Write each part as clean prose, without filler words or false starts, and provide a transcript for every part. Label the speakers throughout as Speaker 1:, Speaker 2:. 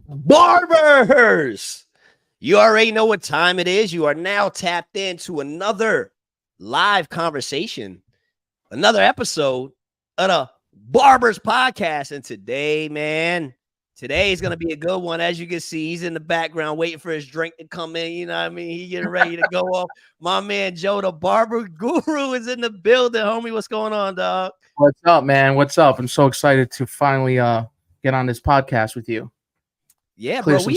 Speaker 1: Barbers! You already know what time it is. You are now tapped into another live conversation, another episode of the Barbers podcast. And today is going to be a good one. As you can see, he's in the background waiting for his drink to come in. You know what I mean? He getting ready to go off. My man, Joe, the Barber Guru, is in the building. Homie, what's going on, dog?
Speaker 2: What's up, man? What's up? I'm so excited to finally get on this podcast with you.
Speaker 1: Yeah,
Speaker 2: Clear
Speaker 1: bro.
Speaker 2: some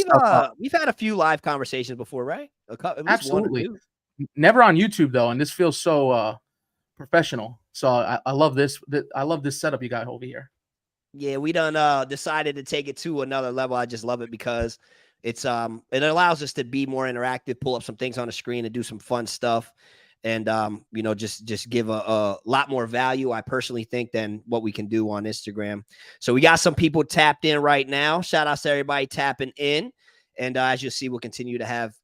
Speaker 1: We've had a few live conversations before, right? At least
Speaker 2: Absolutely.
Speaker 1: one or two.
Speaker 2: Never on YouTube though, and this feels so professional. So I love this. I love this setup you got over here.
Speaker 1: Yeah, we done decided to take it to another level. I just love it because it allows us to be more interactive, pull up some things on the screen and do some fun stuff. And just give a lot more value, I personally think, than what we can do on Instagram. So we got some people tapped in right now. Shout out to everybody tapping in. And as you'll see, we'll continue to have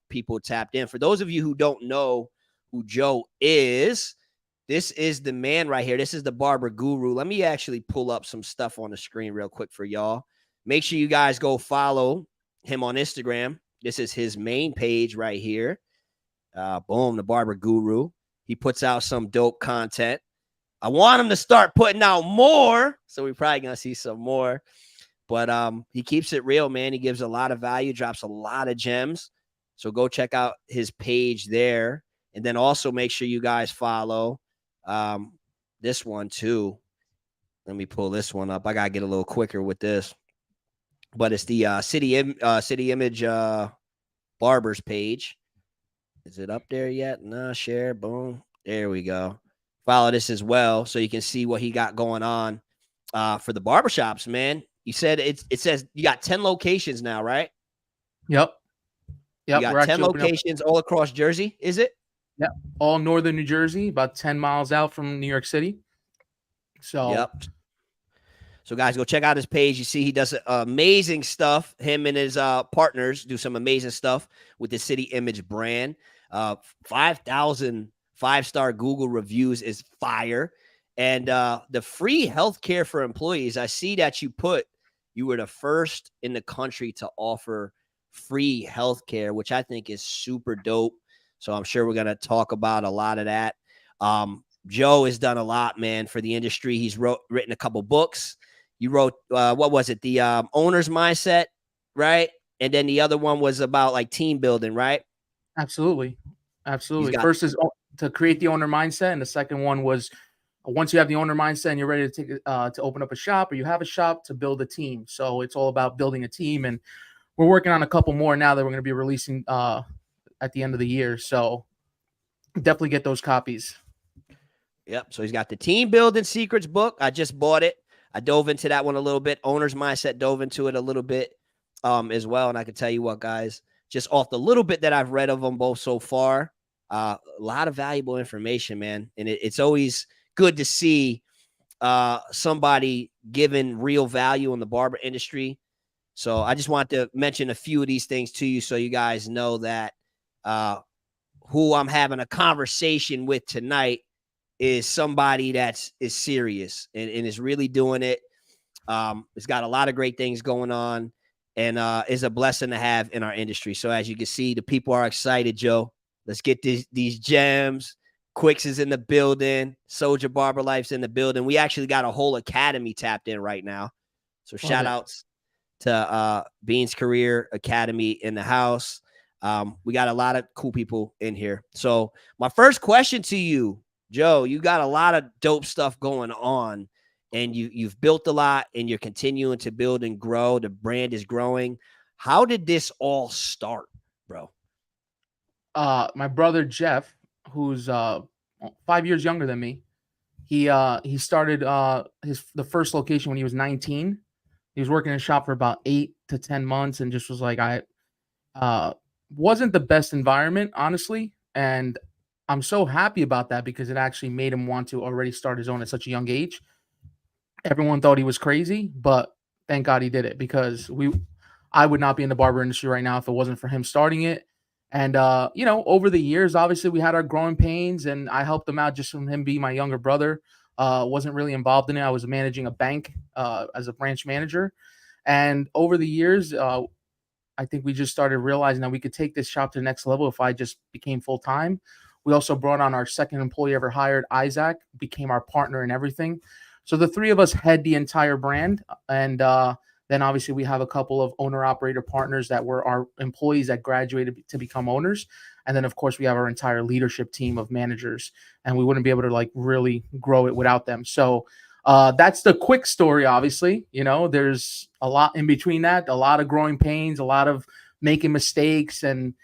Speaker 1: people tapped in. For those of you who don't know who Joe is, this is the man right here. This is the Barber Guru. Let me actually pull up some stuff on the screen real quick for y'all. Make sure you guys go follow him on Instagram. This is his main page right here. Boom, the Barber Guru. He puts out some dope content. I want him to start putting out more, so we're probably gonna see some more. But he keeps it real, man. He gives a lot of value, drops a lot of gems. So go check out his page there, and then also make sure you guys follow this one too. Let me pull this one up. I gotta get a little quicker with this, but it's the City Image Barbers page. Is it up there yet? No, share. Boom. There we go. Follow this as well so you can see what he got going on for the barbershops, man. You said it says you got 10 locations now, right?
Speaker 2: Yep.
Speaker 1: You got 10 locations all across Jersey, is it?
Speaker 2: Yep. All northern New Jersey, about 10 miles out from New York City. So,
Speaker 1: yep. So, guys, go check out his page. You see he does amazing stuff. Him and his partners do some amazing stuff with the City Image brand. 5,000 5-star Google reviews is fire. And the free healthcare for employees, I see that you were the first in the country to offer free healthcare, which I think is super dope. So I'm sure we're going to talk about a lot of that. Joe has done a lot, man, for the industry. He's written a couple books. You wrote, what was it? The owner's mindset, right? And then the other one was about like team building, right?
Speaker 2: Absolutely. First is to create the owner mindset. And the second one was once you have the owner mindset and you're ready to take to open up a shop, or you have a shop, to build a team. So it's all about building a team. And we're working on a couple more now that we're going to be releasing at the end of the year. So definitely get those copies.
Speaker 1: Yep. So he's got the team building secrets book. I just bought it. I dove into that one a little bit. Owner's mindset, dove into it a little bit as well. And I can tell you what, guys, just off the little bit that I've read of them both so far, a lot of valuable information, man. And it's always good to see somebody giving real value in the barber industry. So I just want to mention a few of these things to you so you guys know that who I'm having a conversation with tonight is somebody is serious and is really doing it. It's got a lot of great things going on, and is a blessing to have in our industry. So as you can see, the people are excited, Joe. Let's get these gems. Quicks is in the building. Soldier Barber Life's in the building. We actually got a whole academy tapped in right now. So shout outs to Bean's Career Academy in the house. We got a lot of cool people in here. So my first question to you, Joe, you got a lot of dope stuff going on, and you've built a lot, and you're continuing to build and grow. The brand is growing. How did this all start, bro?
Speaker 2: My brother Jeff, who's 5 years younger than me, he started the first location when he was 19. He was working in a shop for about 8 to 10 months, and just was like, wasn't the best environment, honestly, and I'm so happy about that because it actually made him want to already start his own at such a young age. Everyone thought he was crazy, but thank God he did it, because I would not be in the barber industry right now if it wasn't for him starting it. And, over the years, obviously we had our growing pains, and I helped him out just from him being my younger brother. Wasn't really involved in it. I was managing a bank as a branch manager. And over the years, I think we just started realizing that we could take this shop to the next level if I just became full time. We also brought on our second employee ever hired, Isaac, became our partner in everything. So the three of us head the entire brand. And then obviously we have a couple of owner operator partners that were our employees that graduated to become owners. And then of course we have our entire leadership team of managers, and we wouldn't be able to like really grow it without them. So that's the quick story. Obviously, there's a lot in between that, a lot of growing pains, a lot of making mistakes, and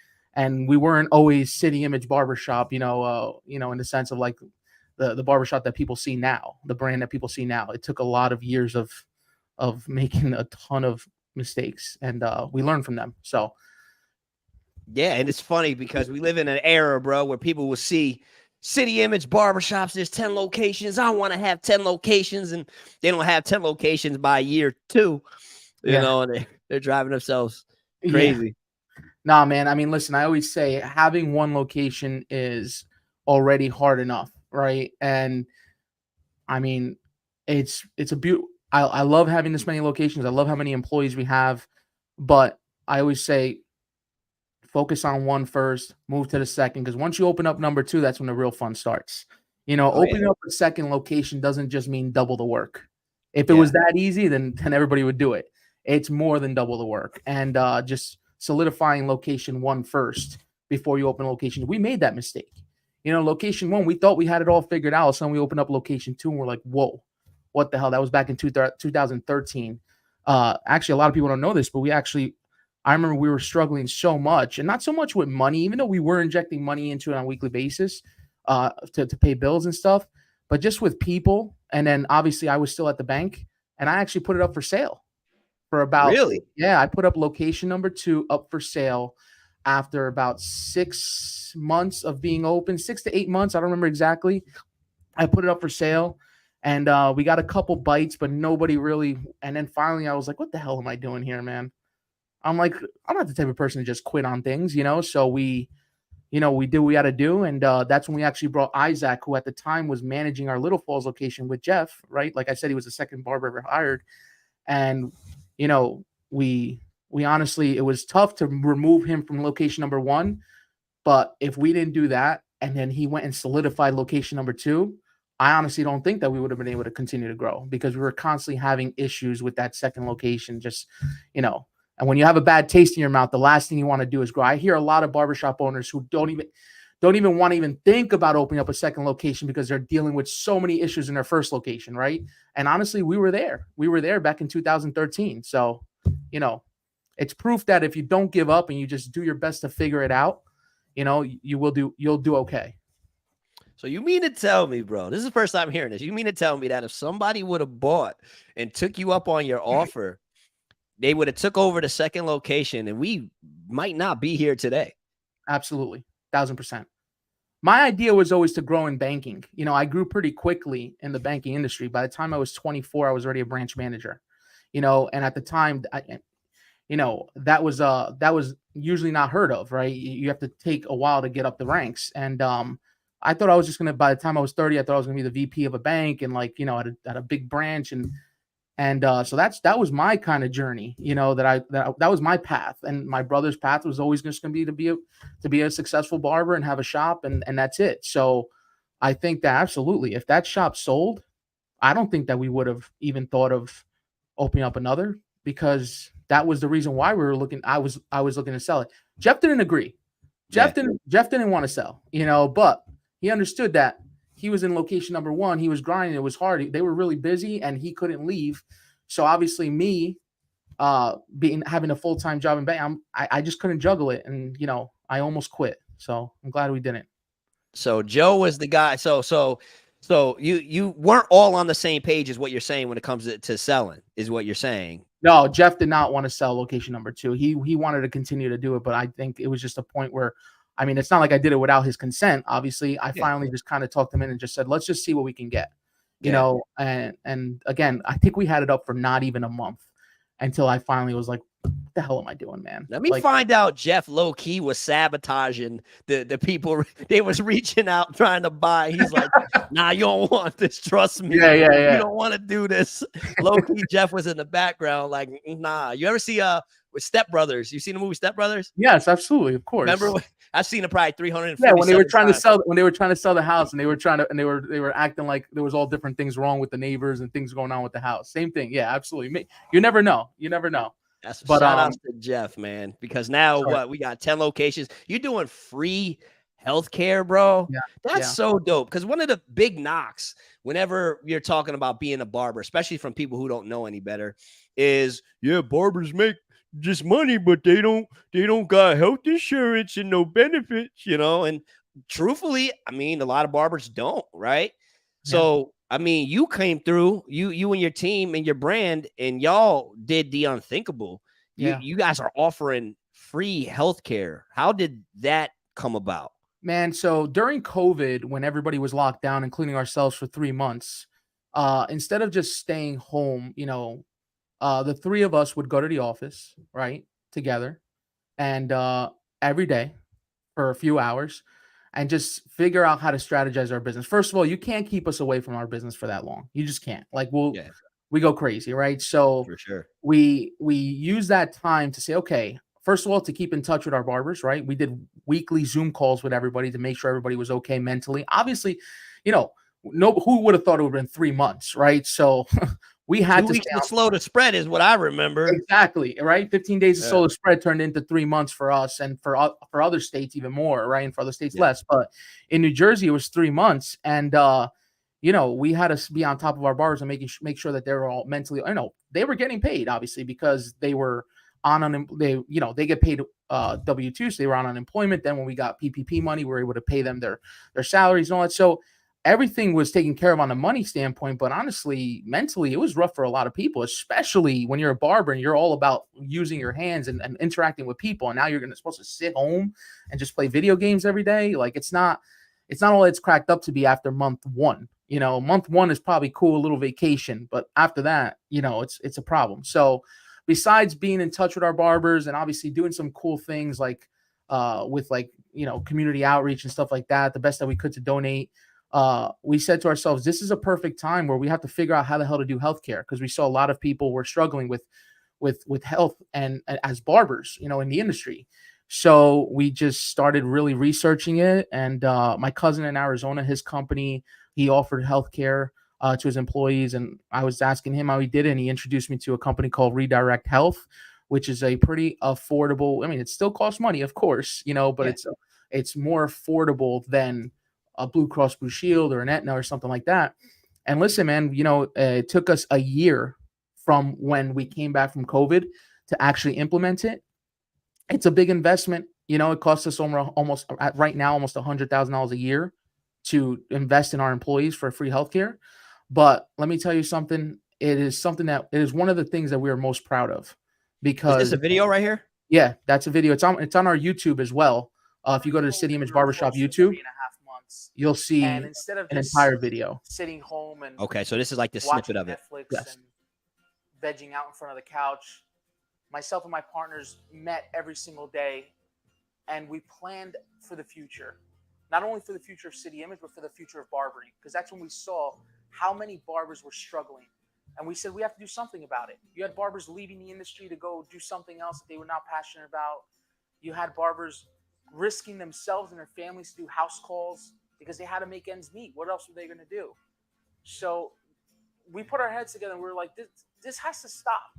Speaker 2: we weren't always City Image Barbershop, in the sense of like the barbershop that people see now, the brand that people see now. It took a lot of years of making a ton of mistakes, and we learned from them. So
Speaker 1: yeah, and it's funny because we live in an era, bro, where people will see City Image Barbershops. There's 10 locations. I want to have 10 locations, and they don't have 10 locations by year 2. And they're driving themselves crazy.
Speaker 2: Nah, man. I mean, listen, I always say having one location is already hard enough, right? And I mean, it's a beautiful. I love having this many locations. I love how many employees we have, but I always say focus on one first, move to the second, because once you open up number 2, that's when the real fun starts. Opening up a second location doesn't just mean double the work. If it was that easy, then everybody would do it. It's more than double the work, and just solidifying location 1 first before you open location. We made that mistake. Location 1, we thought we had it all figured out. So we opened up location 2, and we're like, whoa, what the hell? That was back in 2013. Actually, a lot of people don't know this, but I remember we were struggling so much, and not so much with money, even though we were injecting money into it on a weekly basis to pay bills and stuff, but just with people. And then obviously I was still at the bank, and I actually put it up for sale for about, I put up location number 2 up for sale after about 6 months of being open, 6 to 8 months. I don't remember exactly. I put it up for sale, and we got a couple bites, but nobody really. And then finally I was like, what the hell am I doing here, man? I'm like, I'm not the type of person to just quit on things, So we did what we had to do. And that's when we actually brought Isaac, who at the time was managing our Little Falls location with Jeff, right? Like I said, he was the second barber ever hired. And, we honestly, it was tough to remove him from location number 1. But if we didn't do that, and then he went and solidified location number 2, I honestly don't think that we would have been able to continue to grow, because we were constantly having issues with that second location. Just, and when you have a bad taste in your mouth, the last thing you want to do is grow. I hear a lot of barbershop owners who don't even want to even think about opening up a second location because they're dealing with so many issues in their first location, right? And honestly, we were there. We were there back in 2013. So, it's proof that if you don't give up and you just do your best to figure it out, you'll do okay.
Speaker 1: So you mean to tell me, bro, this is the first time hearing this. You mean to tell me that if somebody would have bought and took you up on your offer, they would have took over the second location, and we might not be here today?
Speaker 2: Absolutely. 1,000%. My idea was always to grow in banking. I grew pretty quickly in the banking industry. By the time I was 24, I was already a branch manager, and at the time, that was usually not heard of, right? You have to take a while to get up the ranks. And I thought I was just going to, by the time I was 30, I thought I was going to be the VP of a bank, and at a big branch. And so that was my kind of journey, that was my path. And my brother's path was always just going to be to be a successful barber and have a shop. And that's it. So I think that absolutely, if that shop sold, I don't think that we would have even thought of opening up another, because that was the reason why we were looking. I was looking to sell it. Jeff didn't agree. Jeff didn't want to sell, but he understood that he was in location number 1. He was grinding. It was hard. They were really busy, and he couldn't leave. So obviously me, having a full-time job in bank, I just couldn't juggle it. And, I almost quit. So I'm glad we didn't.
Speaker 1: So Joe was the guy. So you weren't all on the same page as what you're saying when it comes to selling, is what you're saying.
Speaker 2: No, Jeff did not want to sell location number 2. He wanted to continue to do it, but I think it was just a point where, I mean, it's not like I did it without his consent. Obviously, I finally just kind of talked him in and just said, let's just see what we can get, and again, I think we had it up for not even a month until I finally was like, the hell am I doing, man?
Speaker 1: Let me find out Jeff low key was sabotaging the people. They was reaching out trying to buy. He's like, nah, you don't want this. Trust me.
Speaker 2: Yeah.
Speaker 1: You don't want to do this. Low key, Jeff was in the background, like, nah. You ever see with Step Brothers? You seen the movie Step Brothers?
Speaker 2: Yes, absolutely, of course.
Speaker 1: Remember, I've seen it probably 350.
Speaker 2: Yeah, when they were trying to sell the house, and they were acting like there was all different things wrong with the neighbors and things going on with the house. Same thing. Yeah, absolutely. You never know.
Speaker 1: That's
Speaker 2: but
Speaker 1: shout out to Jeff, man, because now we got 10 locations. You're doing free healthcare, bro.
Speaker 2: Yeah,
Speaker 1: that's so dope. Because one of the big knocks whenever you're talking about being a barber, especially from people who don't know any better, is barbers make just money, but they don't got health insurance and no benefits, and truthfully, I mean, a lot of barbers don't, right? So I mean, you came through, you and your team and your brand, and y'all did the unthinkable. You guys are offering free healthcare. How did that come about?
Speaker 2: Man, so during COVID, when everybody was locked down, including ourselves for 3 months, instead of just staying home, the three of us would go to the office, right, together, and every day for a few hours, and just figure out how to strategize our business. First of all, you can't keep us away from our business for that long. You just can't. Like we go crazy, right? So
Speaker 1: for sure,
Speaker 2: we use that time to say, okay, first of all, to keep in touch with our barbers, right? We did weekly Zoom calls with everybody to make sure everybody was okay mentally. Obviously, who would have thought it would have been 3 months, right? So we had
Speaker 1: 2 weeks to slow the spread is what I remember.
Speaker 2: Exactly, right? 15 days of slow the spread turned into 3 months for us, and for other states even more, right? And for other states less. But in New Jersey, it was 3 months, and we had to be on top of our barbers and make sure that they were all mentally. They were getting paid obviously because they were they get paid W-2, so they were on unemployment. Then when we got PPP money, we were able to pay them their salaries and all that. So everything was taken care of on a money standpoint, but honestly, mentally, it was rough for a lot of people, especially when you're a barber and you're all about using your hands and interacting with people. And now you're supposed to sit home and just play video games every day. Like it's not all it's cracked up to be after month one. Month one is probably cool, a little vacation, but after that, it's a problem. So besides being in touch with our barbers and obviously doing some cool things like with community outreach and stuff like that, the best that we could to donate, we said to ourselves, this is a perfect time where we have to figure out how the hell to do healthcare, because we saw a lot of people were struggling with health and as barbers, in the industry. So we just started really researching it. And my cousin in Arizona, his company, he offered healthcare to his employees. And I was asking him how he did it. And he introduced me to a company called Redirect Health, which is a pretty affordable. I mean, it still costs money, of course, but it's more affordable than a Blue Cross Blue Shield or an Aetna or something like that. And listen, man, it took us a year from when we came back from COVID to actually implement it. It's a big investment. It costs us almost right now, almost $100,000 a year to invest in our employees for free healthcare. But let me tell you something. It is one of the things that we are most proud of, because
Speaker 1: is this a video right here?
Speaker 2: Yeah, that's a video. It's on our YouTube as well. If you go to the City Image Barbershop YouTube, you'll see an entire video.
Speaker 3: Sitting home and
Speaker 1: okay, so this is like the snippet of it.
Speaker 3: Netflix and vegging out in front of the couch. Myself and my partners met every single day, and we planned for the future. Not only for the future of City Image, but for the future of barbering, because that's when we saw how many barbers were struggling. And we said, we have to do something about it. You had barbers leaving the industry to go do something else that they were not passionate about. You had barbers risking themselves and their families to do house calls because they had to make ends meet. What else were they going to do? So we put our heads together and we were like, this has to stop.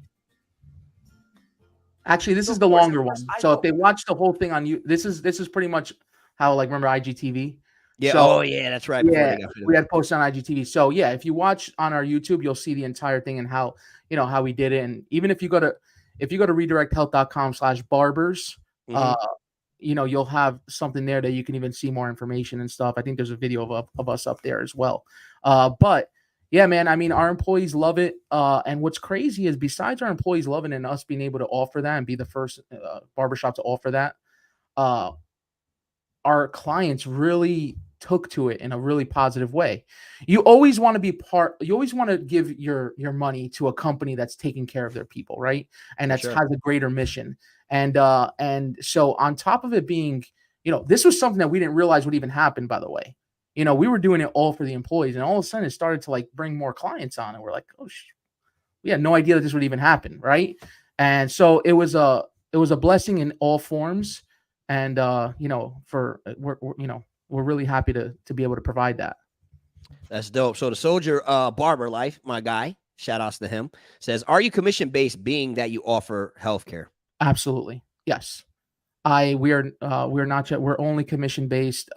Speaker 2: Actually, this is the longer one. So if they watch the whole thing on you, this is pretty much how, like, remember IGTV?
Speaker 1: Yeah.
Speaker 2: So,
Speaker 1: oh yeah, that's right.
Speaker 2: Yeah, we had posted on IGTV. So yeah, if you watch on our YouTube, you'll see the entire thing and how we did it. And even if you go to redirecthealth.com/barbers, you'll have something there that you can even see more information and stuff. I think there's a video of us up there as well. But yeah, man, I mean, our employees love it. And what's crazy is, besides our employees loving it and us being able to offer that and be the first barbershop to offer that, our clients really took to it in a really positive way. You always want to be you always want to give your money to a company that's taking care of their people, right? And that has a greater mission. And so on top of it being, this was something that we didn't realize would even happen, by the way. We were doing it all for the employees, and all of a sudden it started to like bring more clients on, and we're like, oh, we had no idea that this would even happen, right? And so it was a blessing in all forms, and we're really happy to be able to provide that.
Speaker 1: That's dope. So the Soldier Barber Life, my guy, shout outs to him, says, are you commission based, being that you offer healthcare?
Speaker 2: Absolutely, yes. We're not yet. We're only commission based.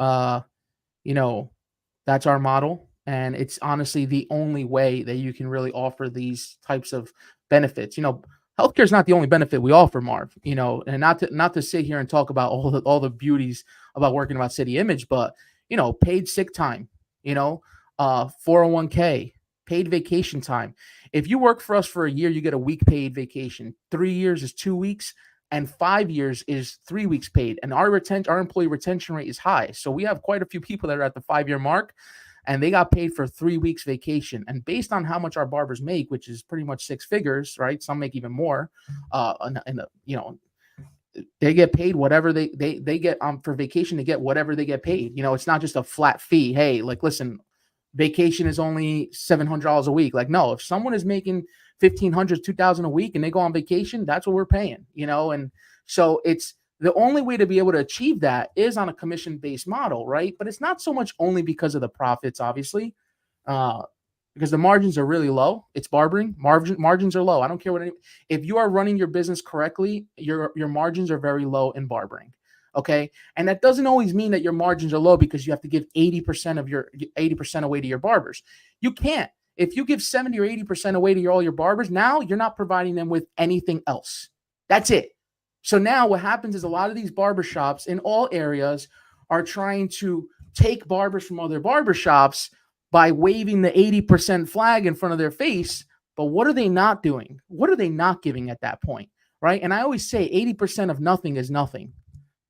Speaker 2: That's our model, and it's honestly the only way that you can really offer these types of benefits. Healthcare is not the only benefit we offer, Marv. And not to sit here and talk about all the beauties about working about City Image, but paid sick time, 401k, paid vacation time. If you work for us for a year, you get a week paid vacation. 3 years is 2 weeks, and 5 years is 3 weeks paid. And our employee retention rate is high. So we have quite a few people that are at the 5-year mark, and they got paid for 3 weeks vacation. And based on how much our barbers make, which is pretty much 6 figures, right? Some make even more. They get paid whatever they get for vacation. They get whatever they get paid. It's not just a flat fee. Hey, like, listen, vacation is only $700 a week. Like, no, if someone is making $1,500, $2,000 a week and they go on vacation, that's what we're paying. And so it's the only way to be able to achieve that is on a commission-based model, right? But it's not so much only because of the profits, obviously, because the margins are really low. It's barbering. Margins are low. I don't care if you are running your business correctly, your margins are very low in barbering. Okay. And that doesn't always mean that your margins are low because you have to give 80% away to your barbers. You can't. If you give 70 or 80% away to all your barbers, now you're not providing them with anything else. That's it. So now what happens is a lot of these barbershops in all areas are trying to take barbers from other barbershops by waving the 80% flag in front of their face. But what are they not doing? What are they not giving at that point? Right. And I always say 80% of nothing is nothing.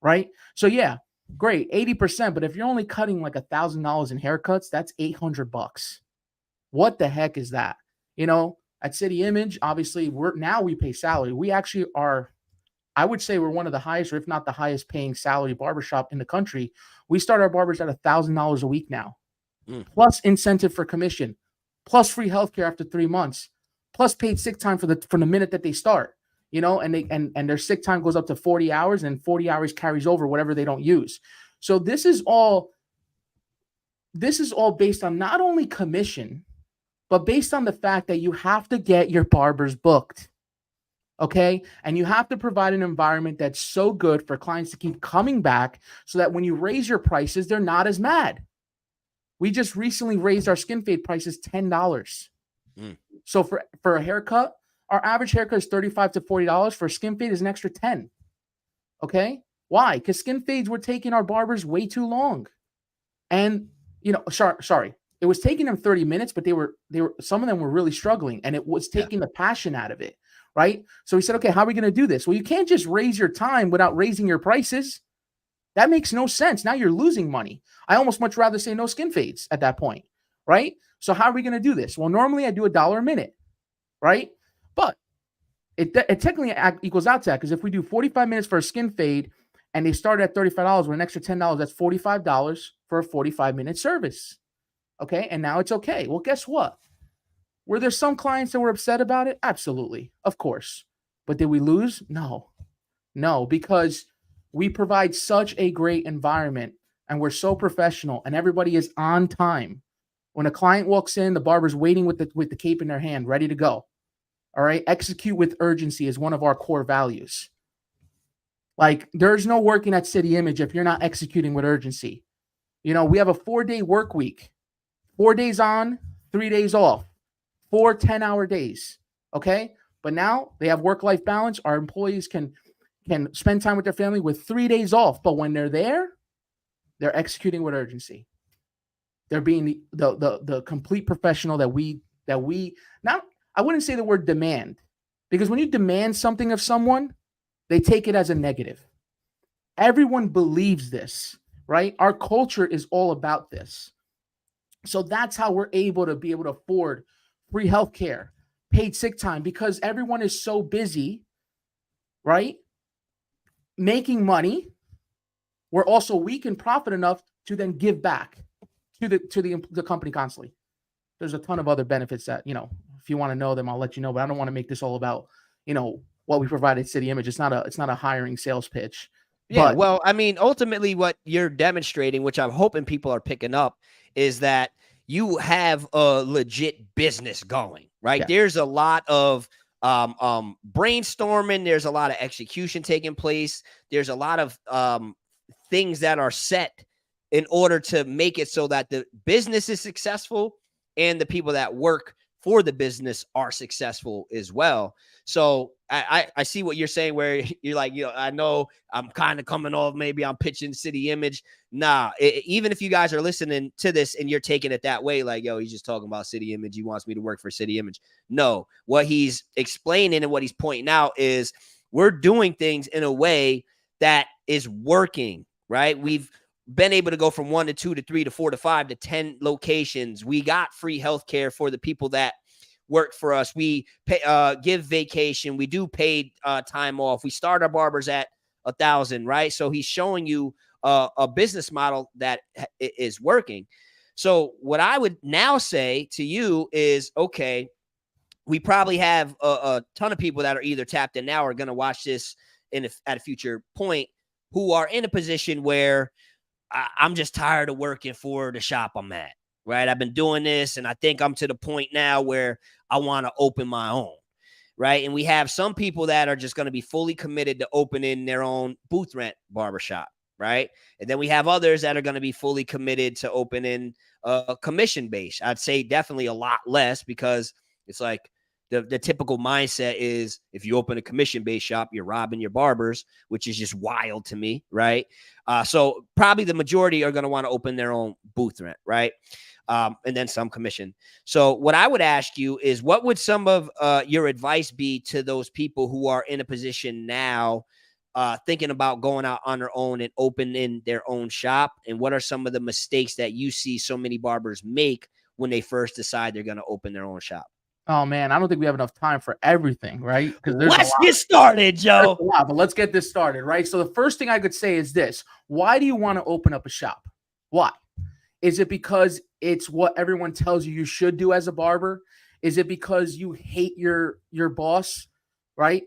Speaker 2: Right. So, yeah, great. 80%. But if you're only cutting like $1,000 in haircuts, that's $800. What the heck is that? At City Image, obviously, we pay salary. We actually are, I would say we're one of the highest, or if not the highest paying salary barbershop in the country. We start our barbers at $1,000 a week now, plus incentive for commission, plus free healthcare after 3 months, plus paid sick time from the minute that they start. And their sick time goes up to 40 hours, and 40 hours carries over whatever they don't use. So this is all based on not only commission, but based on the fact that you have to get your barbers booked. Okay. And you have to provide an environment that's so good for clients to keep coming back, so that when you raise your prices, they're not as mad. We just recently raised our skin fade prices $10. So for a haircut, our average haircut is $35 to $40. For a skin fade is an extra $10. Okay. Why? Because skin fades were taking our barbers way too long. And, sorry. It was taking them 30 minutes, but they were some of them were really struggling, and it was taking the passion out of it. Right. So we said, okay, how are we going to do this? Well, you can't just raise your time without raising your prices. That makes no sense. Now you're losing money. I almost much rather say no skin fades at that point. Right. So how are we going to do this? Well, normally I do $1 a minute. Right. But it technically equals out to that, because if we do 45 minutes for a skin fade and they start at $35 with an extra $10, that's $45 for a 45-minute service. Okay. And now it's okay. Well, guess what? Were there some clients that were upset about it? Absolutely. Of course. But did we lose? No, because we provide such a great environment, and we're so professional, and everybody is on time. When a client walks in, the barber's waiting with the cape in their hand, ready to go. All right. Execute with urgency is one of our core values. Like, there's no working at City Image if you're not executing with urgency. We have a 4-day work week, 4 days on, 3 days off, 4 10-hour days. Okay. But now they have work-life balance. Our employees can spend time with their family with 3 days off. But when they're there, they're executing with urgency. They're being the complete professional that we not, I wouldn't say the word demand, because when you demand something of someone, they take it as a negative. Everyone believes this, right? Our culture is all about this. So that's how we're able to afford free healthcare, paid sick time, because everyone is so busy, right? Making money, where also we can profit enough to then give back to the company constantly. There's a ton of other benefits that, if you want to know them, I'll let you know, but I don't want to make this all about, what we provide at City Image. It's not a hiring sales pitch.
Speaker 1: Yeah,
Speaker 2: But
Speaker 1: well, I mean, ultimately what you're demonstrating, which I'm hoping people are picking up, is that you have a legit business going, right?
Speaker 2: Yeah.
Speaker 1: There's a lot of brainstorming. There's a lot of execution taking place. There's a lot of things that are set in order to make it so that the business is successful and the people that work for the business are successful as well. So I see what you're saying, where you're like, I know I'm kind of coming off, maybe I'm pitching City Image. Nah, even if you guys are listening to this and you're taking it that way, like, yo, he's just talking about City Image, he wants me to work for City Image. No, what he's explaining and what he's pointing out is we're doing things in a way that is working, right? We've been able to go from 1 to 2 to 3 to 4 to 5 to 10 locations. We got free healthcare for the people that work for us. We pay, give vacation. We do paid time off. We start our barbers at 1,000, right? So he's showing you a business model that is working. So what I would now say to you is, okay, we probably have a ton of people that are either tapped in now or going to watch this at a future point, who are in a position where I'm just tired of working for the shop I'm at, right? I've been doing this, and I think I'm to the point now where I want to open my own, right? And we have some people that are just going to be fully committed to opening their own booth rent barbershop, right? And then we have others that are going to be fully committed to opening a commission base. I'd say definitely a lot less, because it's like the typical mindset is if you open a commission-based shop, you're robbing your barbers, which is just wild to me, right? So probably the majority are going to want to open their own booth rent, right? And then some commission. So what I would ask you is, what would some of your advice be to those people who are in a position now thinking about going out on their own and opening their own shop? And what are some of the mistakes that you see so many barbers make when they first decide they're going to open their own shop?
Speaker 2: Oh man, I don't think we have enough time for everything, right? Because
Speaker 1: let's get started, Joe.
Speaker 2: But let's get this started, right? So the first thing I could say is this: why do you want to open up a shop? Why? Is it because it's what everyone tells you should do as a barber? Is it because you hate your boss, right?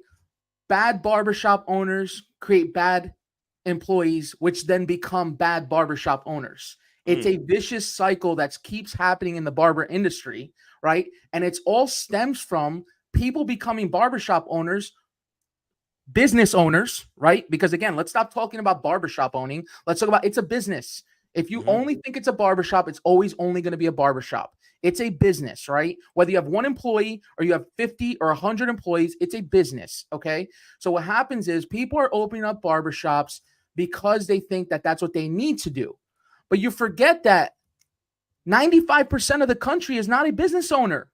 Speaker 2: Bad barbershop owners create bad employees, which then become bad barbershop owners. It's a vicious cycle that keeps happening in the barber industry, right? And it's all stems from people becoming barbershop owners, business owners, right? Because again, let's stop talking about barbershop owning. Let's talk about it's a business. If you only think it's a barbershop, it's always only going to be a barbershop. It's a business, right? Whether you have one employee or you have 50 or 100 employees, it's a business, okay? So what happens is people are opening up barbershops because they think that that's what they need to do. But you forget that 95% of the country is not a business owner,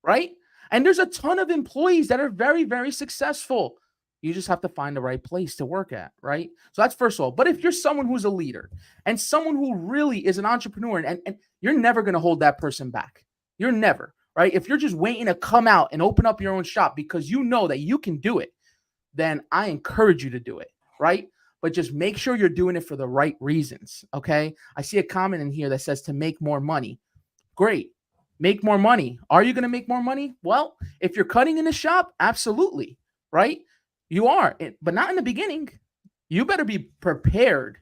Speaker 2: right? And there's a ton of employees that are very, very successful. You just have to find the right place to work at, right? So that's first of all. But if you're someone who's a leader and someone who really is an entrepreneur, and you're never going to hold that person back. You're never, right? If you're just waiting to come out and open up your own shop because you know that you can do it, then I encourage you to do it, right? But just make sure you're doing it for the right reasons, okay? I see a comment in here that says to make more money. Great. Make more money. Are you going to make more money? Well, if you're cutting in the shop, absolutely, right? You are, but not in the beginning. You better be prepared.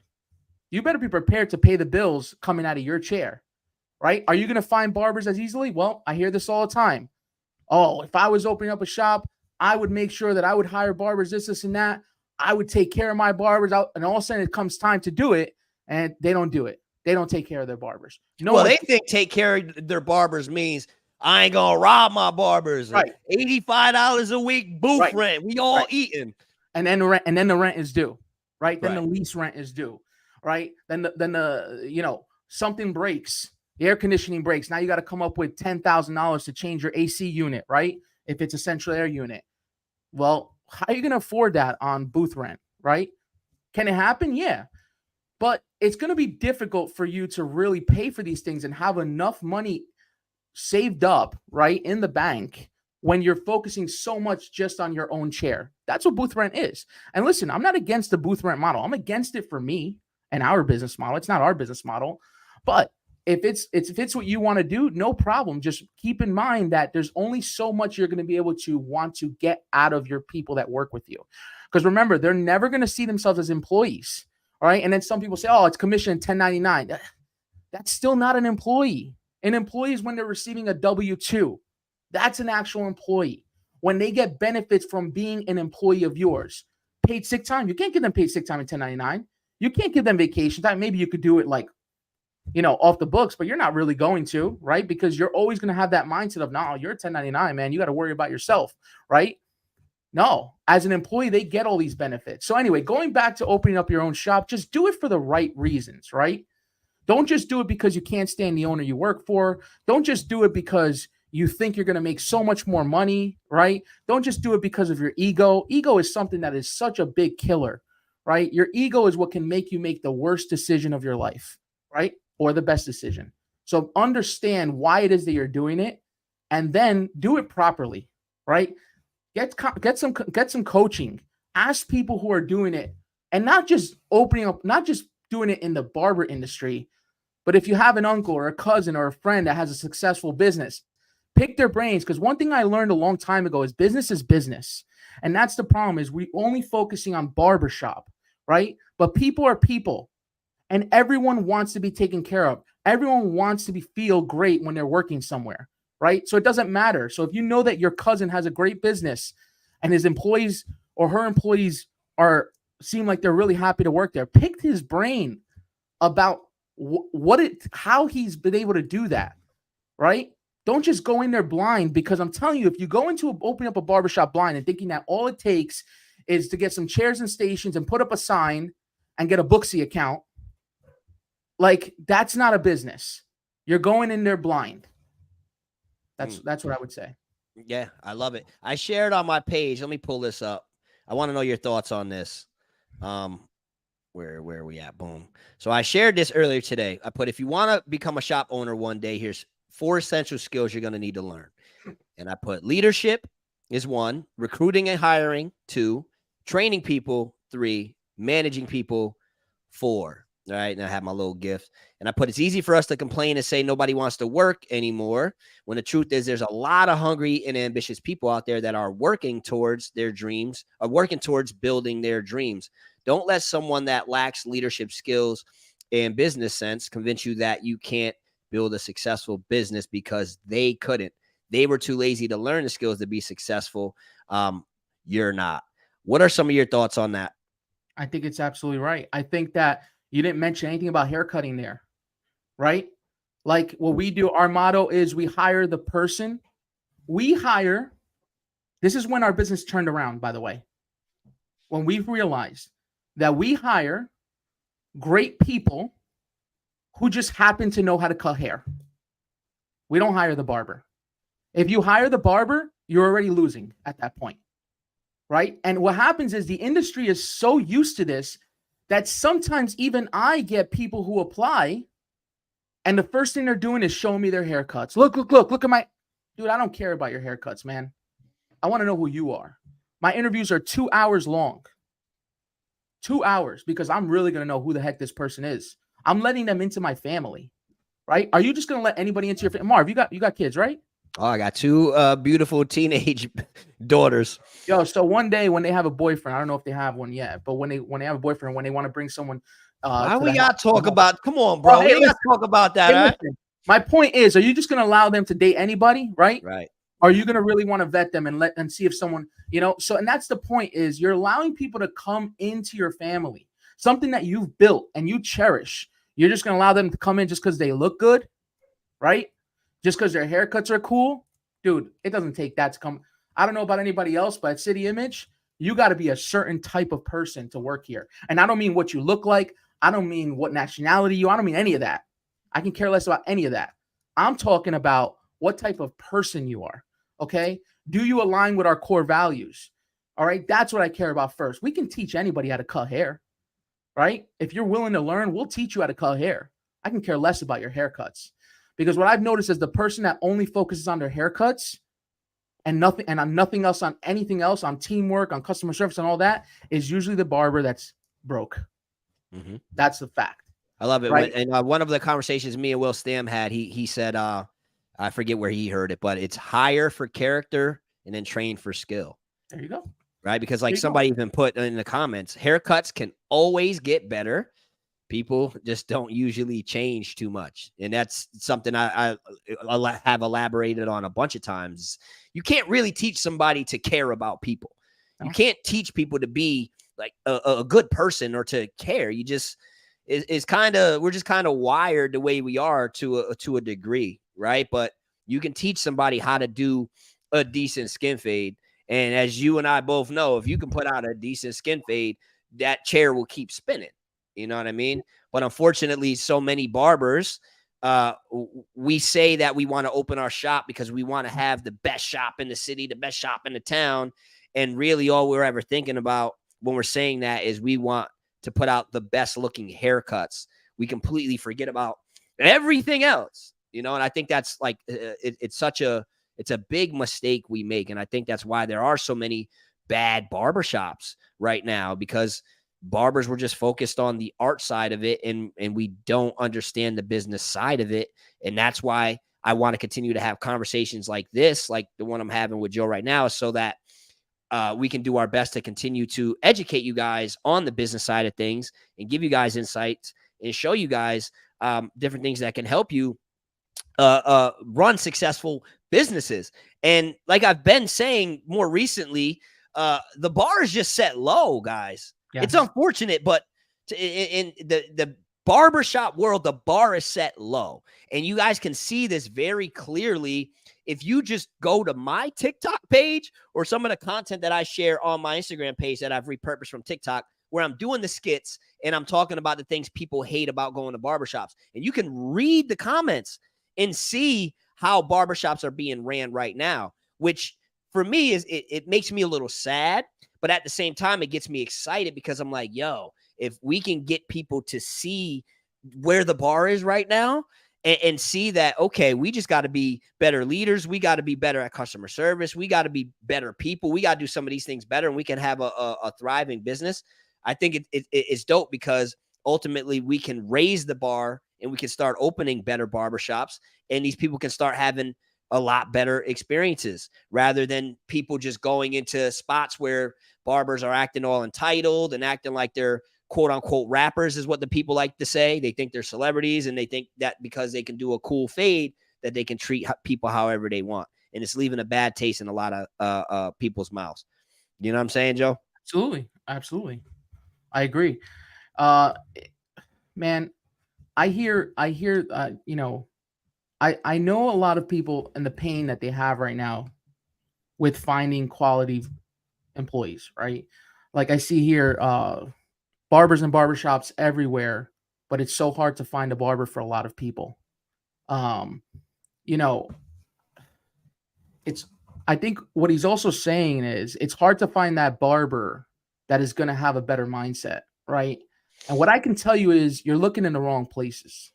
Speaker 2: You better be prepared to pay the bills coming out of your chair, right? Are you going to find barbers as easily? Well, I hear this all the time. Oh, if I was opening up a shop, I would make sure that I would hire barbers, this, and that. I would take care of my barbers out, and all of a sudden it comes time to do it, and they don't do it. They don't take care of their barbers.
Speaker 1: Well, they think take care of their barbers means I ain't gonna rob my barbers.
Speaker 2: Right.
Speaker 1: $85 a week booth rent. We all eating.
Speaker 2: And then the rent is due. Right. Then the lease rent is due. Right. Then the something breaks. The air conditioning breaks. Now you got to come up with $10,000 to change your AC unit, right? If it's a central air unit. Well, how are you going to afford that on booth rent, right? Can it happen? Yeah. But it's going to be difficult for you to really pay for these things and have enough money saved up, right, in the bank when you're focusing so much just on your own chair. That's what booth rent is. And listen, I'm not against the booth rent model. I'm against it for me and our business model. It's not our business model. But if it's what you want to do, no problem. Just keep in mind that there's only so much you're going to be able to want to get out of your people that work with you. Because remember, they're never going to see themselves as employees. All right. And then some people say, oh, it's commission 1099. That's still not an employee. An employee is when they're receiving a W-2. That's an actual employee. When they get benefits from being an employee of yours. Paid sick time. You can't give them paid sick time in 1099. You can't give them vacation time. Maybe you could do it like, off the books, but you're not really going to, right? Because you're always going to have that mindset of, no, you're a 1099, man. You got to worry about yourself, right? No, as an employee, they get all these benefits. So anyway, going back to opening up your own shop, just do it for the right reasons, right? Don't just do it because you can't stand the owner you work for. Don't just do it because you think you're going to make so much more money, right? Don't just do it because of your ego. Ego is something that is such a big killer, right? Your ego is what can make you make the worst decision of your life, right? Or the best decision. So understand why it is that you're doing it and then do it properly, right? Get some coaching. Ask people who are doing it and not just doing it in the barber industry, but if you have an uncle or a cousin or a friend that has a successful business, pick their brains. Because one thing I learned a long time ago is business. And that's the problem is we only focusing on barbershop, right? But people are people. And everyone wants to be taken care of. Everyone wants to feel great when they're working somewhere, right? So it doesn't matter. So if you know that your cousin has a great business and his employees or her employees seem like they're really happy to work there, pick his brain about how he's been able to do that, right? Don't just go in there blind, because I'm telling you, if you go into opening up a barbershop blind and thinking that all it takes is to get some chairs and stations and put up a sign and get a Booksy account, like, that's not a business. You're going in there blind. That's what I would say.
Speaker 1: Yeah, I love it. I shared on my page. Let me pull this up. I want to know your thoughts on this. Where are we at? Boom. So I shared this earlier today. I put, if you want to become a shop owner one day, here's 4 essential skills you're going to need to learn. And I put leadership is 1, recruiting and hiring 2, training people 3, managing people 4. All right. And I have my little gift. And I put, it's easy for us to complain and say nobody wants to work anymore, when the truth is there's a lot of hungry and ambitious people out there that are working towards their dreams, are working towards building their dreams. Don't let someone that lacks leadership skills and business sense convince you that you can't build a successful business because they couldn't. They were too lazy to learn the skills to be successful. You're not. What are some of your thoughts on that?
Speaker 2: I think it's absolutely right. I think that you didn't mention anything about haircutting there, right? Like what we do, our motto is we hire the person. This is when our business turned around, by the way. When we realized that we hire great people who just happen to know how to cut hair. We don't hire the barber. If you hire the barber, you're already losing at that point, right? And what happens is the industry is so used to this that sometimes even I get people who apply and the first thing they're doing is showing me their haircuts. Look at my, dude, I don't care about your haircuts, man. I want to know who you are. My interviews are 2 hours long. 2 hours, because I'm really going to know who the heck this person is. I'm letting them into my family, right? Are you just going to let anybody into your family? Marv, you got kids, right?
Speaker 1: Oh, I got 2 beautiful teenage daughters.
Speaker 2: Yo, so one day when they have a boyfriend, I don't know if they have one yet, but when they have a boyfriend, when they want to bring someone,
Speaker 1: why we gotta talk about? Come on, bro.
Speaker 2: Hey,
Speaker 1: we gotta talk about that. Right?
Speaker 2: Listen, my point is, are you just gonna allow them to date anybody, right?
Speaker 1: Right.
Speaker 2: Are you gonna really want to vet them and see if someone, So, and that's the point is, you're allowing people to come into your family, something that you've built and you cherish. You're just gonna allow them to come in just because they look good, right? Just because their haircuts are cool, dude. It doesn't take that to come. I don't know about anybody else, but at City Image, you got to be a certain type of person to work here. And I don't mean what you look like. I don't mean what nationality I don't mean any of that. I can care less about any of that. I'm talking about what type of person you are. Okay. Do you align with our core values? All right. That's what I care about first. We can teach anybody how to cut hair. right? If you're willing to learn, we'll teach you how to cut hair. I can care less about your haircuts, because what I've noticed is the person that only focuses on their haircuts and nothing, and on nothing else, on anything else, on teamwork, on customer service and all that, is usually the barber that's broke.
Speaker 1: Mm-hmm.
Speaker 2: That's the fact.
Speaker 1: I love it.
Speaker 2: Right?
Speaker 1: And one of the conversations me and Will Stam had, he said, I forget where he heard it, but it's hire for character and then train for skill.
Speaker 2: There you go.
Speaker 1: Right? Because like somebody even put in the comments, haircuts can always get better. People just don't usually change too much. And that's something I have elaborated on a bunch of times. You can't really teach somebody to care about people. You can't teach people to be like a good person or to care. You just, we're just kind of wired the way we are to a degree, right? But you can teach somebody how to do a decent skin fade. And as you and I both know, if you can put out a decent skin fade, that chair will keep spinning. You know what I mean? But unfortunately, so many barbers, we say that we want to open our shop because we want to have the best shop in the city, the best shop in the town. And really all we're ever thinking about when we're saying that is we want to put out the best looking haircuts. We completely forget about everything else, you know? And I think that's like, it's a big mistake we make. And I think that's why there are so many bad barbershops right now, because barbers were just focused on the art side of it. And we don't understand the business side of it. And that's why I want to continue to have conversations like this, like the one I'm having with Joe right now, so that we can do our best to continue to educate you guys on the business side of things and give you guys insights and show you guys different things that can help you run successful businesses. And like I've been saying more recently, the bar is just set low, guys. Yeah. It's unfortunate, but in the barbershop world, the bar is set low. And you guys can see this very clearly if you just go to my TikTok page or some of the content that I share on my Instagram page that I've repurposed from TikTok, where I'm doing the skits and I'm talking about the things people hate about going to barbershops. And you can read the comments and see how barbershops are being ran right now, which for me is it makes me a little sad, but at the same time, it gets me excited because I'm like, yo, if we can get people to see where the bar is right now and see that, okay, we just got to be better leaders. We got to be better at customer service. We got to be better people. We got to do some of these things better, and we can have a thriving business. I think it's dope because ultimately we can raise the bar and we can start opening better barbershops, and these people can start having a lot better experiences rather than people just going into spots where barbers are acting all entitled and acting like they're quote unquote rappers, is what the people like to say. They think they're celebrities, and they think that because they can do a cool fade that they can treat people however they want. And it's leaving a bad taste in a lot of people's mouths. You know what I'm saying, Joe?
Speaker 2: Absolutely. Absolutely. I agree. Man, I hear, you know, I know a lot of people and the pain that they have right now with finding quality employees, right? Like I see here, barbers and barbershops everywhere, but it's so hard to find a barber for a lot of people. You know, I think what he's also saying is it's hard to find that barber that is going to have a better mindset, right? And what I can tell you is you're looking in the wrong places.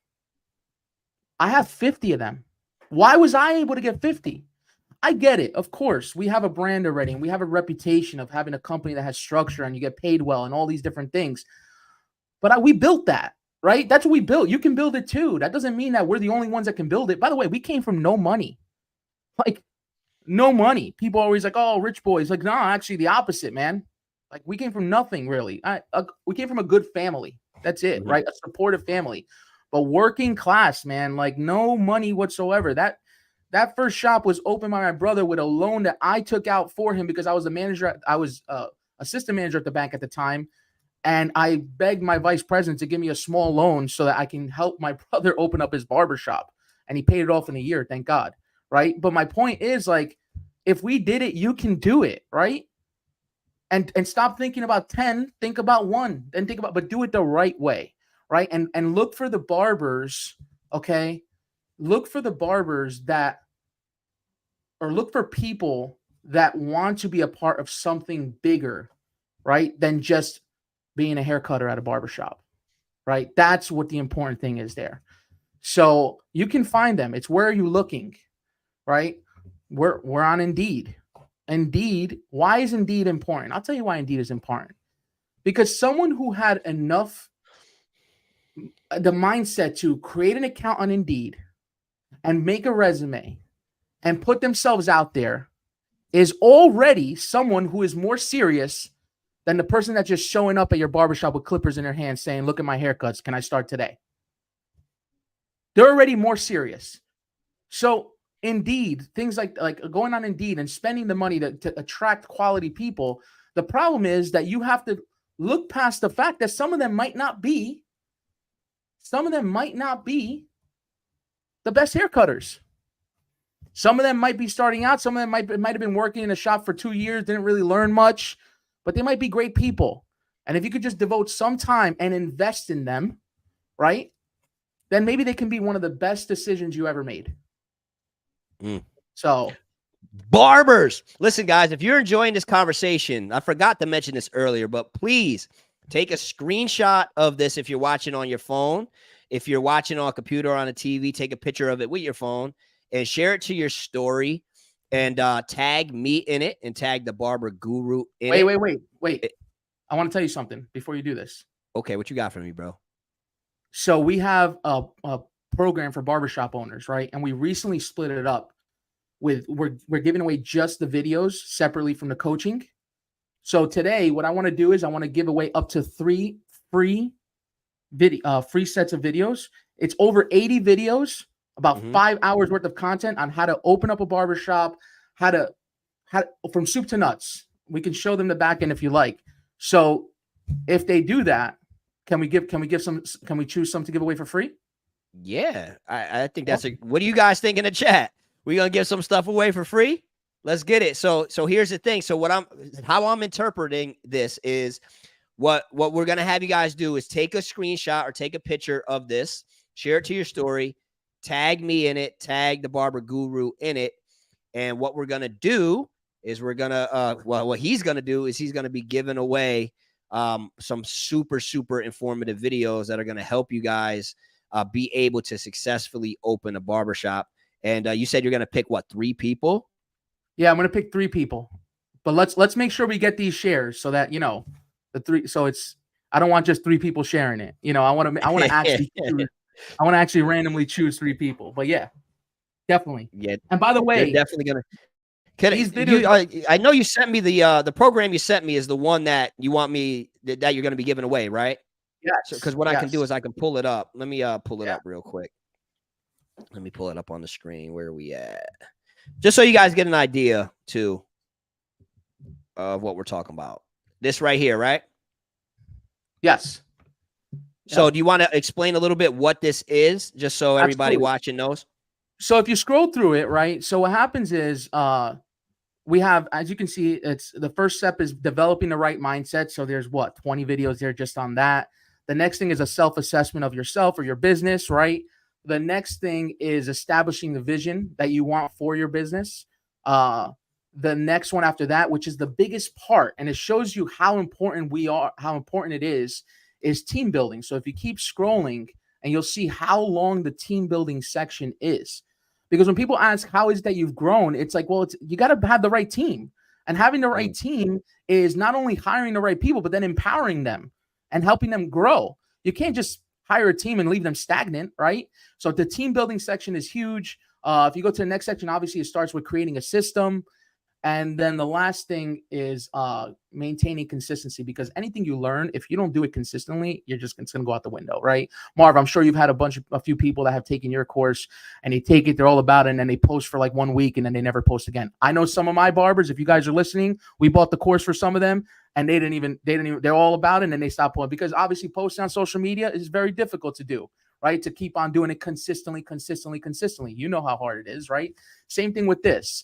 Speaker 2: I have 50 of them. Why was I able to get 50? I get it. Of course, we have a brand already, and we have a reputation of having a company that has structure and you get paid well and all these different things. But we built that, right? That's what we built. You can build it too. That doesn't mean that we're the only ones that can build it. By the way, we came from no money. Like, no money. People are always like, oh, rich boys. Like, no, actually the opposite, man. Like, we came from nothing, really. We came from a good family. That's it, right? A supportive family. But working class, man, like no money whatsoever. That first shop was opened by my brother with a loan that I took out for him because I was a manager. I was assistant manager at the bank at the time. And I begged my vice president to give me a small loan so that I can help my brother open up his barbershop. And he paid it off in a year, thank God, right? But my point is, like, if we did it, you can do it, right? And stop thinking about 10, think about 1, then think about, but do it the right way, right? And look for the barbers, okay? Look for the barbers look for people that want to be a part of something bigger, right? Than just being a hair cutter at a barbershop, right? That's what the important thing is there. So you can find them. It's where are you looking, right? We're on Indeed. Indeed, why is Indeed important? I'll tell you why Indeed is important. Because someone who had enough, the mindset to create an account on Indeed and make a resume and put themselves out there is already someone who is more serious than the person that's just showing up at your barbershop with clippers in their hands saying, look at my haircuts. Can I start today? They're already more serious. So Indeed, things like going on Indeed and spending the money to attract quality people. The problem is that you have to look past the fact that some of them might not be the best hair cutters. Some of them might be starting out. Some of them might have been working in a shop for 2 years, didn't really learn much, but they might be great people. And if you could just devote some time and invest in them, right, then maybe they can be one of the best decisions you ever made. So,
Speaker 1: barbers, listen, guys, if you're enjoying this conversation, I forgot to mention this earlier, but please take a screenshot of this if you're watching on your phone. If you're watching on a computer or on a TV, take a picture of it with your phone and share it to your story and tag me in it and tag the Barber Guru in it.
Speaker 2: Wait. I want to tell you something before you do this.
Speaker 1: Okay, what you got for me, bro?
Speaker 2: So we have a program for barbershop owners, right? And we recently split it up with we're giving away just the videos separately from the coaching. So today, what I want to do is I want to give away up to 3 free sets of videos. It's over 80 videos, about 5 hours worth of content on how to open up a barbershop, how to from soup to nuts. We can show them the back end if you like. So if they do that, can we choose some to give away for free?
Speaker 1: Yeah, I think that's what do you guys think in the chat? We gonna give some stuff away for free? Let's get it. So here's the thing. So how I'm interpreting this is what we're gonna have you guys do is take a screenshot or take a picture of this, share it to your story, tag me in it, tag the Barber Guru in it, and what we're gonna do is we're gonna what he's gonna do is he's gonna be giving away some super informative videos that are gonna help you guys be able to successfully open a barbershop. And you said you're going to pick what, 3 people?
Speaker 2: Yeah, I'm going to pick 3 people. But let's make sure we get these shares so that, the 3. So I don't want just 3 people sharing it. I want to actually I want to actually randomly choose 3 people. But yeah, definitely.
Speaker 1: Yeah.
Speaker 2: And by the way,
Speaker 1: definitely going to. These videos, I know you sent me the program you sent me is the one that you want me that you're going to be giving away, right?
Speaker 2: Yes.
Speaker 1: Because what I can do is I can pull it up. Let me pull it up real quick. Let me pull it up on the screen. Where are we at? Just so you guys get an idea, too, of what we're talking about. This right here, right?
Speaker 2: Yes.
Speaker 1: So do you want to explain a little bit what this is, just so everybody watching knows?
Speaker 2: So if you scroll through it, right? So what happens is we have, as you can see, it's the first step is developing the right mindset. So there's 20 videos there just on that. The next thing is a self-assessment of yourself or your business, right? The next thing is establishing the vision that you want for your business. The next one after that, which is the biggest part, and it shows you how important it is team building. So if you keep scrolling, and you'll see how long the team building section is. Because when people ask, how is that you've grown? It's like, well, you got to have the right team. And having the right team is not only hiring the right people, but then empowering them and helping them grow. You can't just hire a team and leave them stagnant, right? So the team building section is huge. If you go to the next section, obviously it starts with creating a system. And then the last thing is maintaining consistency, because anything you learn, if you don't do it consistently, it's going to go out the window, right? Marv, I'm sure you've had a few people that have taken your course and they take it, they're all about it, and then they post for like 1 week and then they never post again. I know some of my barbers, if you guys are listening, we bought the course for some of them and they're all about it and then they stop posting, because obviously posting on social media is very difficult to do, right? To keep on doing it consistently. You know how hard it is, right? Same thing with this,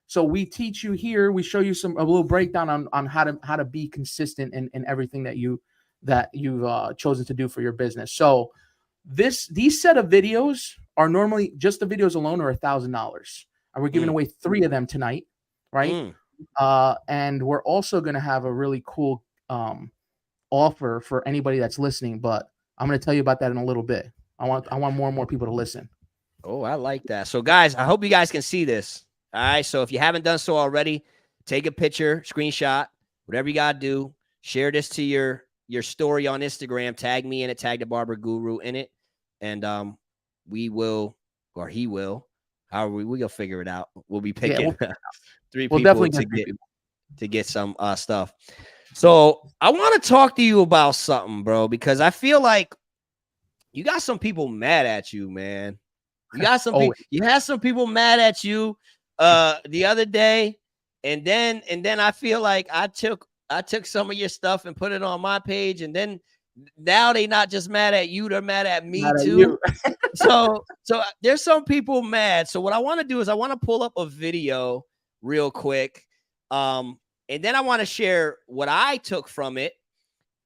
Speaker 2: So we teach you here. We show you a little breakdown on how to be consistent in everything that you've chosen to do for your business. So these set of videos are normally, just the videos alone are $1,000, and we're giving away 3 of them tonight, right? And we're also going to have a really cool offer for anybody that's listening, but I'm going to tell you about that in a little bit. I want more and more people to listen.
Speaker 1: Oh, I like that. So guys, I hope you guys can see this. All right. So if you haven't done so already, take a picture, screenshot, whatever you got to do. Share this to your story on Instagram. Tag me in it. Tag the Barber Guru in it. And we will, or he will, however we'll figure it out. We'll be picking three people to get some stuff. So I want to talk to you about something, bro, because I feel like you got some people mad at you, man. You got some people, you had some people mad at you the other day, and then I feel like I took some of your stuff and put it on my page, and then now they not just mad at you, they're mad at me too. So there's some people mad. So what I want to do is I want to pull up a video real quick. And then I want to share what I took from it.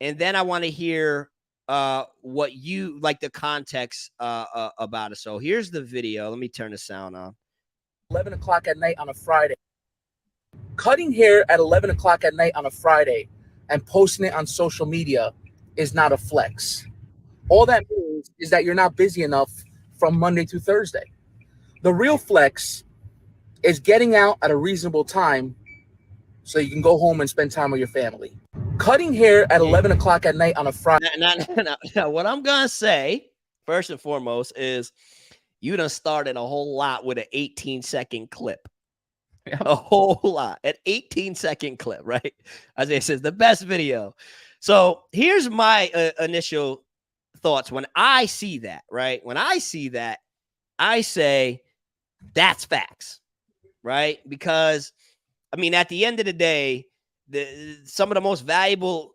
Speaker 1: And then I want to hear what you like, the context about it. So here's the video. Let me turn the sound on.
Speaker 3: 11 o'clock at night on a Friday. Cutting hair at 11 o'clock at night on a Friday and posting it on social media is not a flex. All that means is that you're not busy enough from Monday to Thursday. The real flex is getting out at a reasonable time so you can go home and spend time with your family. Cutting hair at 11 o'clock at night on a Friday.
Speaker 1: Now, what I'm going to say, first and foremost, is you done started a whole lot with an 18-second clip. Yeah. A whole lot. An 18-second clip, right? Isaiah says, the best video. So here's my initial thoughts. When I see that, right? When I see that, I say, that's facts, right? Because, I mean, at the end of the day, some of the most valuable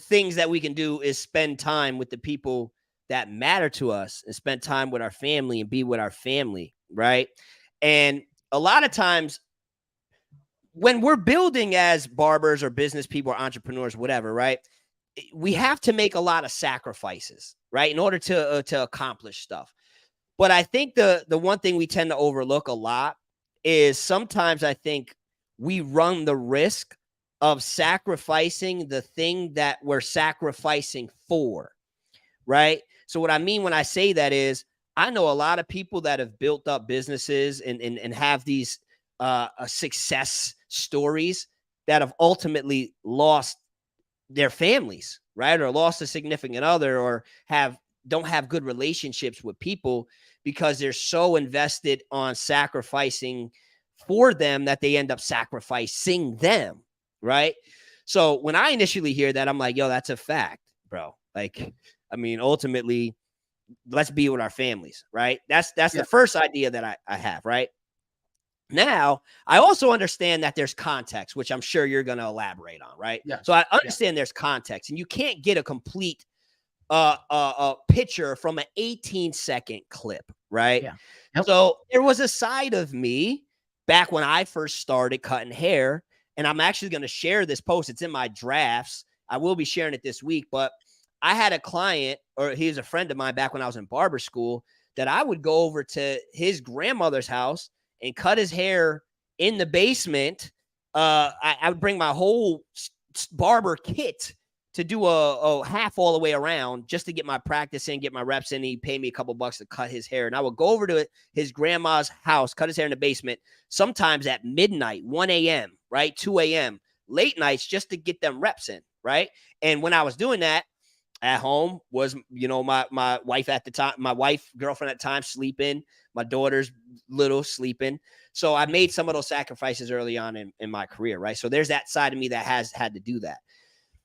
Speaker 1: things that we can do is spend time with the people that matter to us and spend time with our family and be with our family, right? And a lot of times when we're building as barbers or business people or entrepreneurs, whatever, right, we have to make a lot of sacrifices, right, in order to accomplish stuff. But I think the one thing we tend to overlook a lot is sometimes I think we run the risk of sacrificing the thing that we're sacrificing for, right? So what I mean when I say that is I know a lot of people that have built up businesses and have these success stories that have ultimately lost their families, right? Or lost a significant other, or don't have good relationships with people because they're so invested on sacrificing for them that they end up sacrificing them, right? So when I initially hear that, I'm like, yo, that's a fact, bro. Like, I mean, ultimately, let's be with our families, right? That's the first idea that I have, right? Now, I also understand that there's context, which I'm sure you're going to elaborate on, right? Yeah. So I understand there's context, and you can't get a complete picture from an 18-second clip, right? Yeah. Yep. So there was a side of me back when I first started cutting hair, and I'm actually going to share this post. It's in my drafts. I will be sharing it this week, but I had a client, or he's a friend of mine back when I was in barber school, that I would go over to his grandmother's house and cut his hair in the basement. I would bring my whole barber kit to do a half all the way around just to get my practice in, get my reps in. He'd pay me a couple bucks to cut his hair. And I would go over to his grandma's house, cut his hair in the basement, sometimes at midnight, 1 a.m., right? 2 a.m., late nights, just to get them reps in, right? And when I was doing that, at home was, my wife at the time, girlfriend at the time, sleeping, my daughter's little sleeping. So I made some of those sacrifices early on in my career, right? So there's that side of me that has had to do that.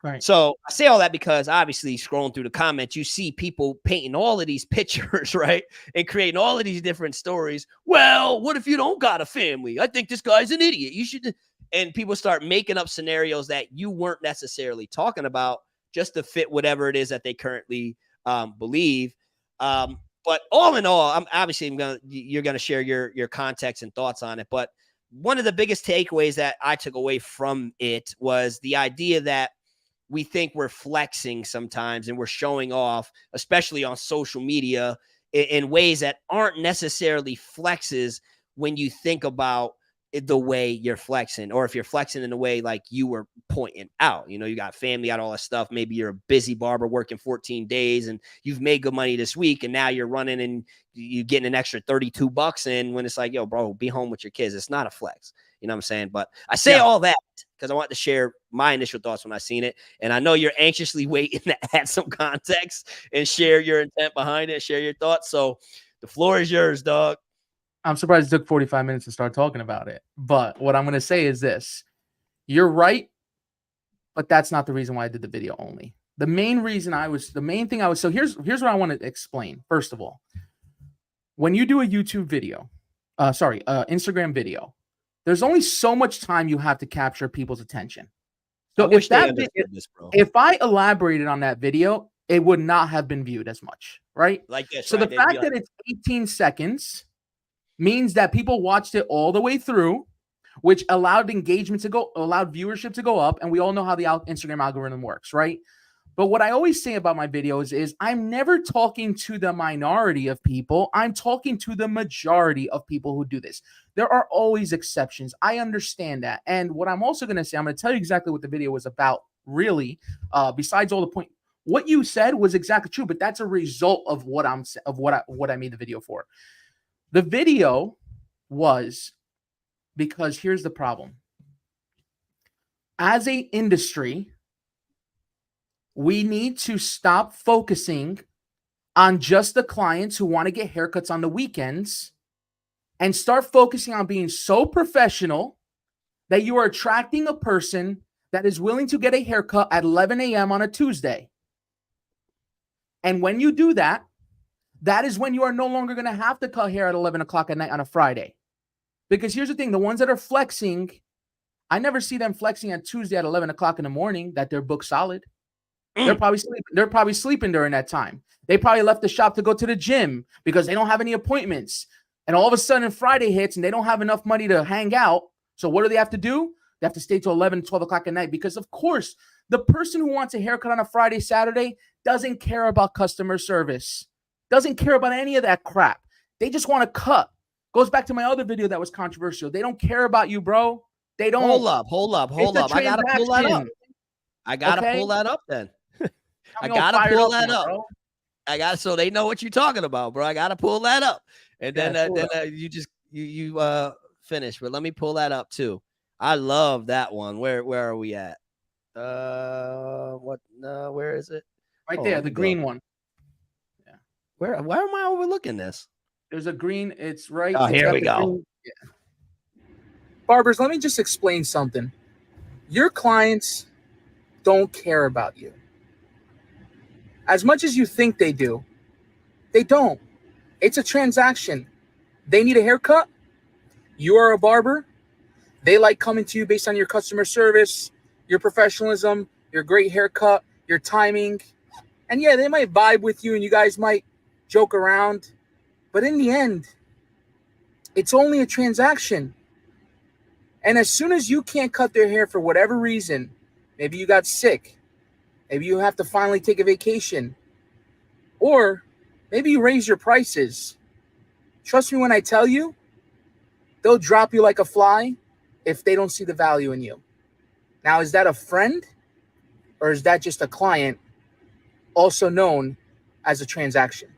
Speaker 1: Right. So I say all that because obviously scrolling through the comments, you see people painting all of these pictures, right? And creating all of these different stories. Well, what if you don't got a family? I think this guy's an idiot. You should. And people start making up scenarios that you weren't necessarily talking about, just to fit whatever it is that they currently believe. But all in all, you're going to share your context and thoughts on it. But one of the biggest takeaways that I took away from it was the idea that we think we're flexing sometimes and we're showing off, especially on social media, in ways that aren't necessarily flexes when you think about the way you're flexing, or if you're flexing in the way like you were pointing out. You know, you got family, got all that stuff. Maybe you're a busy barber working 14 days and you've made good money this week, and now you're running and you're getting an extra $32 in, when it's like, yo, bro, be home with your kids. It's not a flex. You know what I'm saying? But I say all that because I want to share my initial thoughts when I seen it. And I know you're anxiously waiting to add some context and share your intent behind it, share your thoughts. So the floor is yours, dog.
Speaker 2: I'm surprised it took 45 minutes to start talking about it. But what I'm going to say is this. You're right, but that's not the reason why I did the video only. The main thing I was, so here's what I want to explain. First of all, when you do a YouTube video, Instagram video, there's only so much time you have to capture people's attention. So if I elaborated on that video, it would not have been viewed as much, right?
Speaker 1: Like this.
Speaker 2: So
Speaker 1: right?
Speaker 2: the fact that it's 18 seconds means that people watched it all the way through, which allowed viewership to go up. And we all know how the Instagram algorithm works, right? But what I always say about my videos is I'm never talking to the minority of people. I'm talking to the majority of people who do this. There are always exceptions. I understand that. And what I'm also going to say, I'm going to tell you exactly what the video was about, really, besides all the point. What you said was exactly true, but that's a result of what I made the video for. The video was because here's the problem. As an industry, we need to stop focusing on just the clients who want to get haircuts on the weekends and start focusing on being so professional that you are attracting a person that is willing to get a haircut at 11 a.m. on a Tuesday. And when you do that, that is when you are no longer going to have to cut hair at 11 o'clock at night on a Friday. Because here's the thing, the ones that are flexing, I never see them flexing on Tuesday at 11 o'clock in the morning that they're booked solid. They're probably sleeping during that time. They probably left the shop to go to the gym because they don't have any appointments. And all of a sudden Friday hits and they don't have enough money to hang out. So what do they have to do? They have to stay till 11, 12 o'clock at night because, of course, the person who wants a haircut on a Friday, Saturday doesn't care about customer service. Doesn't care about any of that crap. They just want to cut. Goes back to my other video that was controversial. They don't care about you, bro. They don't.
Speaker 1: Hold up. I got to pull that up. Pull that up then. I got to pull that up. So they know what you're talking about, bro. I got to pull that up. And then you finish, but let me pull that up too. I love that one. Where are we at? Where is it?
Speaker 2: Right there, the green one.
Speaker 1: Yeah. Why am I overlooking this?
Speaker 2: There's a green. It's right.
Speaker 1: Oh, here we go.
Speaker 3: Yeah. Barbers, let me just explain something. Your clients don't care about you. As much as you think they do, they don't. It's a transaction. They need a haircut. You are a barber. They like coming to you based on your customer service, your professionalism, your great haircut, your timing. And yeah, they might vibe with you and you guys might joke around. But in the end, it's only a transaction. And as soon as you can't cut their hair for whatever reason, maybe you got sick, maybe you have to finally take a vacation, or maybe you raise your prices. Trust me when I tell you, they'll drop you like a fly if they don't see the value in you. Now, is that a friend or is that just a client, also known as a transaction?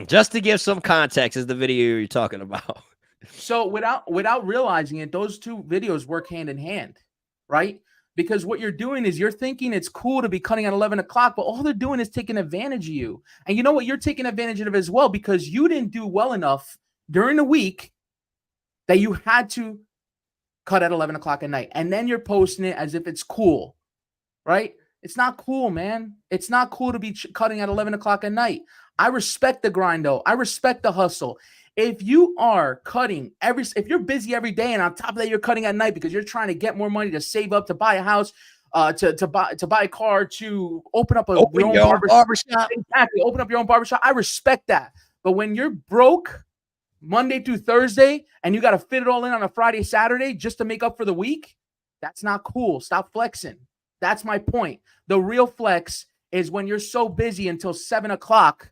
Speaker 1: Just to give some context, is the video you're talking about.
Speaker 2: So without realizing it, those two videos work hand in hand, right? Because what you're doing is you're thinking it's cool to be cutting at 11 o'clock, but all they're doing is taking advantage of you. And you know what? You're taking advantage of as well because you didn't do well enough during the week that you had to cut at 11 o'clock at night. And then you're posting it as if it's cool, right? It's not cool, man. It's not cool to be cutting at 11 o'clock at night. I respect the grind, though. I respect the hustle. If you are cutting if you're busy every day and on top of that, you're cutting at night because you're trying to get more money to save up to buy a house, to buy a car, to open up your own barbershop. Exactly. Open up your own barbershop. I respect that. But when you're broke Monday through Thursday and you got to fit it all in on a Friday, Saturday just to make up for the week, that's not cool. Stop flexing. That's my point. The real flex is when you're so busy until 7 o'clock.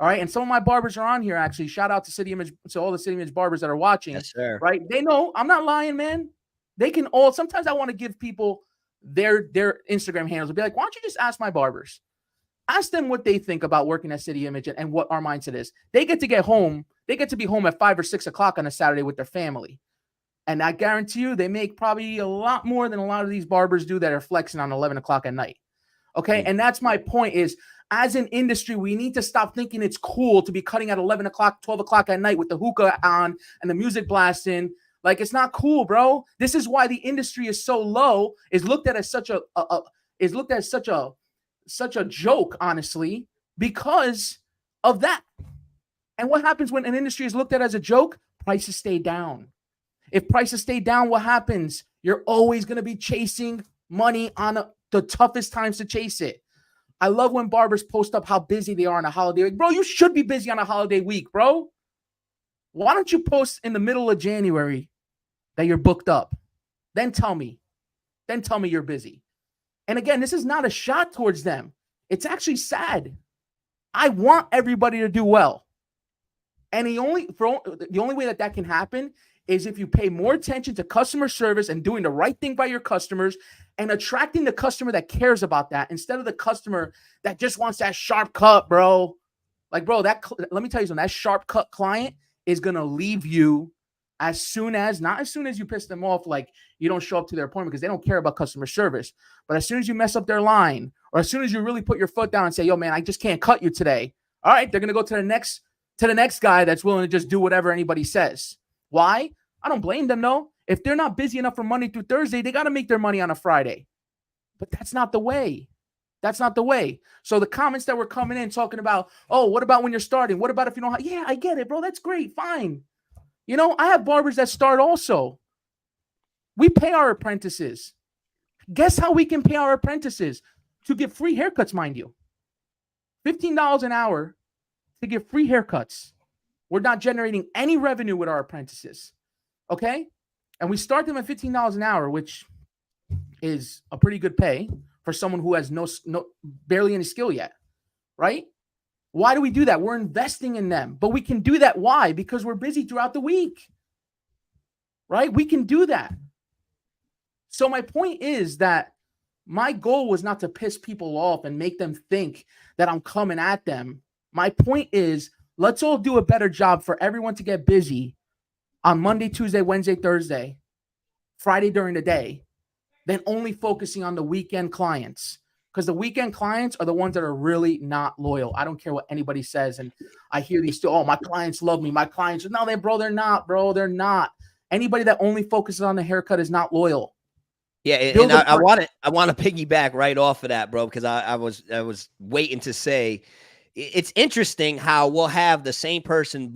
Speaker 2: All right. And some of my barbers are on here, actually. Shout out to City Image, to all the City Image barbers that are watching.
Speaker 1: Yes, sir.
Speaker 2: Right. They know I'm not lying, man. They can all, sometimes I want to give people their Instagram handles and be like, why don't you just ask my barbers? Ask them what they think about working at City Image and what our mindset is. They get to get home. They get to be home at 5 or 6 o'clock on a Saturday with their family. And I guarantee you, they make probably a lot more than a lot of these barbers do that are flexing on 11 o'clock at night. Okay. And that's my point is, as an industry, we need to stop thinking it's cool to be cutting at 11 o'clock, 12 o'clock at night with the hookah on and the music blasting. Like, it's not cool, bro. This is why the industry is so low, is looked at as such a joke, honestly, because of that. And what happens when an industry is looked at as a joke? Prices stay down. If prices stay down, what happens? You're always going to be chasing money on the toughest times to chase it. I love when barbers post up how busy they are on a holiday week. Bro, you should be busy on a holiday week, bro. Why don't you post in the middle of January that you're booked up? Then tell me you're busy. And again, this is not a shot towards them. It's actually sad. I want everybody to do well. And the only way that can happen is if you pay more attention to customer service and doing the right thing by your customers and attracting the customer that cares about that instead of the customer that just wants that sharp cut, bro. Like, bro, let me tell you something. That sharp cut client is going to leave you not as soon as you piss them off, like you don't show up to their appointment because they don't care about customer service. But as soon as you mess up their line, or as soon as you really put your foot down and say, yo, man, I just can't cut you today. All right, they're going to go to the next guy that's willing to just do whatever anybody says. Why? I don't blame them, though. If they're not busy enough from Monday through Thursday, they got to make their money on a Friday. But that's not the way. That's not the way. So the comments that were coming in talking about, oh, what about when you're starting? What about if you don't have? Yeah, I get it, bro. That's great. Fine. You know, I have barbers that start also. We pay our apprentices. Guess how we can pay our apprentices? To get free haircuts, mind you. $15 an hour to get free haircuts. We're not generating any revenue with our apprentices. Okay? And we start them at $15 an hour, which is a pretty good pay for someone who has barely any skill yet. Right? Why do we do that? We're investing in them. But we can do that. Why? Because we're busy throughout the week. Right? We can do that. So my point is that my goal was not to piss people off and make them think that I'm coming at them. My point is, let's all do a better job for everyone to get busy on Monday, Tuesday, Wednesday, Thursday, Friday during the day, than only focusing on the weekend clients. Because the weekend clients are the ones that are really not loyal. I don't care what anybody says. And I hear these still, oh, my clients love me. My clients, no, they're not, bro. They're not. Anybody that only focuses on the haircut is not loyal.
Speaker 1: Yeah, and I want to piggyback right off of that, bro, because I was waiting to say, it's interesting how we'll have the same person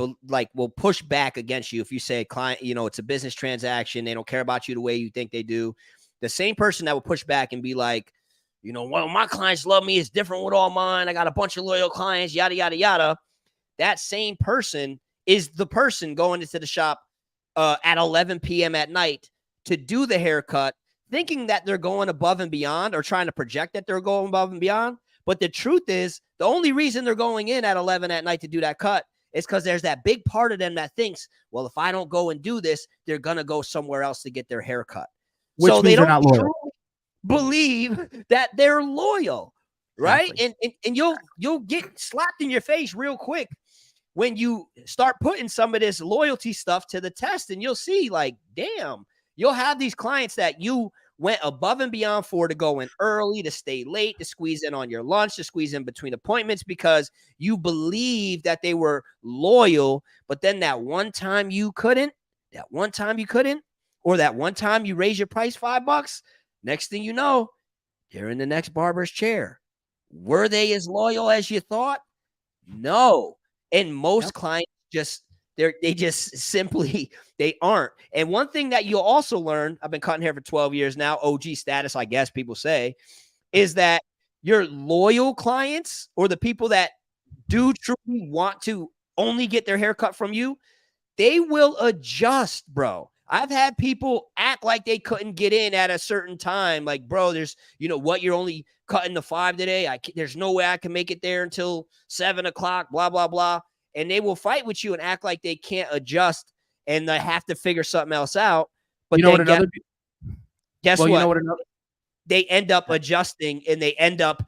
Speaker 1: will push back against you if you say, client, it's a business transaction, they don't care about you the way you think they do. The same person that will push back and be like, well, my clients love me, it's different with all mine, I got a bunch of loyal clients, yada yada yada. That same person is the person going into the shop at 11 p.m. at night to do the haircut, thinking that they're going above and beyond, or trying to project that they're going above and beyond. But the truth is, the only reason they're going in at 11 at night to do that cut is because there's that big part of them that thinks, well, if I don't go and do this, they're going to go somewhere else to get their hair cut.
Speaker 2: Which
Speaker 1: so
Speaker 2: means
Speaker 1: they don't
Speaker 2: not loyal.
Speaker 1: believe that they're loyal, right?
Speaker 2: Exactly.
Speaker 1: And you'll get slapped in your face real quick when you start putting some of this loyalty stuff to the test, and you'll see, like, damn, you'll have these clients that you went above and beyond for, to go in early, to stay late, to squeeze in on your lunch, to squeeze in between appointments because you believe that they were loyal. But then that one time you couldn't, or that one time you raise your price $5, next thing you know, they're in the next barber's chair. Were they as loyal as you thought? No. And most clients they aren't. And one thing that you'll also learn, I've been cutting hair for 12 years now, OG status, I guess people say, is that your loyal clients, or the people that do truly want to only get their hair cut from you, they will adjust, bro. I've had people act like they couldn't get in at a certain time. Like, bro, there's, what, you're only cutting the 5 today. There's no way I can make it there until 7 o'clock, blah, blah, blah. And they will fight with you and act like they can't adjust and they have to figure something else out. But guess what? They end up adjusting and they end up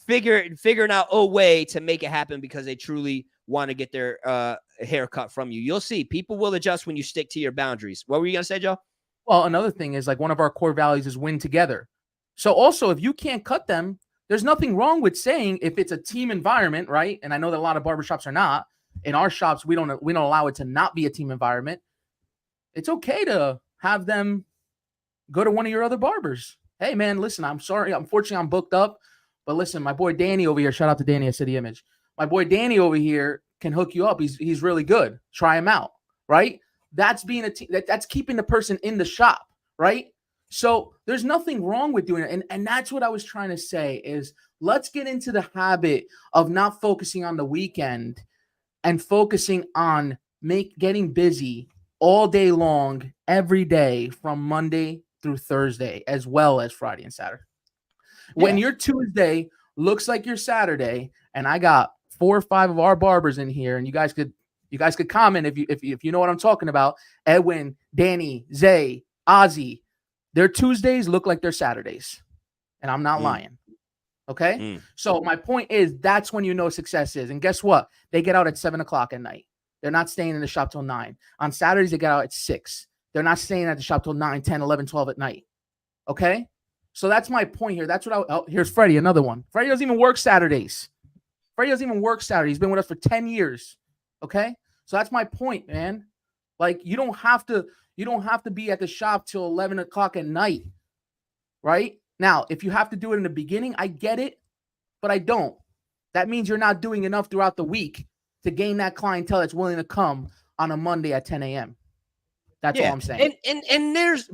Speaker 1: figuring out a way to make it happen because they truly want to get their haircut from you. You'll see people will adjust when you stick to your boundaries. What were you going to say, Joe?
Speaker 2: Well, another thing is, like, one of our core values is win together. So also, if you can't cut them, there's nothing wrong with saying, if it's a team environment, right? And I know that a lot of barbershops are not. In our shops, we don't allow it to not be a team environment. It's okay to have them go to one of your other barbers. Hey, man, listen, I'm sorry. Unfortunately, I'm booked up. But listen, my boy Danny over here, shout out to Danny at City Image. My boy Danny over here can hook you up. He's really good. Try him out, right? That's being a team. That's keeping the person in the shop, right? So there's nothing wrong with doing it. And that's what I was trying to say is, let's get into the habit of not focusing on the weekend and focusing on getting busy all day long, every day from Monday through Thursday, as well as Friday and Saturday. Yeah. When your Tuesday looks like your Saturday, and I got 4 or 5 of our barbers in here, and you guys could comment if you know what I'm talking about. Edwin, Danny, Zay, Ozzy, their Tuesdays look like their Saturdays, and I'm not lying. Okay, so my point is, that's when you know success is. And guess what? They get out at 7 o'clock at night. They're not staying in the shop till 9. On Saturdays, they get out at 6. They're not staying at the shop till 9, 10, 11, 12 at night. Okay? So that's my point here. That's what here's Freddie, another one. Freddie doesn't even work Saturdays. He's been with us for 10 years. Okay? So that's my point, man. Like, you don't have to be at the shop till 11 o'clock at night. Right? Now, if you have to do it in the beginning, I get it, but I don't. That means you're not doing enough throughout the week to gain that clientele that's willing to come on a Monday at 10 a.m. That's all I'm saying.
Speaker 1: And there's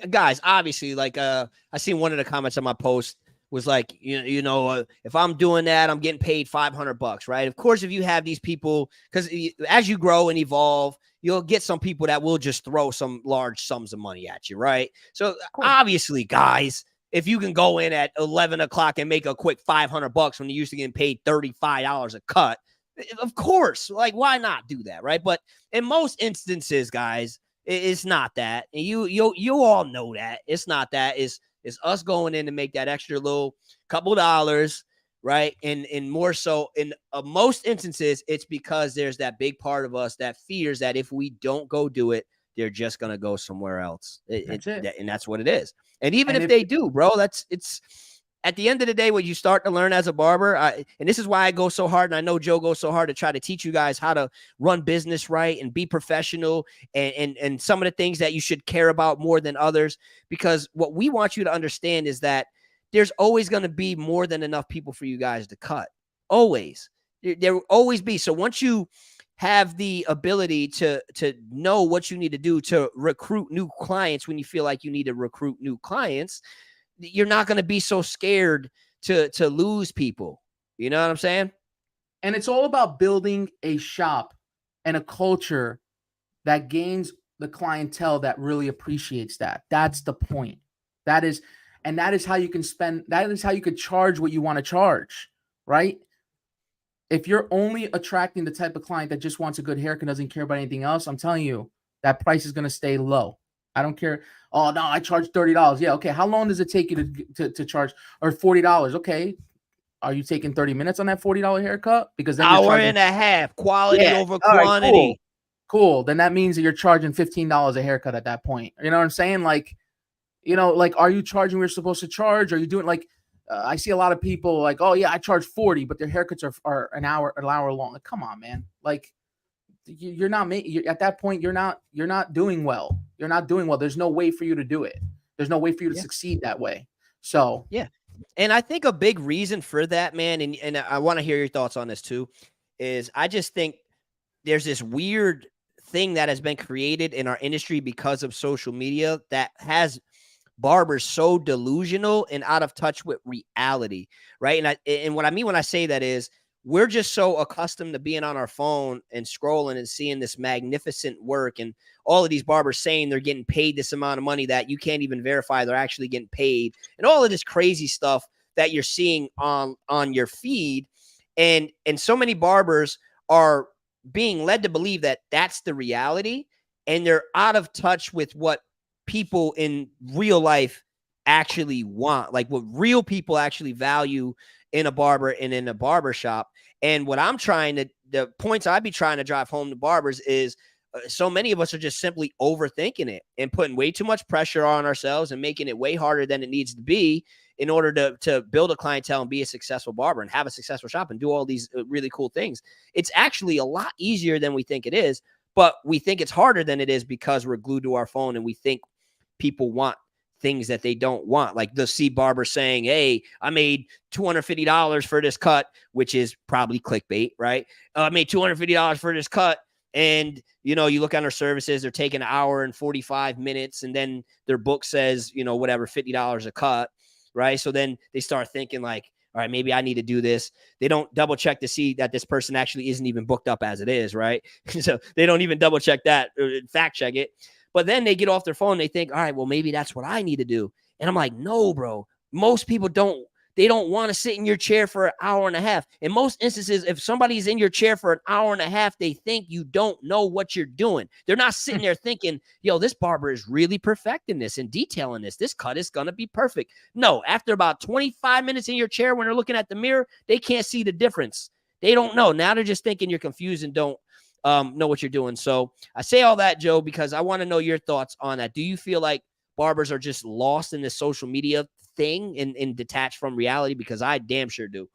Speaker 1: guys, obviously, like I seen one of the comments on my post was like, if I'm doing that, I'm getting paid $500, right? Of course, if you have these people, because as you grow and evolve, you'll get some people that will just throw some large sums of money at you, right? So obviously, guys, if you can go in at 11 o'clock and make a quick $500 when you used to get paid $35 a cut, of course, like, why not do that, right? But in most instances, guys, it's not that. And you all know that. It's not that. It's us going in to make that extra little couple dollars, right? And more so in most instances, it's because there's that big part of us that fears that if we don't go do it, they're just going to go somewhere else. And that's what it is. And even if they do, bro, it's at the end of the day, what you start to learn as a barber, and this is why I go so hard, and I know Joe goes so hard to try to teach you guys how to run business right and be professional and some of the things that you should care about more than others, because what we want you to understand is that there's always going to be more than enough people for you guys to cut. Always. There will always be. So once you have the ability to know what you need to do to recruit new clients when you feel like you need to recruit new clients, you're not going to be so scared to lose people. You know what I'm saying?
Speaker 2: And it's all about building a shop and a culture that gains the clientele that really appreciates that. That's the point. That is how you can charge what you want to charge, right? If you're only attracting the type of client that just wants a good haircut, doesn't care about anything else, I'm telling you, that price is going to stay low. I don't care. Oh, no, I charge $30. Yeah, okay. How long does it take you to charge? Or $40? Okay. Are you taking 30 minutes on that $40 haircut? Because then
Speaker 1: hour and a half, quality over quantity.
Speaker 2: Right, cool. Then that means that you're charging $15 a haircut at that point. You know what I'm saying? Like, are you charging what you're supposed to charge? Are you doing I see a lot of people like, oh yeah, I charge 40, but their haircuts are an hour long. Like, come on, man. Like, you're not at that point. You're not doing well. You're not doing well. There's no way for you to do it. There's no way for you to succeed that way. So
Speaker 1: yeah. And I think a big reason for that, man, and I want to hear your thoughts on this too, is I just think there's this weird thing that has been created in our industry because of social media that has barbers so delusional and out of touch with reality, right? And what I mean when I say that is, we're just so accustomed to being on our phone and scrolling and seeing this magnificent work and all of these barbers saying they're getting paid this amount of money that you can't even verify they're actually getting paid, and all of this crazy stuff that you're seeing on your feed. And so many barbers are being led to believe that that's the reality, and they're out of touch with what people in real life actually want, like what real people actually value in a barber and in a barbershop. And what I'm trying to, the points I'd be trying to drive home to barbers is so many of us are just simply overthinking it and putting way too much pressure on ourselves and making it way harder than it needs to be in order to build a clientele and be a successful barber and have a successful shop and do all these really cool things. It's actually a lot easier than we think it is, but we think it's harder than it is because we're glued to our phone and we think people want things that they don't want. Like they'll see barbers saying, hey, I made $250 for this cut, which is probably clickbait, right? I made $250 for this cut. And, you know, you look on their services, they're taking an hour and 45 minutes. And then their book says, you know, whatever, $50 a cut, right? So then they start thinking like, all right, maybe I need to do this. They don't double check to see that this person actually isn't even booked up as it is, right? So they don't even double check that or fact check it. But then they get off their phone and they think, all right, well, maybe that's what I need to do. And I'm like, no, bro. Most people don't want to sit in your chair for an hour and a half. In most instances, if somebody's in your chair for an hour and a half, they think you don't know what you're doing. They're not sitting there thinking, yo, this barber is really perfecting this and detailing this. This cut is going to be perfect. No, after about 25 minutes in your chair, when they're looking at the mirror, they can't see the difference. They don't know. Now they're just thinking you're confused and don't know what you're doing. So I say all that, Joe, because I want to know your thoughts on that. Do you feel like barbers are just lost in this social media thing and detached from reality? Because I damn sure do.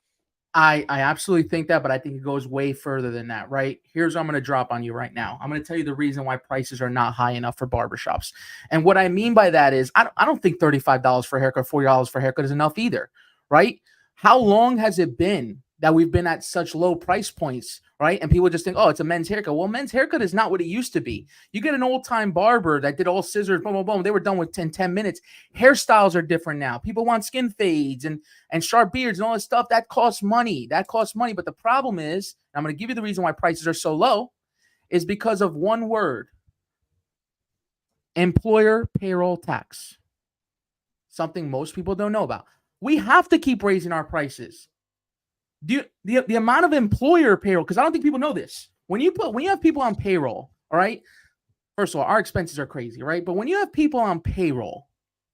Speaker 2: I absolutely think that, but I think it goes way further than that, right? Here's what I'm going to drop on you right now. I'm going to tell you the reason why prices are not high enough for barbershops. And what I mean by that is I don't think $35 for a haircut, $40 for a haircut is enough either, right? How long has it been that we've been at such low price points, right? And people just think, oh, it's a men's haircut. Well, men's haircut is not what it used to be. You get an old-time barber that did all scissors, boom, boom, boom. They were done with 10 minutes. Hairstyles are different now. People want skin fades and sharp beards and all this stuff. That costs money. That costs money. But the problem is, I'm going to give you the reason why prices are so low, is because of one word: employer payroll tax. Something most people don't know about. We have to keep raising our prices. The amount of employer payroll, because I don't think people know this. When you have people on payroll, all right, first of all, our expenses are crazy, right? But when you have people on payroll,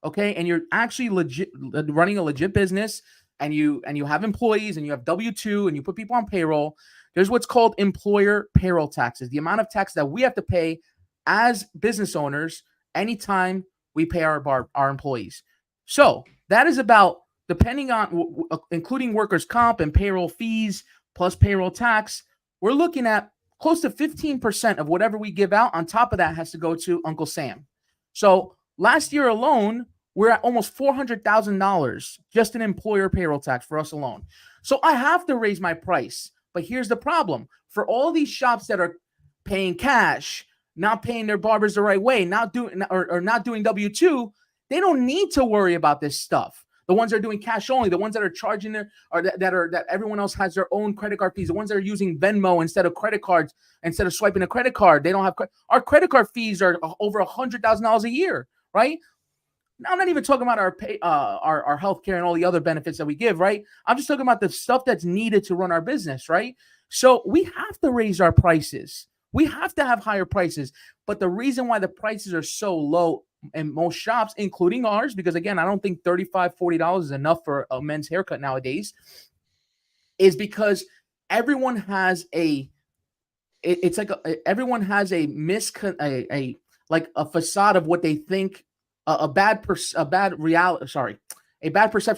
Speaker 2: okay, and you're actually legit running a legit business, and you have employees and you have W-2 and you put people on payroll, there's what's called employer payroll taxes. The amount of tax that we have to pay as business owners anytime we pay our employees. So that is about, depending on, including workers' comp and payroll fees plus payroll tax, we're looking at close to 15% of whatever we give out. On top of that has to go to Uncle Sam. So last year alone, we're at almost $400,000 just in employer payroll tax for us alone. So I have to raise my price. But here's the problem. For all these shops that are paying cash, not paying their barbers the right way, not doing W-2, they don't need to worry about this stuff. The ones that are doing cash only, the ones that are charging that everyone else has their own credit card fees, the ones that are using Venmo instead of credit cards, instead of swiping a credit card, they don't have our credit card fees are over $100,000 a year, right? Now, I'm not even talking about our healthcare and all the other benefits that we give, right? I'm just talking about the stuff that's needed to run our business, right? So we have to raise our prices. We have to have higher prices. But the reason why the prices are so low in most shops, including ours, because again, I don't think $35, $40 is enough for a men's haircut nowadays, is because everyone has everyone has a facade of what they think, a bad perception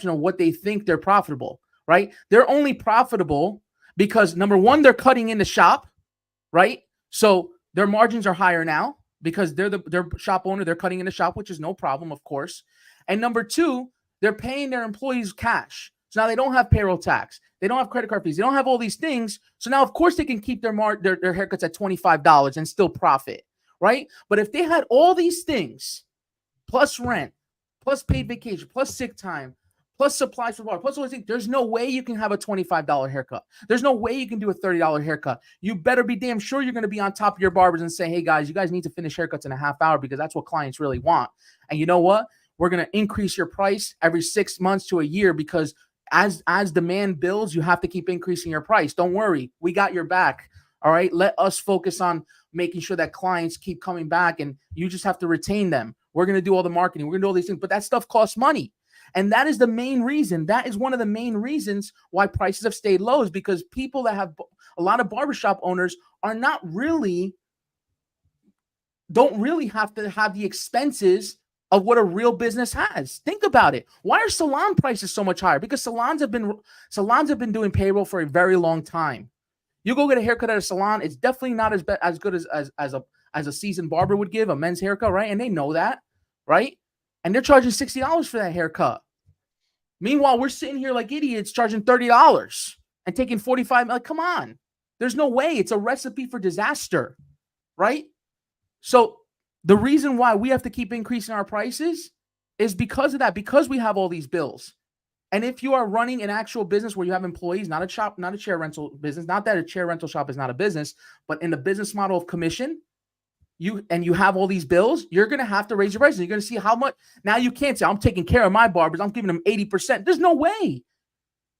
Speaker 2: of what they think they're profitable, right? They're only profitable because, number one, they're cutting in the shop, right? So their margins are higher now because they're shop owner, they're cutting in the shop, which is no problem, of course. And number two, they're paying their employees cash. So now they don't have payroll tax. They don't have credit card fees. They don't have all these things. So now, of course, they can keep their haircuts at $25 and still profit, right? But if they had all these things, plus rent, plus paid vacation, plus sick time, plus supplies for water, plus all these things. There's no way you can have a $25 haircut. There's no way you can do a $30 haircut. You better be damn sure you're going to be on top of your barbers and say, hey guys, you guys need to finish haircuts in a half hour because that's what clients really want. And you know what? We're going to increase your price every 6 months to a year because as demand builds, you have to keep increasing your price. Don't worry. We got your back. All right. Let us focus on making sure that clients keep coming back and you just have to retain them. We're going to do all the marketing. We're going to do all these things, but that stuff costs money. And that is the main reason. That is one of the main reasons why prices have stayed low is because people that have a lot of barbershop owners are not really, don't really have to have the expenses of what a real business has. Think about it. Why are salon prices so much higher? Because salons have been doing payroll for a very long time. You go get a haircut at a salon, it's definitely not as good as a seasoned barber would give a men's haircut, right? And they know that, right? And they're charging $60 for that haircut. Meanwhile, we're sitting here like idiots charging $30 and taking $45. Like, come on. There's no way. It's a recipe for disaster, right? So the reason why we have to keep increasing our prices is because of that, because we have all these bills. And if you are running an actual business where you have employees, not a shop, not a chair rental business, not that a chair rental shop is not a business, but in the business model of commission, you have all these bills, you're going to have to raise your prices. You're going to see how much. Now you can't say, I'm taking care of my barbers, I'm giving them 80%. There's no way.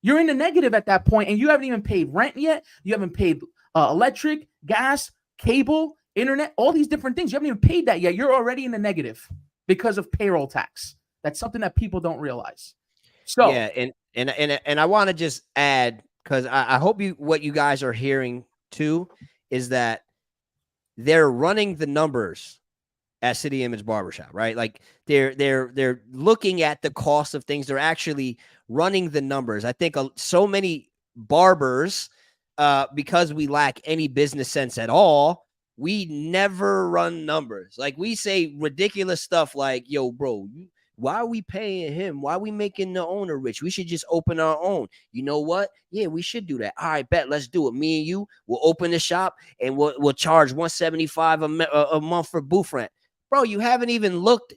Speaker 2: You're in the negative at that point, and you haven't even paid rent yet. You haven't paid electric, gas, cable, internet, all these different things. You haven't even paid that yet. You're already in the negative because of payroll tax. That's something that people don't realize. So
Speaker 1: yeah, and I want to just add, because I hope what you guys are hearing too is that they're running the numbers at City Image Barbershop, right? Like they're looking at the cost of things. They're actually running the numbers. I think so many barbers, because we lack any business sense at all, we never run numbers. Like we say ridiculous stuff like, yo, bro, why are we paying him? Why are we making the owner rich? We should just open our own. You know what? Yeah, we should do that. All right, bet. Let's do it. Me and you will open the shop and we'll charge $175 a month for booth rent. Bro, you haven't even looked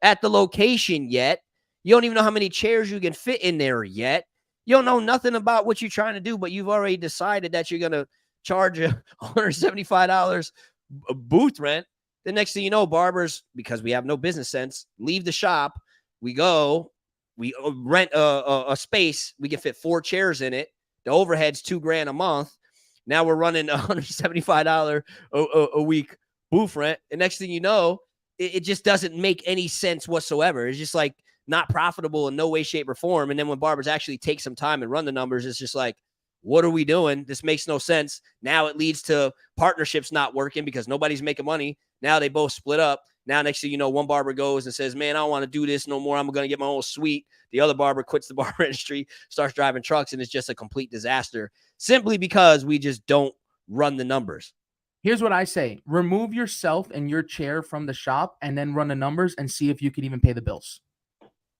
Speaker 1: at the location yet. You don't even know how many chairs you can fit in there yet. You don't know nothing about what you're trying to do, but you've already decided that you're going to charge $175 booth rent. The next thing you know, barbers, because we have no business sense, leave the shop. We go, we rent a space. We can fit 4 chairs in it. The overhead's $2,000 a month. Now we're running $175 a week booth rent. And next thing you know, it just doesn't make any sense whatsoever. It's just like not profitable in no way, shape, or form. And then when barbers actually take some time and run the numbers, it's just like, what are we doing? This makes no sense. Now it leads to partnerships not working because nobody's making money. Now they both split up. Now, next thing you know, one barber goes and says, man, I don't want to do this no more. I'm going to get my own suite. The other barber quits the barber industry, starts driving trucks, and it's just a complete disaster simply because we just don't run the numbers.
Speaker 2: Here's what I say. Remove yourself and your chair from the shop and then run the numbers and see if you could even pay the bills.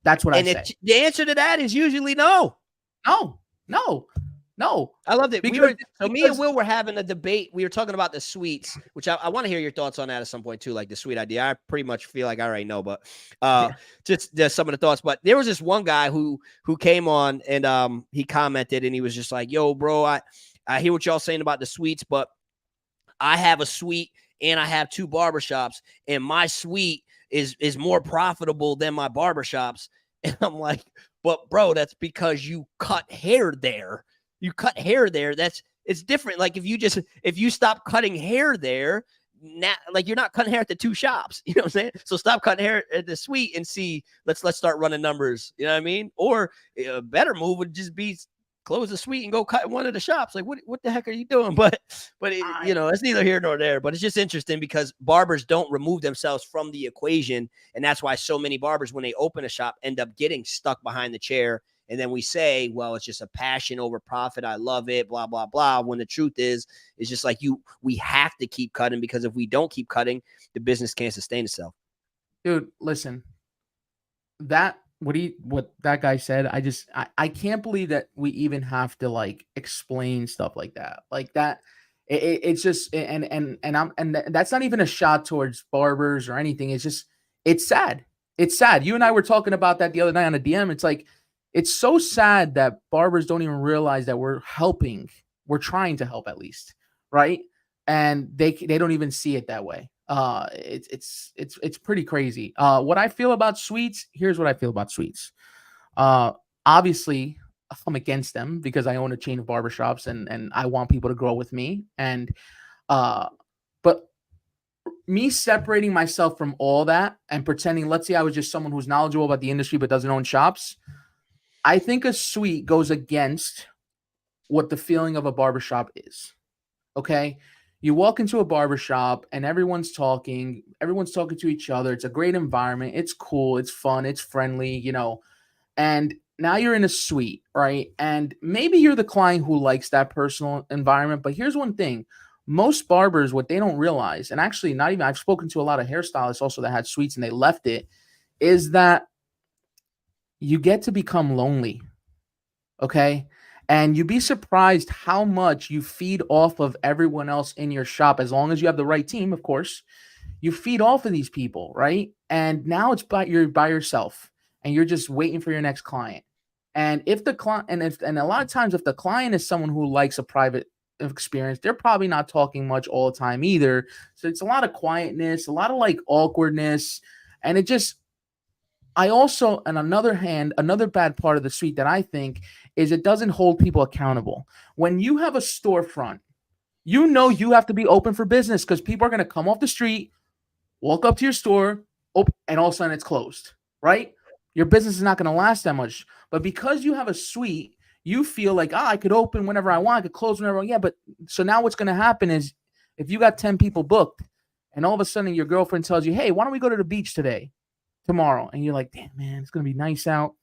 Speaker 2: That's what I say.
Speaker 1: The answer to that is usually no.
Speaker 2: No.
Speaker 1: I loved it. Me and Will were having a debate. We were talking about the suites, which I want to hear your thoughts on that at some point too, like the suite idea. I pretty much feel like I already know, but just some of the thoughts. But there was this one guy who came on and he commented and he was just like, yo, bro, I hear what y'all saying about the suites, but I have a suite and I have 2 barbershops and my suite is more profitable than my barbershops. And I'm like, but bro, that's because you cut hair there. You cut hair there. It's different. Like if you stop cutting hair there, now, like you're not cutting hair at the 2 shops. You know what I'm saying? So stop cutting hair at the suite and see, let's start running numbers. You know what I mean? Or a better move would just be close the suite and go cut one of the shops. Like what the heck are you doing? But it's neither here nor there, but it's just interesting because barbers don't remove themselves from the equation. And that's why so many barbers, when they open a shop, end up getting stuck behind the chair. And then we say, well, it's just a passion over profit. I love it, blah, blah, blah. When the truth is, it's just like we have to keep cutting because if we don't keep cutting, the business can't sustain itself.
Speaker 2: Dude, listen, what that guy said, I can't believe that we even have to like explain stuff like that. Like that. It's just, and that's not even a shot towards barbers or anything. It's sad. It's sad. You and I were talking about that the other night on a DM. It's like, it's so sad that barbers don't even realize that we're helping. We're trying to help at least, right? And they don't even see it that way. It's pretty crazy. What I feel about suites, here's what I feel about suites. Obviously, I'm against them because I own a chain of barbershops and I want people to grow with me. And but me separating myself from all that and pretending, let's say I was just someone who's knowledgeable about the industry but doesn't own shops, I think a suite goes against what the feeling of a barbershop is. Okay? You walk into a barbershop and everyone's talking to each other. It's a great environment. It's cool, it's fun, it's friendly, you know. And now you're in a suite, right? And maybe you're the client who likes that personal environment, but here's one thing. Most barbers, what they don't realize, and actually not even, I've spoken to a lot of hairstylists also that had suites and they left it, is that you get to become lonely, okay? And you'd be surprised how much you feed off of everyone else in your shop, as long as you have the right team, of course. You feed off of these people, right? And now you're by yourself and you're just waiting for your next client. And if the client, and a lot of times if the client is someone who likes a private experience, they're probably not talking much all the time either. So it's a lot of quietness, a lot of like awkwardness. And it just, I also, on another hand, another bad part of the suite that I think is it doesn't hold people accountable. When you have a storefront, you know you have to be open for business because people are going to come off the street, walk up to your store, and all of a sudden it's closed, right? Your business is not going to last that much. But because you have a suite, you feel like, I could open whenever I want, I could close whenever I want. Yeah, but so now what's going to happen is if you got 10 people booked and all of a sudden your girlfriend tells you, hey, why don't we go to the beach tomorrow? And you're like, damn, man, it's going to be nice out.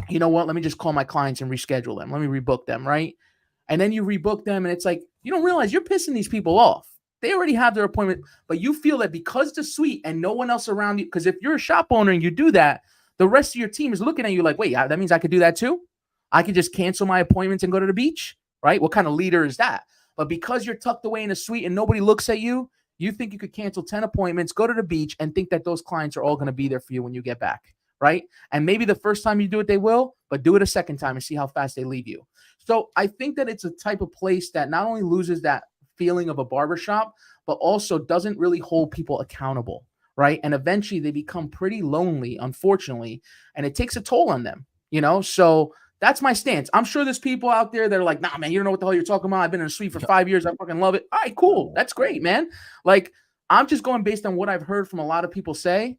Speaker 2: You know what? Let me just call my clients and reschedule them. Let me rebook them, right? And then you rebook them and it's like, you don't realize you're pissing these people off. They already have their appointment, but you feel that because the suite and no one else around you, because if you're a shop owner and you do that, the rest of your team is looking at you like, wait, that means I could do that too? I could just cancel my appointments and go to the beach, right? What kind of leader is that? But because you're tucked away in a suite and nobody looks at you, you think you could cancel 10 appointments, go to the beach, and think that those clients are all going to be there for you when you get back, right? And maybe the first time you do it, they will, but do it a second time and see how fast they leave you. So I think that it's a type of place that not only loses that feeling of a barbershop, but also doesn't really hold people accountable, right? And eventually they become pretty lonely, unfortunately, and it takes a toll on them, you know? So that's my stance. I'm sure there's people out there that are like, nah, man, you don't know what the hell you're talking about. I've been in a suite for 5 years. I fucking love it. All right, cool. That's great, man. Like, I'm just going based on what I've heard from a lot of people say.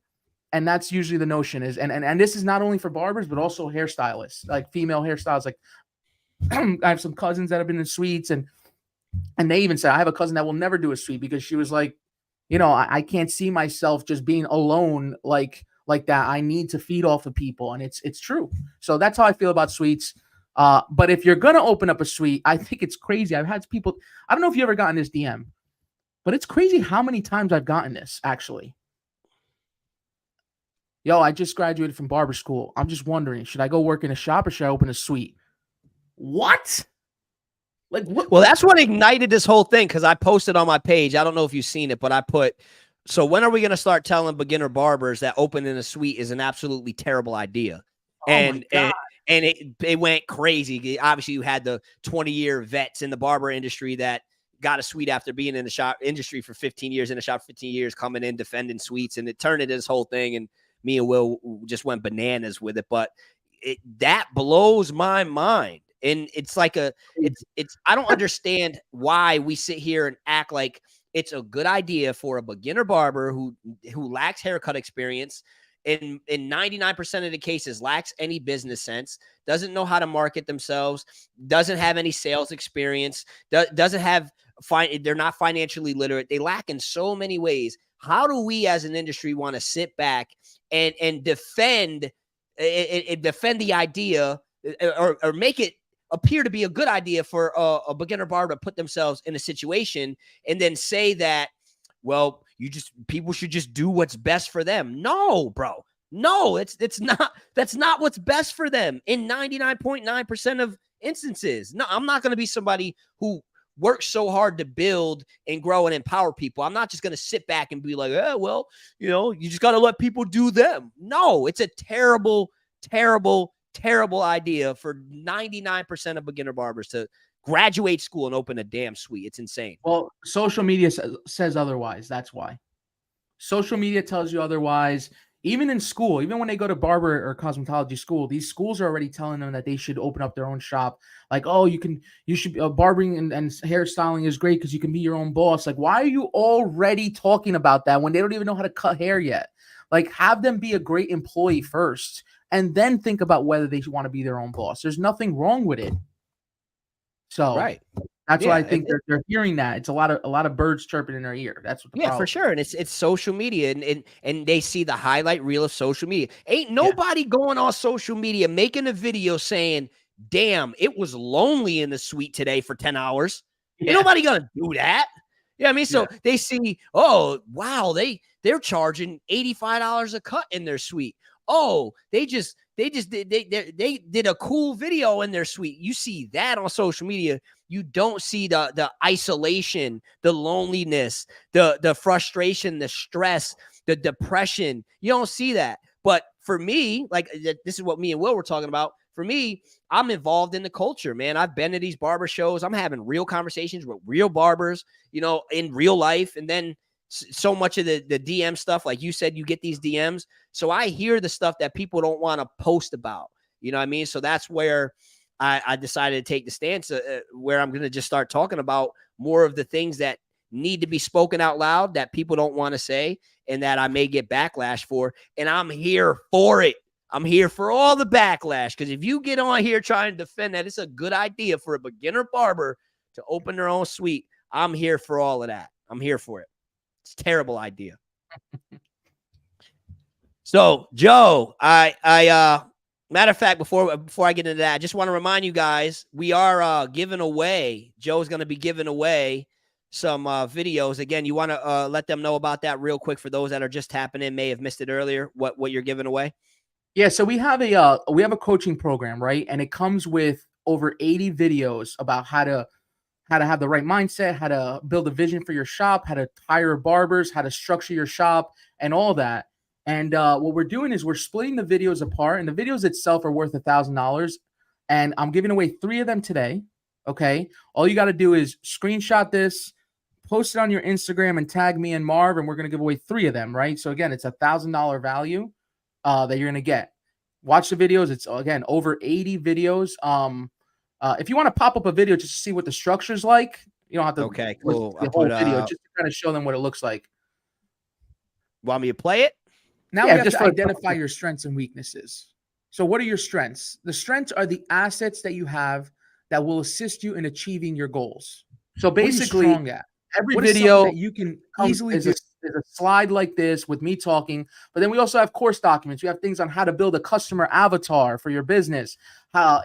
Speaker 2: And that's usually the notion is, and this is not only for barbers, but also hairstylists, like female hairstylists. Like I have some cousins that have been in suites and they even say, I have a cousin that will never do a suite because she was like, you know, I can't see myself just being alone like that. I need to feed off of people. And it's true. So that's how I feel about suites. But if you're going to open up a suite, I think it's crazy. I've had people, I don't know if you ever gotten this DM, but it's crazy how many times I've gotten this actually. Yo, I just graduated from barber school. I'm just wondering, should I go work in a shop or should I open a suite? What? Like what?
Speaker 1: Well, that's what ignited this whole thing because I posted on my page. I don't know if you've seen it, but I put, so when are we going to start telling beginner barbers that opening a suite is an absolutely terrible idea? And it went crazy. Obviously, you had the 20-year vets in the barber industry that got a suite after being in the shop industry for 15 years, in the shop 15 years, coming in, defending suites, and it turned into this whole thing. And me and Will just went bananas with it. But that blows my mind. And it's like I don't understand why we sit here and act like it's a good idea for a beginner barber who lacks haircut experience, in 99% of the cases lacks any business sense, doesn't know how to market themselves, doesn't have any sales experience, doesn't have they're not financially literate. They lack in so many ways. How do we as an industry want to sit back and defend the idea or make it appear to be a good idea for a beginner barber to put themselves in a situation and then say that, well, people should just do what's best for them? No, bro. No, that's not what's best for them in 99.9% of instances. No, I'm not going to be somebody who works so hard to build and grow and empower people. I'm not just going to sit back and be like, well, you just got to let people do them. No, it's a terrible, terrible, terrible idea for 99% of beginner barbers to graduate school and open a damn suite. It's insane.
Speaker 2: Well, social media says otherwise. That's why. Social media tells you otherwise. Even in school, even when they go to barber or cosmetology school, these schools are already telling them that they should open up their own shop. Like, oh, you should barbering and hairstyling is great because you can be your own boss. Like, why are you already talking about that when they don't even know how to cut hair yet? Like, have them be a great employee first, and then think about whether they want to be their own boss. There's nothing wrong with it. So
Speaker 1: Right.
Speaker 2: that's why I think they're hearing that. It's a lot of birds chirping in their ear. That's what the problem
Speaker 1: for sure. And it's social media, and they see the highlight reel of social media. Ain't nobody going on social media making a video saying, damn, it was lonely in the suite today for 10 hours. Ain't nobody gonna do that. Yeah, I mean, so they see, oh wow, they're charging $85 a cut in their suite. Oh, they did a cool video in their suite. You see that on social media. You don't see the isolation, the loneliness, the frustration, the stress, the depression. You don't see that. But for me, like this is what me and Will were talking about. For me, I'm involved in the culture, man. I've been to these barber shows. I'm having real conversations with real barbers, you know, in real life. And then so much of the DM stuff, like you said, you get these DMs. So I hear the stuff that people don't want to post about, you know what I mean? So that's where I decided to take the stance where I'm going to just start talking about more of the things that need to be spoken out loud that people don't want to say and that I may get backlash for. And I'm here for it. I'm here for all the backlash, because if you get on here trying to defend that it's a good idea for a beginner barber to open their own suite, I'm here for all of that. I'm here for it. It's a terrible idea. So, Joe, matter of fact, before I get into that, I just want to remind you guys, we are giving away, Joe's going to be giving away some videos. Again, you want to let them know about that real quick for those that are just tapping in, may have missed it earlier, what you're giving away?
Speaker 2: Yeah, so we have a coaching program, right? And it comes with over 80 videos about how to have the right mindset, how to build a vision for your shop, how to hire barbers, how to structure your shop, and all that. And what we're doing is we're splitting the videos apart, and the videos itself are worth $1,000. And I'm giving away 3 of them today. Okay, all you got to do is screenshot this, post it on your Instagram, and tag me and Marv, and we're going to give away 3 of them, right? So again, it's $1,000 value that you're going to get. Watch the videos. It's again over 80 videos. If you want to pop up a video just to see what the structure's like, you don't have to.
Speaker 1: Okay, cool.
Speaker 2: The whole video just to kind of show them what it looks like.
Speaker 1: Want me to play it?
Speaker 2: Now we have to identify your strengths and weaknesses. So what are your strengths? The strengths are the assets that you have that will assist you in achieving your goals. So basically, every video that you can easily do is a slide like this with me talking, but then we also have course documents. We have things on how to build a customer avatar for your business,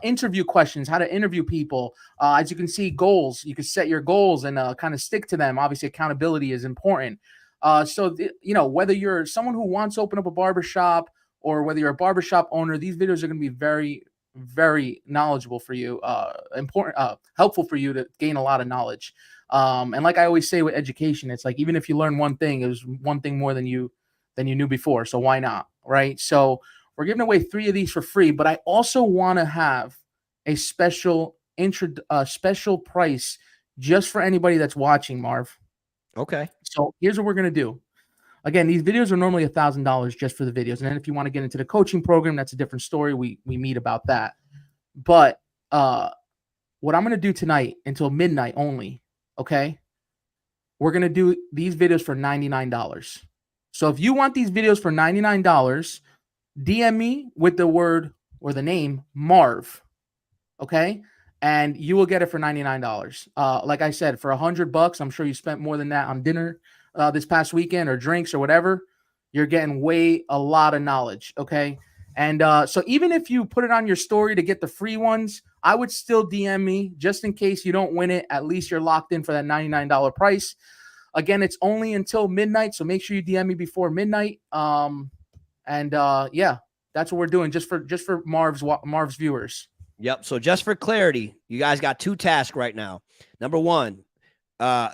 Speaker 2: interview questions, how to interview people. As you can see, goals. You can set your goals and kind of stick to them. Obviously, accountability is important. Whether you're someone who wants to open up a barbershop or whether you're a barbershop owner, these videos are going to be very, very knowledgeable for you, helpful for you to gain a lot of knowledge. And like I always say with education, it's like, even if you learn one thing, it was one thing more than you knew before. So why not? Right. So we're giving away 3 of these for free, but I also want to have a special price just for anybody that's watching, Marv.
Speaker 1: Okay.
Speaker 2: So here's what we're going to do. Again, these videos are normally $1,000 just for the videos. And then if you want to get into the coaching program, that's a different story. We meet about that. But what I'm going to do tonight until midnight only, okay, we're going to do these videos for $99. So if you want these videos for $99, DM me with the word or the name Marv, okay, and you will get it for $99. Like I said, for $100, I'm sure you spent more than that on dinner this past weekend or drinks or whatever. You're getting a lot of knowledge, okay? And so even if you put it on your story to get the free ones, I would still DM me just in case you don't win it. At least you're locked in for that $99 price. Again, it's only until midnight, so make sure you DM me before midnight. Yeah, that's what we're doing just for Marv's viewers.
Speaker 1: Yep. So just for clarity, you guys got 2 tasks right now. Number 1,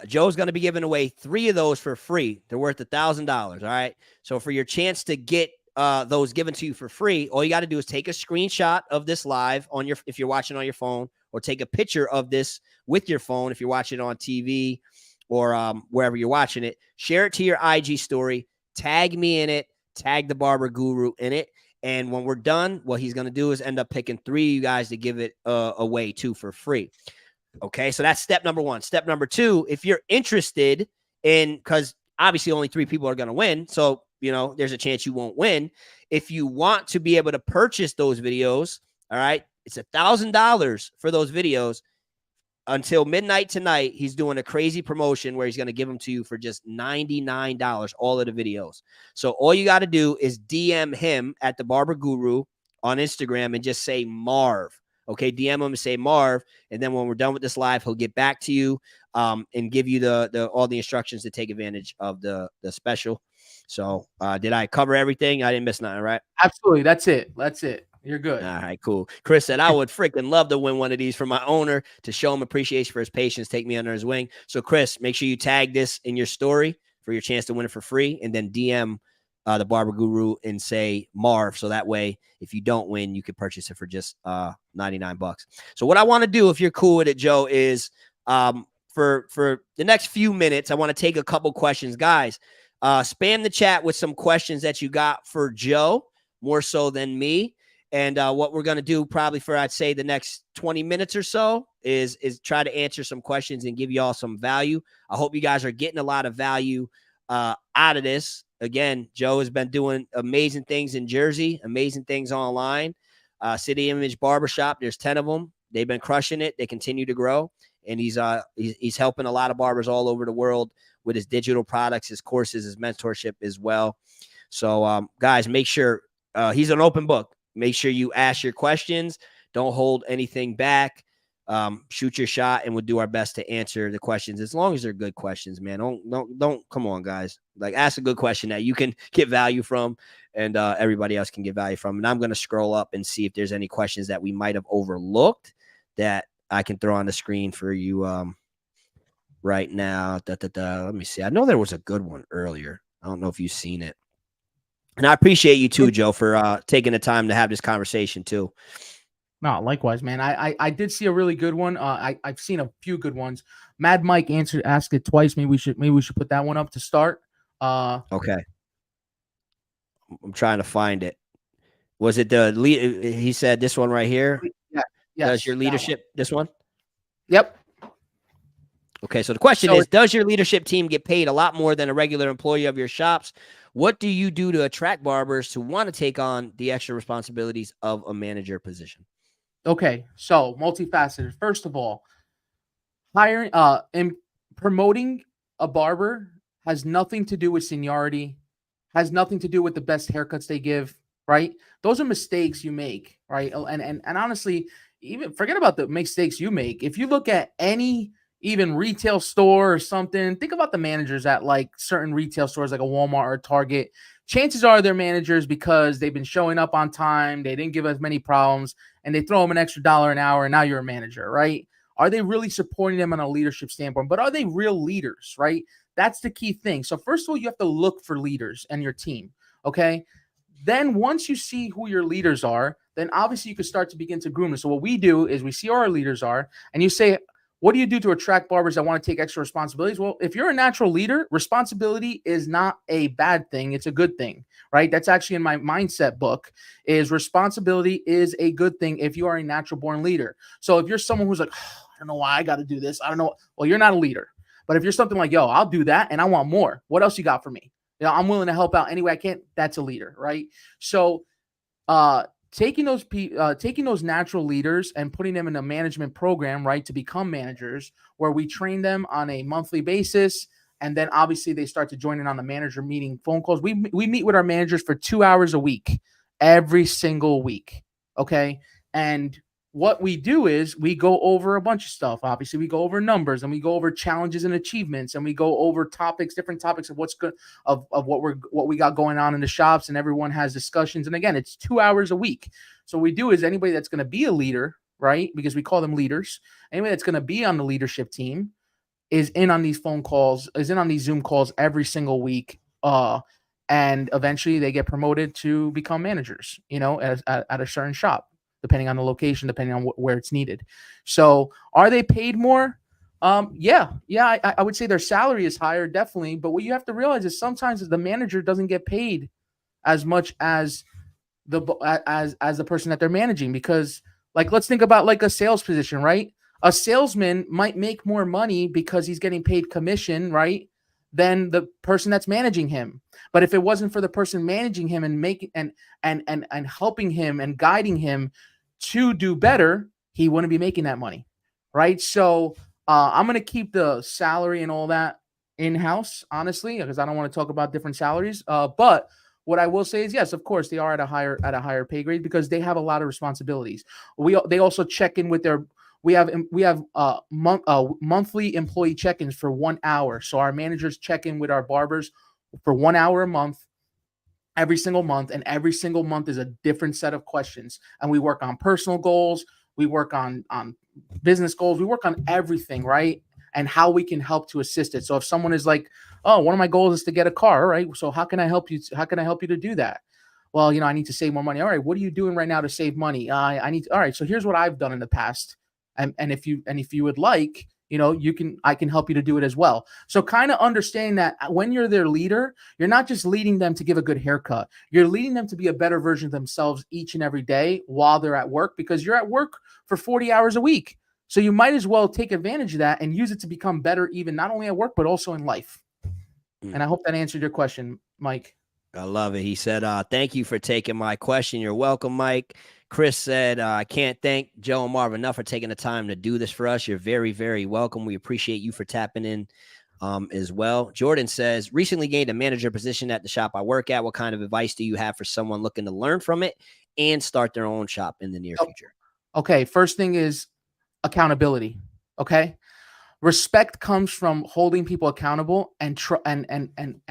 Speaker 1: Joe's going to be giving away 3 of those for free. They're worth $1,000. All right. So for your chance to get those given to you for free, all you got to do is take a screenshot of this live on your, if you're watching on your phone, or take a picture of this with your phone if you're watching it on TV or wherever you're watching it. Share it to your IG story. Tag me in it. Tag the Barber Guru in it. And when we're done, what he's going to do is end up picking 3 of you guys to give it away to for free. Okay, so that's step number 1. Step number 2, if you're interested in, because obviously only 3 people are going to win, so, you know, there's a chance you won't win. If you want to be able to purchase those videos, all right, it's $1,000 for those videos. Until midnight tonight, he's doing a crazy promotion where he's going to give them to you for just $99, all of the videos. So all you got to do is DM him at the Barber Guru on Instagram and just say Marv. Okay, DM him and say Marv, and then when we're done with this live, he'll get back to you and give you the all the instructions to take advantage of the special. So did I cover everything? I didn't miss nothing, right?
Speaker 2: Absolutely. That's it. That's it. You're good.
Speaker 1: All right, cool. Chris said, I would freaking love to win one of these for my owner to show him appreciation for his patience, take me under his wing. So, Chris, make sure you tag this in your story for your chance to win it for free, and then DM the Barber Guru and say Marv. So that way, if you don't win, you can purchase it for just $99. So what I want to do, if you're cool with it, Joe, is for the next few minutes, I want to take a couple questions. Guys, spam the chat with some questions that you got for Joe, more so than me. And what we're going to do probably for, I'd say, the next 20 minutes or so is try to answer some questions and give you all some value. I hope you guys are getting a lot of value out of this. Again, Joe has been doing amazing things in Jersey, amazing things online. City Image Barbershop, there's 10 of them. They've been crushing it. They continue to grow. And he's helping a lot of barbers all over the world with his digital products, his courses, his mentorship as well. So, guys, make sure he's an open book. Make sure you ask your questions. Don't hold anything back. Shoot your shot, and we'll do our best to answer the questions as long as they're good questions, man. Don't come on, guys. Like, ask a good question that you can get value from, and everybody else can get value from. And I'm going to scroll up and see if there's any questions that we might have overlooked that I can throw on the screen for you right now. Let me see. I know there was a good one earlier. I don't know if you've seen it. And I appreciate you too, Joe, for taking the time to have this conversation too.
Speaker 2: No, likewise, man. I did see a really good one. I've seen a few good ones. Mad Mike asked it twice. Maybe we should put that one up to start.
Speaker 1: Okay. I'm trying to find it. Was it the lead? He said this one right here.
Speaker 2: Yeah. Yes,
Speaker 1: does your leadership this one?
Speaker 2: Yep.
Speaker 1: Okay. So the question is, does your leadership team get paid a lot more than a regular employee of your shops? What do you do to attract barbers to want to take on the extra responsibilities of a manager position?
Speaker 2: Okay, so multifaceted. First of all, hiring and promoting a barber has nothing to do with seniority, has nothing to do with the best haircuts they give, right? Those are mistakes you make, right? And honestly, even forget about the mistakes you make. If you look at any even retail store or something, think about the managers at like certain retail stores like a Walmart or a Target. Chances are they're managers because they've been showing up on time, they didn't give as many problems, and they throw them an extra $1 an hour, and now you're a manager, right? Are they really supporting them on a leadership standpoint? But are they real leaders, right? That's the key thing. So first of all, you have to look for leaders and your team, okay? Then once you see who your leaders are, then obviously you can start to begin to groom them. So what we do is we see who our leaders are, and you say, what do you do to attract barbers that want to take extra responsibilities? Well, if you're a natural leader, responsibility is not a bad thing. It's a good thing, right? That's actually in my mindset book, is responsibility is a good thing if you are a natural born leader. So if you're someone who's like, oh, I don't know why I got to do this. I don't know. Well, you're not a leader. But if you're something like, yo, I'll do that and I want more. What else you got for me? You know, I'm willing to help out any way I can. That's a leader, right? So taking those natural leaders and putting them in a management program, right, to become managers, where we train them on a monthly basis, and then obviously they start to join in on the manager meeting phone calls. We meet with our managers for 2 hours a week, every single week, okay? And what we do is we go over a bunch of stuff. Obviously, we go over numbers, and we go over challenges and achievements, and we go over different topics of what's good, of what we got going on in the shops, and everyone has discussions. And again, it's 2 hours a week. So what we do is anybody that's going to be a leader, right? Because we call them leaders. Anybody that's going to be on the leadership team is in on these phone calls, is in on these Zoom calls every single week. and eventually they get promoted to become managers, at a certain shop, depending on the location, depending on where it's needed. So are they paid more? Yeah. I would say their salary is higher, definitely. But what you have to realize is sometimes the manager doesn't get paid as much as the person that they're managing, because like, let's think about like a sales position, right? A salesman might make more money because he's getting paid commission, right, than the person that's managing him. But if it wasn't for the person managing him and making and helping him and guiding him to do better, he wouldn't be making that money, right? So I'm gonna keep the salary and all that in-house, honestly, because I don't want to talk about different salaries. But what I will say is, yes, of course, they are at a higher pay grade because they have a lot of responsibilities. They also check in with their. We have monthly employee check-ins for 1 hour. So our managers check in with our barbers for 1 hour a month, every single month, and every single month is a different set of questions. And we work on personal goals, we work on business goals, we work on everything, right? And how we can help to assist it. So if someone is like, oh, one of my goals is to get a car, all right, so how can I help you? How can I help you to do that? Well, I need to save more money. All right, what are you doing right now to save money? I need to, all right, so here's what I've done in the past. And if you would like, I can help you to do it as well. So kind of understanding that when you're their leader, you're not just leading them to give a good haircut. You're leading them to be a better version of themselves each and every day while they're at work, because you're at work for 40 hours a week. So you might as well take advantage of that and use it to become better, even not only at work, but also in life. And I hope that answered your question, Mike.
Speaker 1: I love it. He said, thank you for taking my question. You're welcome, Mike. Chris said, I can't thank Joe and Marv enough for taking the time to do this for us. You're very, very welcome. We appreciate you for tapping in as well. Jordan says, recently gained a manager position at the shop I work at. What kind of advice do you have for someone looking to learn from it and start their own shop in the near future?
Speaker 2: Okay. First thing is accountability. Okay. Respect comes from holding people accountable and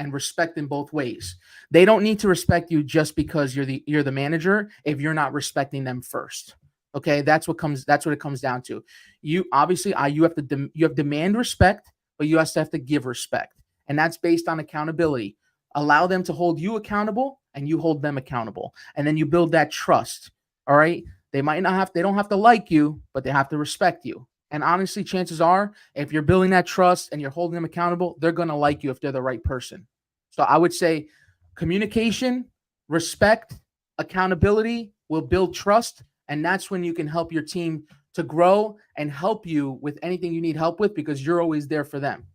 Speaker 2: respect in both ways. They don't need to respect you just because you're the manager if you're not respecting them first. Okay, that's what it comes down to. You obviously you have demand respect, but you also have to give respect, and that's based on accountability. Allow them to hold you accountable, and you hold them accountable, and then you build that trust. All right, they don't have to like you, but they have to respect you. And honestly, chances are, if you're building that trust and you're holding them accountable, they're going to like you if they're the right person. So I would say communication, respect, accountability will build trust. And that's when you can help your team to grow and help you with anything you need help with, because you're always there for them.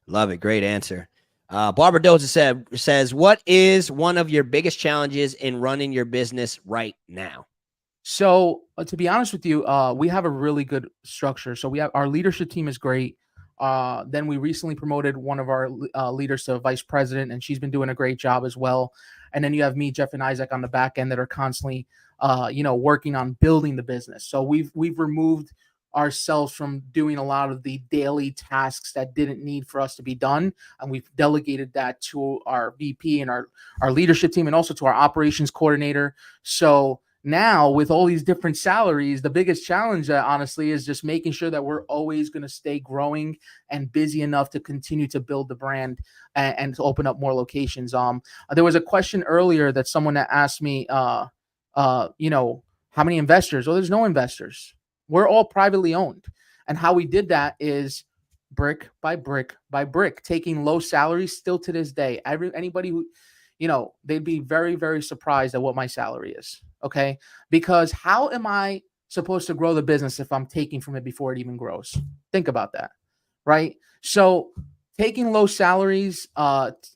Speaker 1: Love it. Great answer. Barber Doza says, what is one of your biggest challenges in running your business right now?
Speaker 2: So to be honest with you, we have a really good structure. So our leadership team is great. Then we recently promoted one of our leaders to vice president, and she's been doing a great job as well. And then you have me, Jeff, and Isaac on the back end that are constantly, working on building the business. So we've removed ourselves from doing a lot of the daily tasks that didn't need for us to be done, and we've delegated that to our VP and our leadership team, and also to our operations coordinator. So now, with all these different salaries, the biggest challenge, honestly, is just making sure that we're always going to stay growing and busy enough to continue to build the brand and to open up more locations. There was a question earlier that someone that asked me, how many investors? Well, there's no investors. We're all privately owned. And how we did that is brick by brick by brick, taking low salaries still to this day. Anybody who, they'd be very, very surprised at what my salary is. Okay. Because how am I supposed to grow the business if I'm taking from it before it even grows? Think about that. Right. So taking low salaries,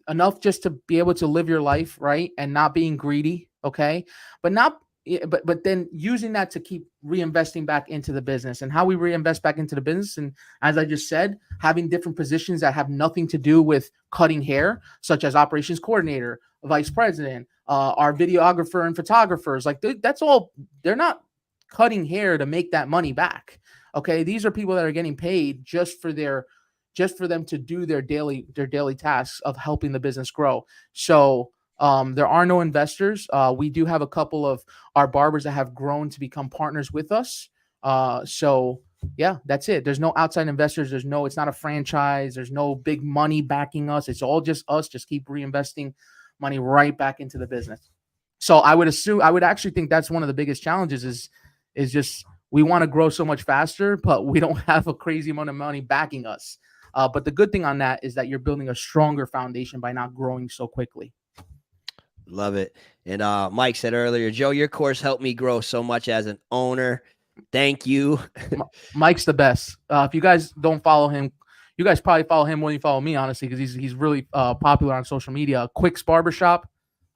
Speaker 2: enough just to be able to live your life, right, and not being greedy. Okay. But then using that to keep reinvesting back into the business. And how we reinvest back into the business, and as I just said, having different positions that have nothing to do with cutting hair, such as operations coordinator, vice president, our videographer and photographers. Like that's all. They're not cutting hair to make that money back. Okay, these are people that are getting paid just for them to do their daily tasks of helping the business grow. So there are no investors. We do have a couple of our barbers that have grown to become partners with us. So Yeah, that's it. There's no outside investors. It's not a franchise. There's no big money backing us. It's all just us. Just keep reinvesting money right back into the business. So I would actually think that's one of the biggest challenges is just we want to grow so much faster, but we don't have a crazy amount of money backing us. But the good thing on that is that you're building a stronger foundation by not growing so quickly.
Speaker 1: Love it. And Mike said earlier, Joe, your course helped me grow so much as an owner. Thank you.
Speaker 2: Mike's the best. If you guys don't follow him, you guys probably follow him more than you follow me, honestly, because he's really popular on social media. Quick's Barbershop.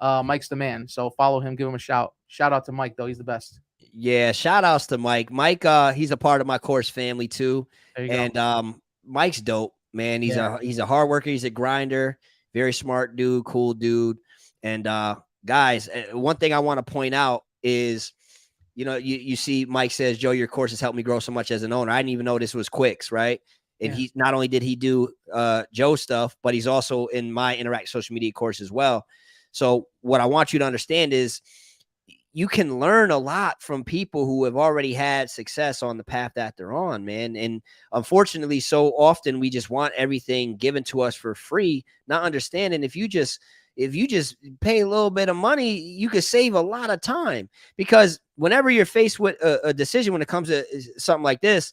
Speaker 2: Mike's the man. So follow him, give him a shout. Shout out to Mike, though. He's the best.
Speaker 1: Yeah, shout outs to Mike. Mike, he's a part of my course family too. And Mike's dope, man. He's a hard worker, he's a grinder, very smart dude, cool dude. And guys, one thing I want to point out is, you know, you see Mike says, Joe, your course has helped me grow so much as an owner. I didn't even know this was Quick's, right? And he not only did he do Joe stuff, but he's also in my Interact social media course as well. So what I want you to understand is you can learn a lot from people who have already had success on the path that they're on, man. And unfortunately, so often we just want everything given to us for free, not understanding if you just pay a little bit of money, you could save a lot of time. Because whenever you're faced with a decision when it comes to something like this,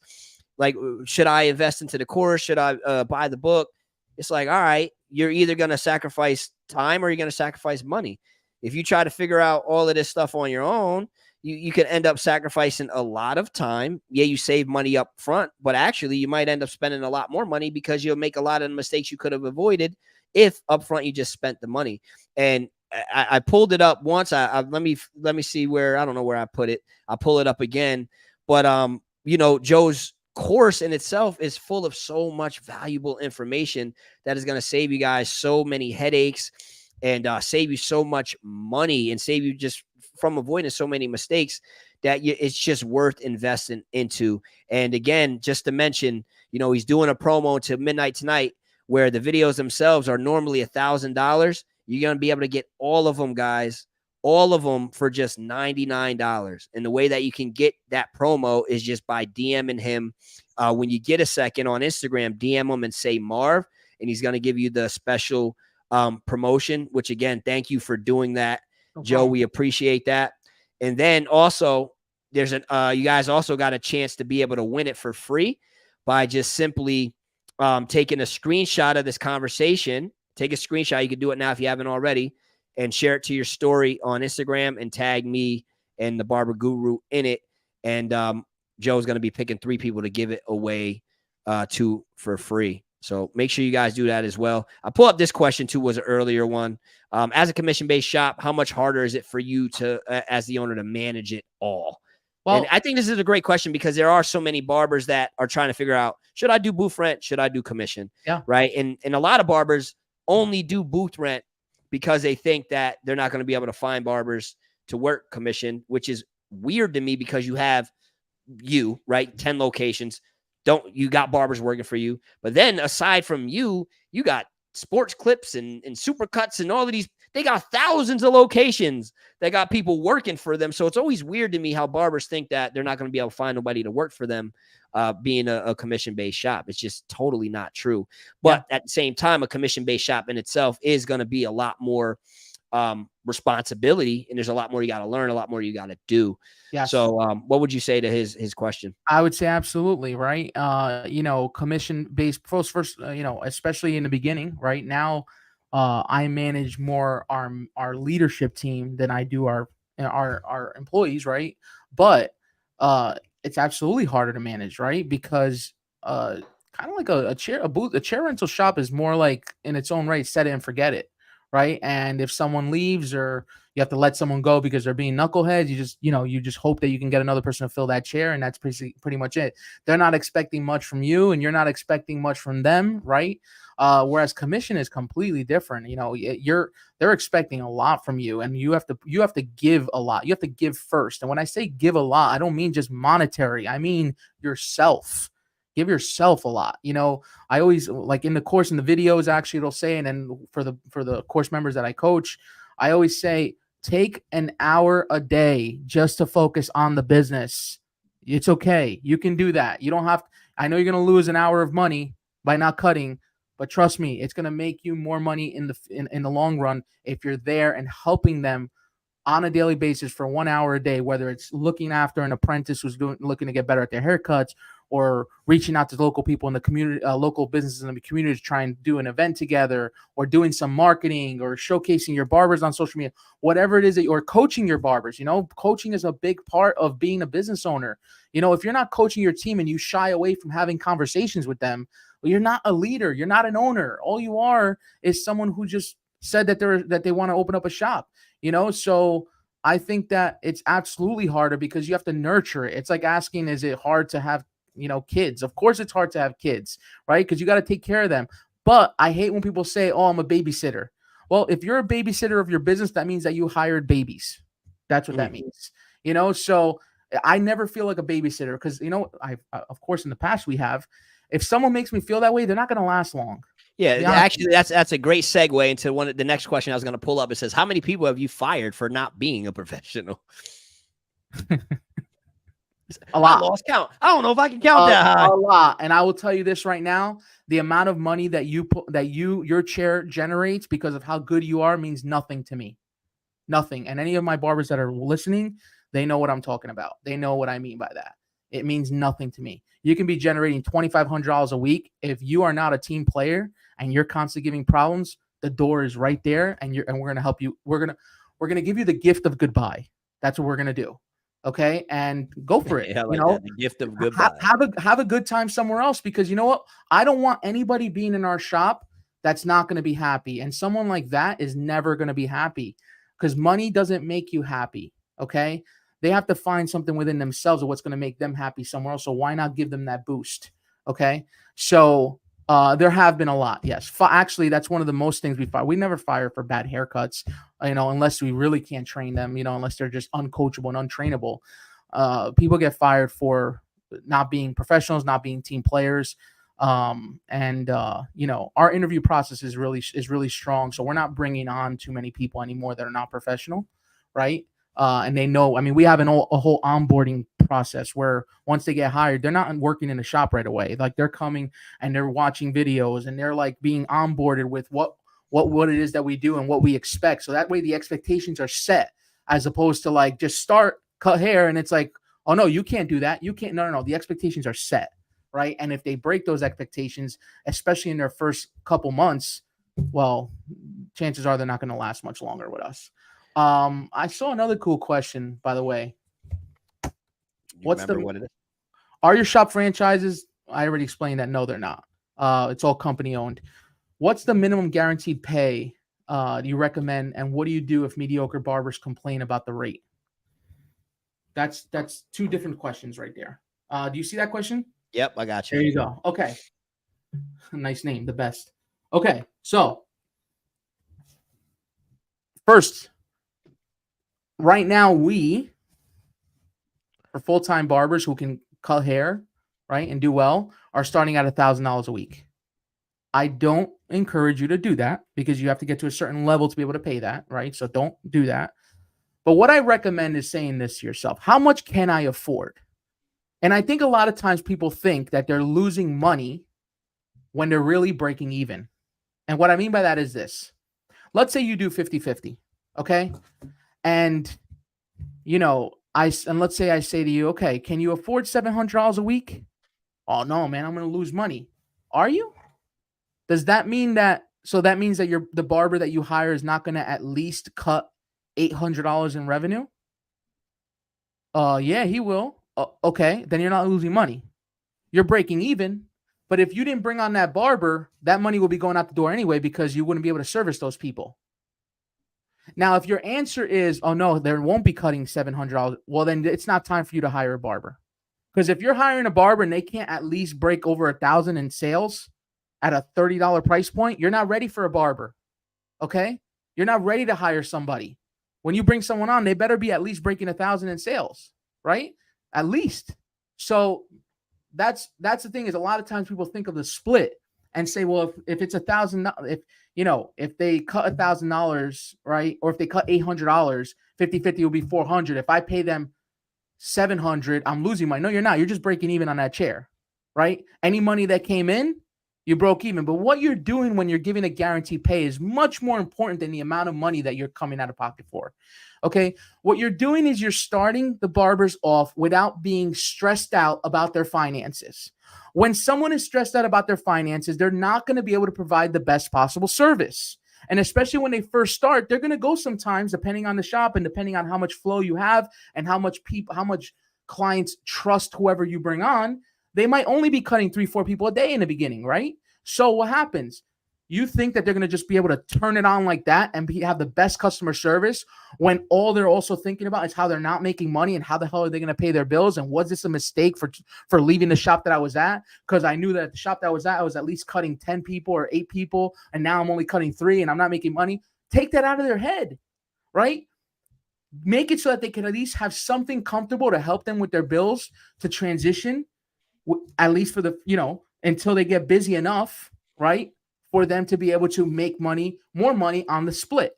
Speaker 1: like, should I invest into the course? Should I buy the book? It's like, all right, you're either going to sacrifice time or you're going to sacrifice money. If you try to figure out all of this stuff on your own, you could end up sacrificing a lot of time. Yeah, you save money up front, but actually you might end up spending a lot more money because you'll make a lot of the mistakes you could have avoided if upfront you just spent the money. And I pulled it up once. Let me see where, I don't know where I put it. I'll pull it up again. But you know, Joe's course in itself is full of so much valuable information that is going to save you guys so many headaches and save you so much money and save you just from avoiding so many mistakes that it's just worth investing into. And again, just to mention, you know, he's doing a promo until midnight tonight where the videos themselves are normally $1,000. You're going to be able to get all of them, guys, all of them for just $99. And the way that you can get that promo is just by DMing him. When you get a second on Instagram, DM him and say Marv, and he's going to give you the special promotion, which again, thank you for doing that, Joe. We appreciate that. And then also there's you guys also got a chance to be able to win it for free by just simply taking a screenshot of this conversation. Take a screenshot. You can do it now if you haven't already, and share it to your story on Instagram and tag me and the Barber Guru in it. And Joe's going to be picking 3 people to give it away to for free. So make sure you guys do that as well. I pull up this question too, was an earlier one. As a commission-based shop, how much harder is it for you to, as the owner, to manage it all? Well, and I think this is a great question because there are so many barbers that are trying to figure out, should I do booth rent? Should I do commission?
Speaker 2: Yeah.
Speaker 1: Right. And a lot of barbers only do booth rent because they think that they're not going to be able to find barbers to work commission, which is weird to me because you have right? 10 locations. You got barbers working for you. But then aside from you got Sports Clips and Supercuts and all of these. They got thousands of locations that got people working for them. So it's always weird to me how barbers think that they're not going to be able to find nobody to work for them being a commission-based shop. It's just totally not true. But at the same time, a commission-based shop in itself is going to be a lot more responsibility, and there's a lot more you got to learn, a lot more you got to do. Yeah. So what would you say to his question?
Speaker 2: I would say absolutely, right? You know, commission-based first, you know, especially in the beginning, right? Now I manage more our leadership team than I do our employees, right? But it's absolutely harder to manage, right? Because kind of like a chair rental shop is more like in its own right, set it and forget it, right? And if someone leaves or you have to let someone go because they're being knuckleheads, you just hope that you can get another person to fill that chair, and that's pretty much it. They're not expecting much from you, and you're not expecting much from them, right? Whereas commission is completely different. You know, they're expecting a lot from you, and you have to give a lot. You have to give first. And when I say give a lot, I don't mean just monetary. I mean yourself. Give yourself a lot. You know, I always, like in the course, in the videos, actually it'll say, and then for the course members that I coach, I always say, take an hour a day just to focus on the business. It's okay. You can do that. You don't have, I know you're going to lose an hour of money by not cutting, but trust me, it's going to make you more money in the long run if you're there and helping them on a daily basis for 1 hour a day, whether it's looking after an apprentice who's looking to get better at their haircuts, or reaching out to local people in the community, local businesses in the community to try and do an event together, or doing some marketing, or showcasing your barbers on social media, whatever it is that you're coaching your barbers. Coaching is a big part of being a business owner. If you're not coaching your team and you shy away from having conversations with them, well, you're not a leader. You're not an owner. All you are is someone who just said that they want to open up a shop. So I think that it's absolutely harder because you have to nurture it. It's like asking, is it hard to have, kids? Of course it's hard to have kids, right? Because you got to take care of them. But I hate when people say, oh, I'm a babysitter. Well, if you're a babysitter of your business, that means that you hired babies. That's what that means. So I never feel like a babysitter because, of course, in the past we have. If someone makes me feel that way, they're not going to last long.
Speaker 1: Yeah, actually, that's a great segue into the next question I was going to pull up. It says, how many people have you fired for not being a professional?
Speaker 2: A lot.
Speaker 1: I lost count. I don't know if I can count that high.
Speaker 2: A lot. And I will tell you this right now: the amount of money that your chair generates because of how good you are means nothing to me. Nothing. And any of my barbers that are listening, they know what I'm talking about. They know what I mean by that. It means nothing to me. You can be generating $2,500 a week. If you are not a team player and you're constantly giving problems, the door is right there, and we're going to help you. We're going to give you the gift of goodbye. That's what we're going to do. Okay. And go for it.
Speaker 1: Yeah, the gift of goodbye.
Speaker 2: Have a good time somewhere else, because you know what? I don't want anybody being in our shop that's not going to be happy. And someone like that is never going to be happy, because money doesn't make you happy. Okay. They have to find something within themselves of what's going to make them happy somewhere else. So why not give them that boost? Okay. So there have been a lot. Yes. Actually, that's one of the most things we fire. We never fire for bad haircuts, unless we really can't train them, unless they're just uncoachable and untrainable. People get fired for not being professionals, not being team players. Our interview process is really strong. So we're not bringing on too many people anymore that are not professional. Right. And they know, we have a whole onboarding process where once they get hired, they're not working in the shop right away. Like, they're coming and they're watching videos and they're like being onboarded with what it is that we do and what we expect. So that way the expectations are set, as opposed to like just cut hair and it's like, oh no, you can't do that. You can't. No. The expectations are set. Right. And if they break those expectations, especially in their first couple months, well, chances are they're not going to last much longer with us. I saw another cool question, by the way. What it is? Are your shop franchises? I already explained that. No, they're not. It's all company owned. What's the minimum guaranteed pay do you recommend, and what do you do if mediocre barbers complain about the rate? That's two different questions right there. Do you see that question?
Speaker 1: Yep, I got you.
Speaker 2: There you go. Okay. Nice name, the best. Okay, so first, right now for full-time barbers who can cut hair, right, and do well, are starting at $1,000 a week. I don't encourage you to do that, because you have to get to a certain level to be able to pay that, right? So don't do that. But what I recommend is saying this to yourself: how much can I afford? And I think a lot of times people think that they're losing money when they're really breaking even. And what I mean by that is this. Let's say you do 50-50, okay? And, let's say I say to you, okay, can you afford $700 a week? Oh, no, man, I'm going to lose money. Are you? Does that mean that means that the barber that you hire is not going to at least cut $800 in revenue? Yeah, he will. Okay, then you're not losing money. You're breaking even. But if you didn't bring on that barber, that money will be going out the door anyway, because you wouldn't be able to service those people. Now, if your answer is, oh, no, there won't be cutting $700, well, then it's not time for you to hire a barber. Because if you're hiring a barber and they can't at least break over $1,000 in sales at a $30 price point, you're not ready for a barber. Okay? You're not ready to hire somebody. When you bring someone on, they better be at least breaking $1,000 in sales, right? At least. So that's the thing, is a lot of times people think of the split and say, well, if it's $1,000, if they cut $1,000, right, or if they cut $800, 50-50 will be $400. If I pay them $700. I'm losing money. No, you're not. You're just breaking even on that chair, right? Any money that came in, you broke even. But what you're doing when you're giving a guaranteed pay is much more important than the amount of money that you're coming out of pocket for. Okay. What you're doing is you're starting the barbers off without being stressed out about their finances. When someone is stressed out about their finances, they're not going to be able to provide the best possible service. And especially when they first start, they're going to go sometimes, depending on the shop and depending on how much flow you have and how much clients trust whoever you bring on, they might only be cutting 3-4 people a day in the beginning, right? So what happens? You think that they're going to just be able to turn it on like that and have the best customer service when all they're also thinking about is how they're not making money and how the hell are they going to pay their bills? And was this a mistake for leaving the shop that I was at? Because I knew that at the shop that I was at least cutting 10 people or 8 people, and now I'm only cutting 3 and I'm not making money. Take that out of their head, right? Make it so that they can at least have something comfortable to help them with their bills to transition, at least for the, until they get busy enough, right? For them to be able to make more money on the split,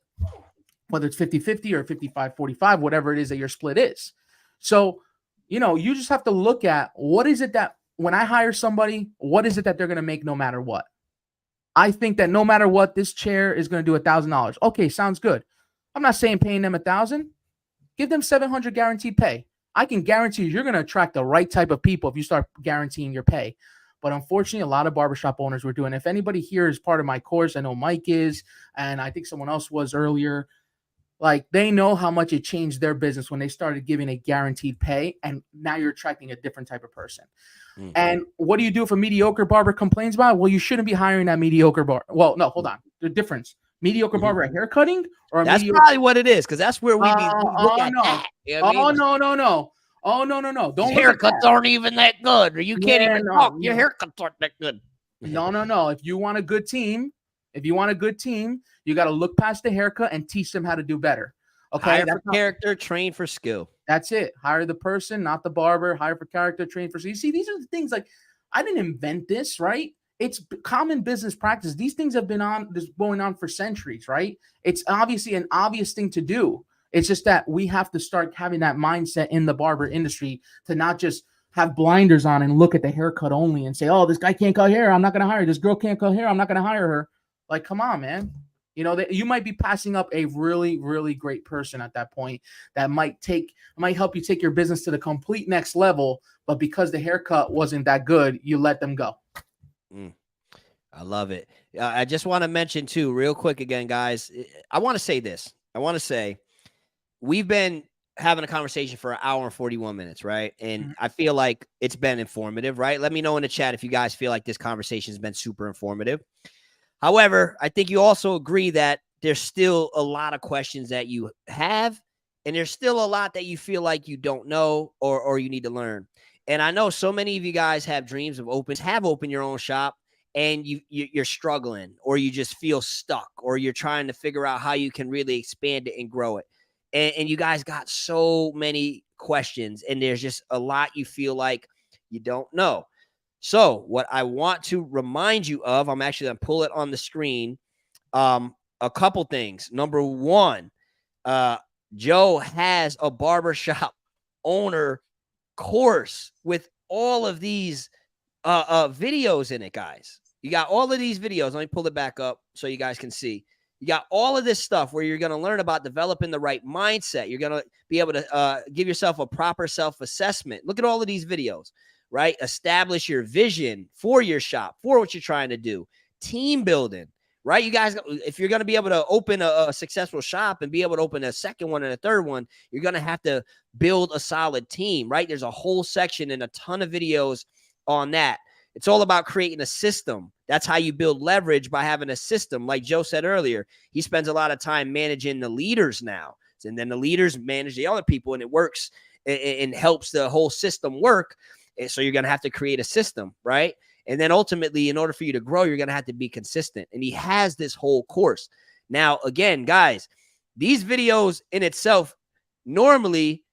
Speaker 2: whether it's 50-50 or 55-45, whatever it is that your split is. So, you just have to look at what is it that when I hire somebody, what is it that they're going to make no matter what? I think that no matter what, this chair is going to do $1,000. Okay, sounds good. I'm not saying paying them $1,000. Give them $700 guaranteed pay. I can guarantee you're going to attract the right type of people if you start guaranteeing your pay. But unfortunately, a lot of barbershop owners were doing. If anybody here is part of my course, I know Mike is, and I think someone else was earlier. Like, they know how much it changed their business when they started giving a guaranteed pay, and now you're attracting a different type of person. Mm-hmm. And what do you do if a mediocre barber complains about it? Well, you shouldn't be hiring that mediocre barber. Well, no, hold on. The difference. Mediocre barber at haircutting or
Speaker 1: that's probably what it is, because that's where we look at that.
Speaker 2: You know no. Oh, no. Don't
Speaker 1: haircuts aren't even that good, or you can't even talk. Your haircuts aren't that good.
Speaker 2: No. If you want a good team, you got to look past the haircut and teach them how to do better. Okay.
Speaker 1: Hire for character, train for skill.
Speaker 2: That's it. Hire the person, not the barber. Hire for character, train for skill. You see, these are the things, like, I didn't invent this, right? It's common business practice. These things have been going on for centuries, right? It's obviously an obvious thing to do. It's just that we have to start having that mindset in the barber industry to not just have blinders on and look at the haircut only and say, oh, this guy can't cut hair, I'm not going to hire her. This girl can't cut hair, I'm not going to hire her. Like, come on, man. You might be passing up a really, really great person at that point that might help you take your business to the complete next level. But because the haircut wasn't that good, you let them go.
Speaker 1: I love it. I just want to mention too, real quick again, guys, I want to say this. We've been having a conversation for 1 hour and 41 minutes, right? And I feel like it's been informative, right? Let me know in the chat if you guys feel like this conversation has been super informative. However, I think you also agree that there's still a lot of questions that you have, and there's still a lot that you feel like you don't know or you need to learn. And I know so many of you guys have dreams of open your own shop, and you're struggling, or you just feel stuck, or you're trying to figure out how you can really expand it and grow it. And you guys got so many questions, and there's just a lot you feel like you don't know. So what I want to remind you of, I'm actually going to pull it on the screen. A couple things. Number one, Joe has a barbershop owner course with all of these videos in it, guys. You got all of these videos. Let me pull it back up so you guys can see. You got all of this stuff where you're going to learn about developing the right mindset. You're going to be able to give yourself a proper self-assessment. Look at all of these videos, right? Establish your vision for your shop, for what you're trying to do. Team building, right? You guys, if you're going to be able to open a successful shop and be able to open a second one and a third one, you're going to have to build a solid team, right? There's a whole section and a ton of videos on that. It's all about creating a system. That's how you build leverage, by having a system. Like Joe said earlier, he spends a lot of time managing the leaders now. And then the leaders manage the other people, and it works and helps the whole system work. And so you're going to have to create a system, right? And then ultimately, in order for you to grow, you're going to have to be consistent. And he has this whole course. Now, again, guys, these videos in itself, normally,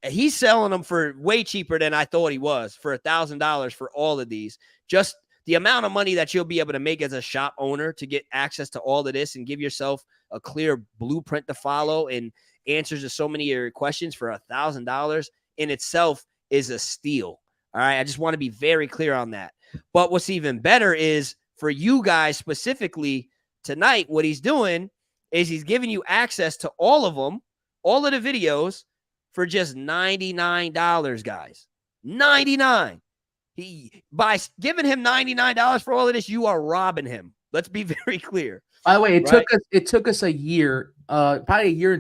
Speaker 1: he's selling them for way cheaper than I thought he was, for $1,000 for all of these. Just the amount of money that you'll be able to make as a shop owner to get access to all of this and give yourself a clear blueprint to follow and answers to so many of your questions for $1,000. in itself is a steal. All right. I just want to be very clear on that. But what's even better is for you guys specifically tonight, what he's doing is he's giving you access to all of them, all of the videos for just $99, guys. $99. By giving him $99 for all of this, you are robbing him. Let's be very clear.
Speaker 2: By the way, it took us a year, probably a year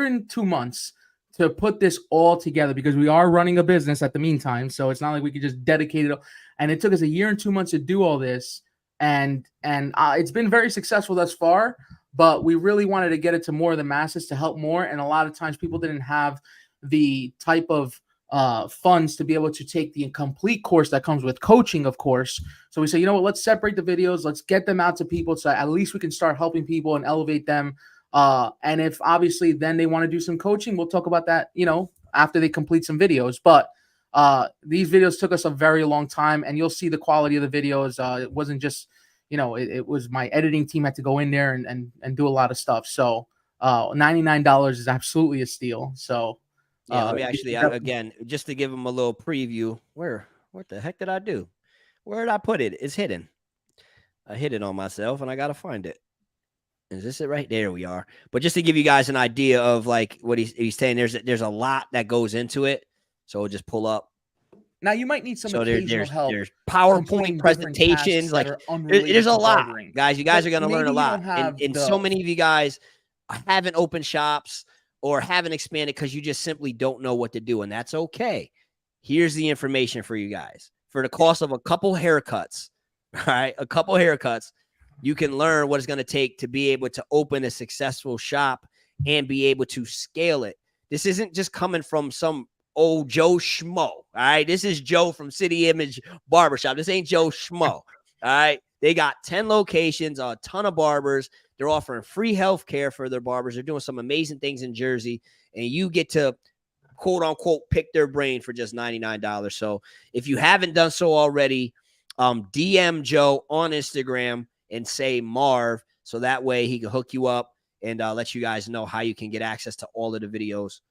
Speaker 2: and 2 months to put this all together, because we are running a business at the meantime. So it's not like we could just dedicate it. And it took us a year and 2 months to do all this. And it's been very successful thus far, but we really wanted to get it to more of the masses to help more. And a lot of times people didn't have the type of funds to be able to take the complete course that comes with coaching, of course. So we say, you know what, let's separate the videos. Let's get them out to people. So at least we can start helping people and elevate them. And if obviously then they want to do some coaching, we'll talk about that, you know, after they complete some videos. But these videos took us a very long time, and you'll see the quality of the videos. It wasn't just, you know, it was my editing team had to go in there and do a lot of stuff. So $99 is absolutely a steal. So
Speaker 1: yeah, let me actually, again, just to give them a little preview. What the heck did I do? Where did I put it? It's hidden. I hid it on myself, and I got to find it. Is this it right there? We are. But just to give you guys an idea of like what he's saying, there's a lot that goes into it. So we'll just pull up.
Speaker 2: Now you might need some occasional help.
Speaker 1: There's PowerPoint presentations. Like there's a lot, guys. You guys are going to learn a lot. And so many of you guys haven't opened shops or haven't expanded because you just simply don't know what to do. And that's okay. Here's the information for you guys. For the cost of a couple haircuts, all right, a couple haircuts, you can learn what it's going to take to be able to open a successful shop and be able to scale it. This isn't just coming from some old Joe Schmo. All right. This is Joe from City Image Barbershop. This ain't Joe Schmo. All right. They got 10 locations, a ton of barbers. They're offering free health care for their barbers. They're doing some amazing things in Jersey, and you get to quote unquote pick their brain for just $99. So if you haven't done so already, DM Joe on Instagram and say Marv, so that way he can hook you up and let you guys know how you can get access to all of the videos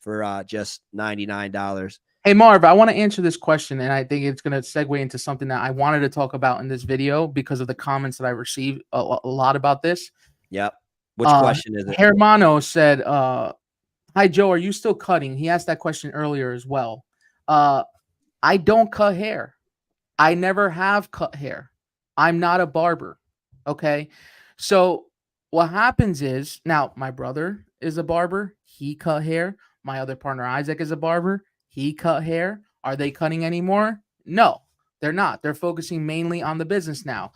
Speaker 1: for just $99.
Speaker 2: Hey, Marv, I want to answer this question, and I think it's going to segue into something that I wanted to talk about in this video because of the comments that I received a lot about this.
Speaker 1: Yep. Which question is it?
Speaker 2: Hermano said, hi, Joe, are you still cutting? He asked that question earlier as well. I don't cut hair. I never have cut hair. I'm not a barber. Okay. So what happens is, now my brother is a barber. He cut hair. My other partner, Isaac, is a barber. He cut hair. Are they cutting anymore? No, they're not. They're focusing mainly on the business now.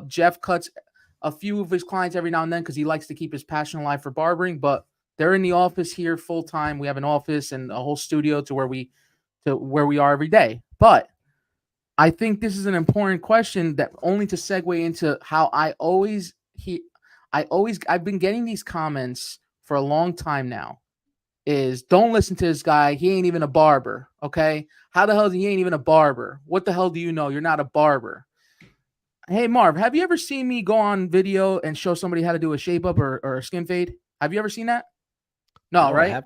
Speaker 2: Jeff cuts a few of his clients every now and then because he likes to keep his passion alive for barbering, but they're in the office here full time. We have an office and a whole studio to where we are every day. But I think this is an important question that only to segue into how I've been getting these comments for a long time now. Is don't listen to this guy. He ain't even a barber. Okay. How the hell is he ain't even a barber? What the hell do you know? You're not a barber. Hey, Marv, have you ever seen me go on video and show somebody how to do a shape up or a skin fade? Have you ever seen that? No, right?
Speaker 1: I have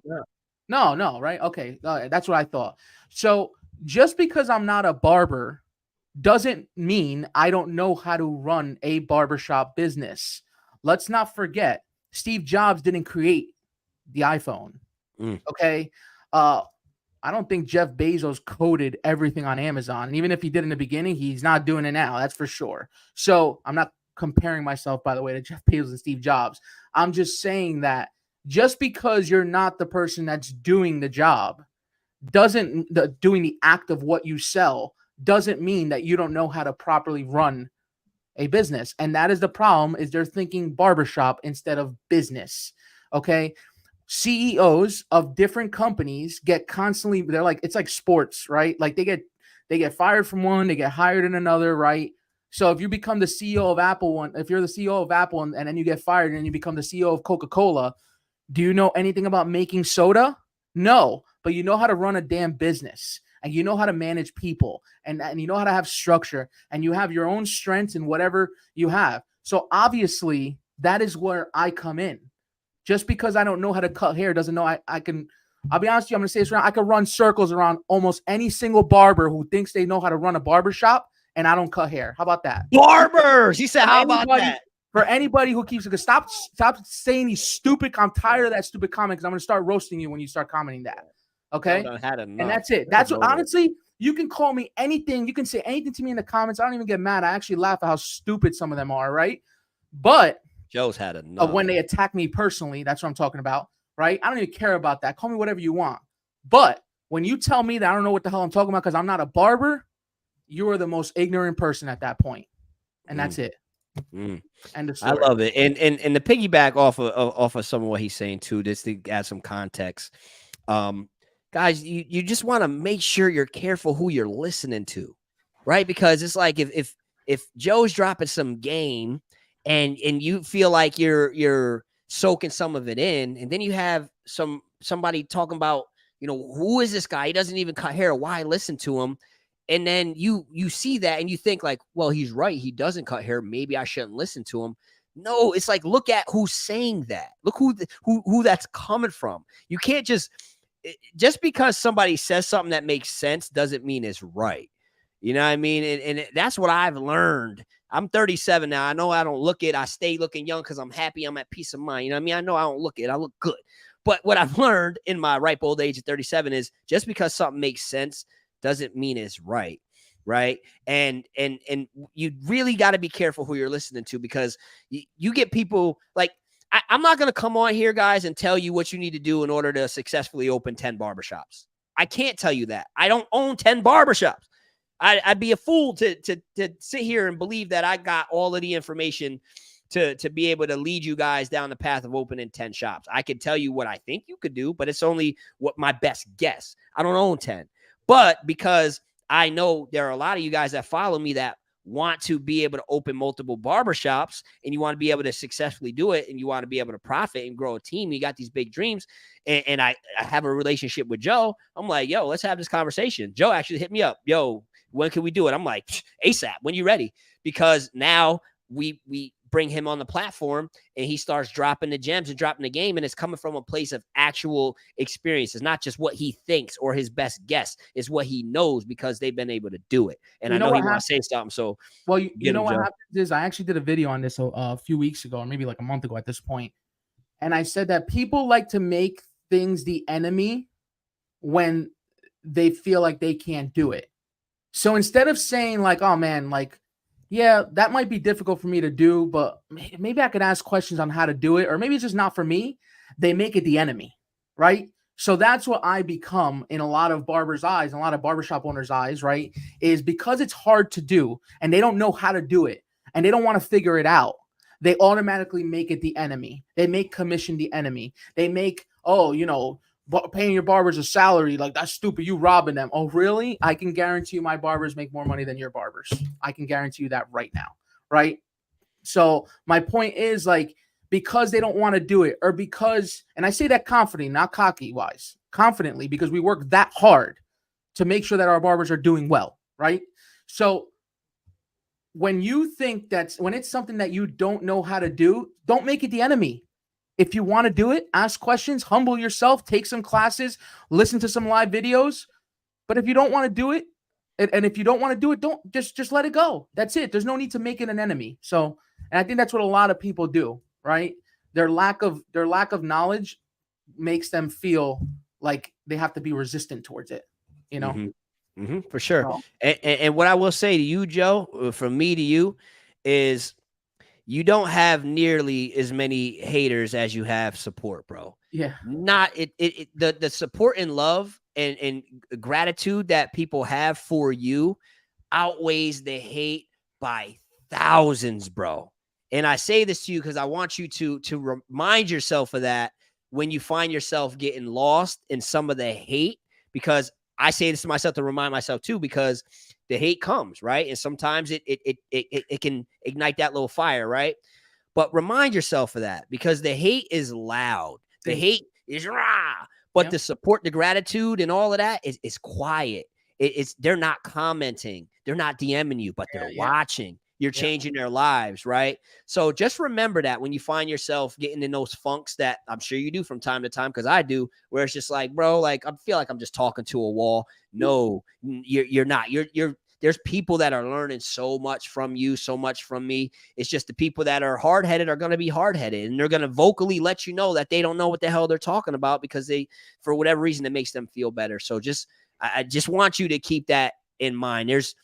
Speaker 1: not.
Speaker 2: No, right? Okay. That's what I thought. So just because I'm not a barber doesn't mean I don't know how to run a barbershop business. Let's not forget, Steve Jobs didn't create the iPhone. Okay. I don't think Jeff Bezos coded everything on Amazon. And even if he did in the beginning, he's not doing it now. That's for sure. So I'm not comparing myself, by the way, to Jeff Bezos and Steve Jobs. I'm just saying that just because you're not the person that's doing the job doing the act of what you sell doesn't mean that you don't know how to properly run a business. And that is the problem, is they're thinking barbershop instead of business. Okay. CEOs of different companies get constantly, they're like, it's like sports, right? Like they get fired from one, they get hired in another, right? So if you become the CEO of Apple, if you're the CEO of Apple and then you get fired and you become the CEO of Coca-Cola, do you know anything about making soda? No, but you know how to run a damn business and you know how to manage people and you know how to have structure and you have your own strengths in whatever you have. So obviously that is where I come in. Just because I don't know how to cut hair doesn't know I can I'll be honest with you, I'm gonna say this around. I could run circles around almost any single barber who thinks they know how to run a barbershop, and I don't cut hair. How about that?
Speaker 1: Barbers. He said, how about that?
Speaker 2: For anybody who keeps stop saying these stupid. I'm tired of that stupid comment because I'm gonna start roasting you when you start commenting that. Okay, and that's it. That's what, honestly, you can call me anything. You can say anything to me in the comments. I don't even get mad. I actually laugh at how stupid some of them are, right? But
Speaker 1: Joe's had enough.
Speaker 2: When they attack me personally, that's what I'm talking about, right? I don't even care about that. Call me whatever you want. But when you tell me that I don't know what the hell I'm talking about because I'm not a barber, you are the most ignorant person at that point. And that's it. And
Speaker 1: I love it. And the piggyback off of some of what he's saying too, just to add some context. Guys, you just want to make sure you're careful who you're listening to, right? Because it's like if Joe's dropping some game and you feel like you're soaking some of it in, and then you have somebody talking about, who is this guy? He doesn't even cut hair. Why listen to him? And then you see that and you think like, well, he's right. He doesn't cut hair. Maybe I shouldn't listen to him. No, it's like, look at who's saying that. Look who that's coming from. You can't just because somebody says something that makes sense doesn't mean it's right. You know what I mean? And that's what I've learned. I'm 37 now. I know I don't look it. I stay looking young because I'm happy. I'm at peace of mind. You know what I mean? I know I don't look it. I look good. But what I've learned in my ripe old age of 37 is just because something makes sense doesn't mean it's right. Right. And you really got to be careful who you're listening to, because you get people like, I'm not going to come on here, guys, and tell you what you need to do in order to successfully open 10 barbershops. I can't tell you that. I don't own 10 barbershops. I'd be a fool to sit here and believe that I got all of the information to be able to lead you guys down the path of opening 10 shops. I could tell you what I think you could do, but it's only what my best guess. I don't own 10. But because I know there are a lot of you guys that follow me that want to be able to open multiple barbershops, and you want to be able to successfully do it, and you want to be able to profit and grow a team. You got these big dreams. And I have a relationship with Joe. I'm like, yo, let's have this conversation. Joe actually hit me up. Yo, when can we do it? I'm like, ASAP, when you ready? Because now we bring him on the platform and he starts dropping the gems and dropping the game. And it's coming from a place of actual experience. It's not just what he thinks or his best guess. It's what he knows because they've been able to do it. And I know he wants to say something. So,
Speaker 2: well, you know what happens is I actually did a video on this a few weeks ago, or maybe like a month ago at this point. And I said that people like to make things the enemy when they feel like they can't do it. So instead of saying like, oh man, like, yeah, that might be difficult for me to do, but maybe I could ask questions on how to do it, or maybe it's just not for me, they make it the enemy, right? So that's what I become in a lot of barbers' eyes, and a lot of barbershop owners' eyes, right? Is because it's hard to do and they don't know how to do it and they don't want to figure it out, they automatically make it the enemy. They make commission the enemy. They make, paying your barbers a salary, like that's stupid, you robbing them. Oh, really? I can guarantee you my barbers make more money than your barbers. I can guarantee you that right now, right? So my point is, like, because they don't want to do it, or because, and I say that confidently, not cocky wise, confidently, because we work that hard to make sure that our barbers are doing well, right? So when you think when it's something that you don't know how to do, don't make it the enemy. If you want to do it, ask questions, humble yourself, take some classes, listen to some live videos. But if you don't want to do it, and if you don't want to do it, don't just let it go. That's it. There's no need to make it an enemy. So, and I think that's what a lot of people do, right? Their lack of knowledge makes them feel like they have to be resistant towards it, you know?
Speaker 1: For sure. So, and what I will say to you, Joe, from me to you, is you don't have nearly as many haters as you have support, bro.
Speaker 2: Yeah.
Speaker 1: The support and love and gratitude that people have for you outweighs the hate by thousands, bro. And I say this to you because I want you to remind yourself of that when you find yourself getting lost in some of the hate, because I say this to myself to remind myself too, because the hate comes, right? And sometimes it can ignite that little fire, right? But remind yourself of that, because the hate is loud. The hate is rah, but the support, the gratitude, and all of that is quiet. They're not commenting, they're not DMing you, but they're watching you're changing their lives, right? So just remember that when you find yourself getting in those funks that I'm sure you do from time to time, because I do, where it's just like, bro, like I feel like I'm just talking to a wall. No, you're not. You're there's people that are learning so much from you, so much from me. It's just the people that are hard-headed are going to be hard-headed, and they're going to vocally let you know that they don't know what the hell they're talking about because they, for whatever reason, it makes them feel better. So I just want you to keep that in mind. There's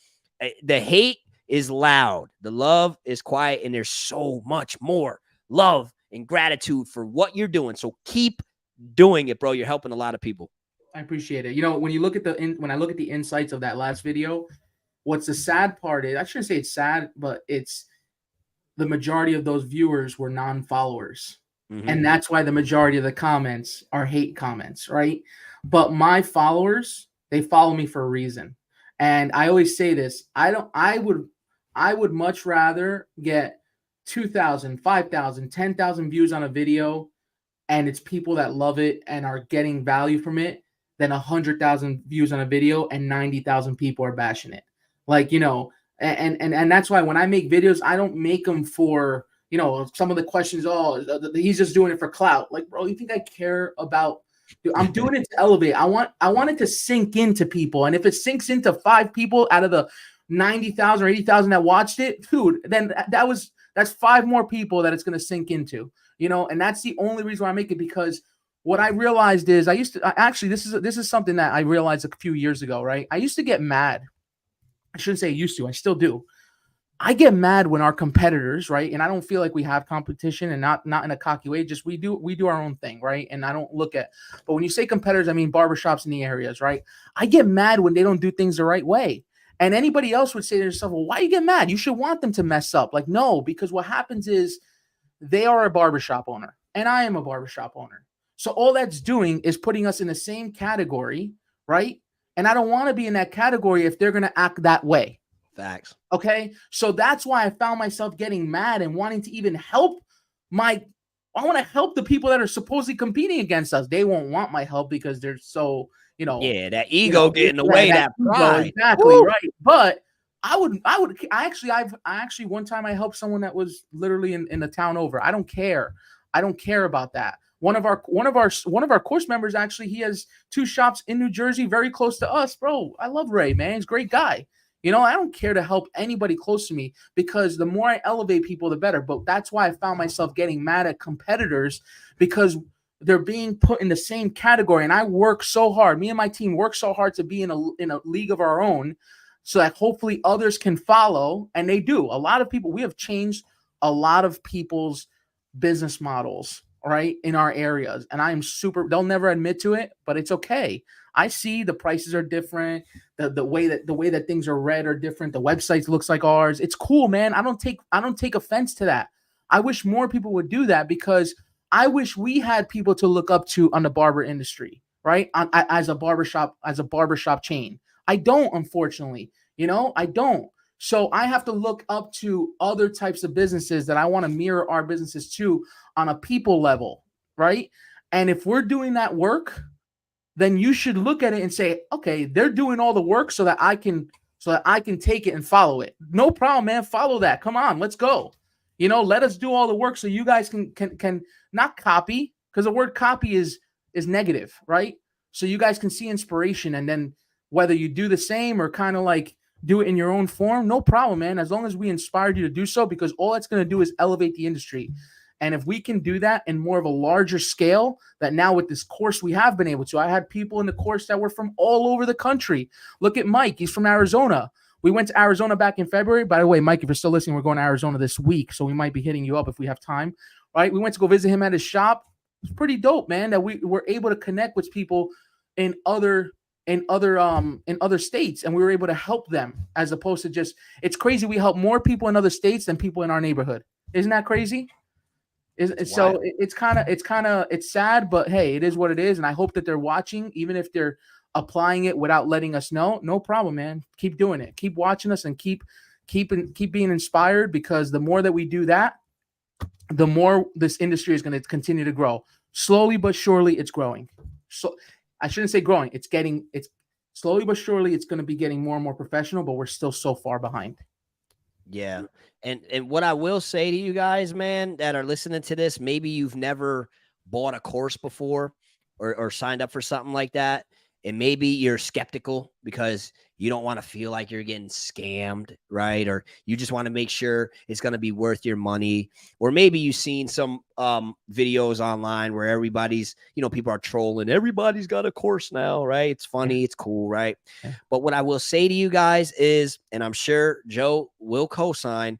Speaker 1: the hate is loud, the love is quiet, and there's so much more love and gratitude for what you're doing. So keep doing it, bro. You're helping a lot of people.
Speaker 2: I appreciate it. You know, when you look at when I look at the insights of that last video, what's the sad part is, I shouldn't say it's sad, but it's the majority of those viewers were non-followers. Mm-hmm. And that's why the majority of the comments are hate comments, right? But my followers, they follow me for a reason. And I always say this, I would much rather get 2,000, 5,000, 10,000 views on a video, and it's people that love it and are getting value from it, than 100,000 views on a video and 90,000 people are bashing it. Like, you know, and that's why when I make videos, I don't make them for, you know, some of the questions, oh, he's just doing it for clout. Like, bro, you think I care about, dude, I'm doing it to elevate. I want it to sink into people. And if it sinks into 5 people out of the 90,000 or 80,000 that watched it, dude, then that's 5 more people that it's going to sink into, you know? And that's the only reason why I make it, because what I realized is this is something that I realized a few years ago, right? I used to get mad. I shouldn't say used to, I still do. I get mad when our competitors, right? And I don't feel like we have competition, and not in a cocky way, just we do our own thing, right? And I don't look at, but when you say competitors, I mean barbershops in the areas, right? I get mad when they don't do things the right way. And anybody else would say to themselves, well, why you get mad? You should want them to mess up. Like, no, because what happens is they are a barbershop owner and I am a barbershop owner. So all that's doing is putting us in the same category, right? And I don't want to be in that category if they're going to act that way.
Speaker 1: Facts.
Speaker 2: Okay. So that's why I found myself getting mad and wanting to even help I want to help the people that are supposedly competing against us. They won't want my help because they're so, you know.
Speaker 1: Yeah, that ego get in the way, that pride.
Speaker 2: Exactly. Woo! Right. But I actually one time I helped someone that was literally in the town over. I don't care. I don't care about that. One of our course members, actually, he has 2 shops in New Jersey, very close to us, bro. I love Ray, man. He's a great guy. You know, I don't care to help anybody close to me, because the more I elevate people, the better. But that's why I found myself getting mad at competitors, because they're being put in the same category. And I work so hard. Me and my team work so hard to be in a league of our own, so that hopefully others can follow. And they do. A lot of people, we have changed a lot of people's business models, right, in our areas. And I am they'll never admit to it, but it's okay. I see the prices are different. The way that things are read are different. The website looks like ours. It's cool, man. I don't take offense to that. I wish more people would do that, because I wish we had people to look up to on the barber industry, right? As a barbershop chain. I don't, unfortunately, you know, I don't. So I have to look up to other types of businesses that I want to mirror our businesses to on a people level, right? And if we're doing that work, then you should look at it and say, okay, they're doing all the work so that I can take it and follow it. No problem, man. Follow that. Come on, let's go. You know, let us do all the work so you guys can not copy, because the word copy is negative, right? So you guys can see inspiration, and then whether you do the same or kind of like do it in your own form, no problem, man. As long as we inspired you to do so, because all that's going to do is elevate the industry. And if we can do that in more of a larger scale, that now with this course we have been able to. I had people in the course that were from all over the country. Look at Mike. He's from Arizona. We went to Arizona back in February. By the way, Mike, if you're still listening, we're going to Arizona this week, so we might be hitting you up if we have time, right? We went to go visit him at his shop. It's pretty dope, man, that we were able to connect with people in other states, and we were able to help them, as opposed to just, it's crazy. We help more people in other states than people in our neighborhood. Isn't that crazy? So it's sad, but hey, it is what it is. And I hope that they're watching, even if they're applying it without letting us know. No problem, man. Keep doing it. Keep watching us, and keep being inspired, because the more that we do that, the more this industry is going to continue to grow. Slowly but surely, it's growing. So I shouldn't say growing. It's slowly but surely, it's going to be getting more and more professional, but we're still so far behind.
Speaker 1: Yeah. And what I will say to you guys, man, that are listening to this, maybe you've never bought a course before or signed up for something like that. And maybe you're skeptical because you don't want to feel like you're getting scammed, right? Or you just want to make sure it's going to be worth your money. Or maybe you've seen some videos online where everybody's, people are trolling. Everybody's got a course now, right? It's funny. It's cool, right?
Speaker 2: Yeah.
Speaker 1: But what I will say to you guys is, and I'm sure Joe will co-sign,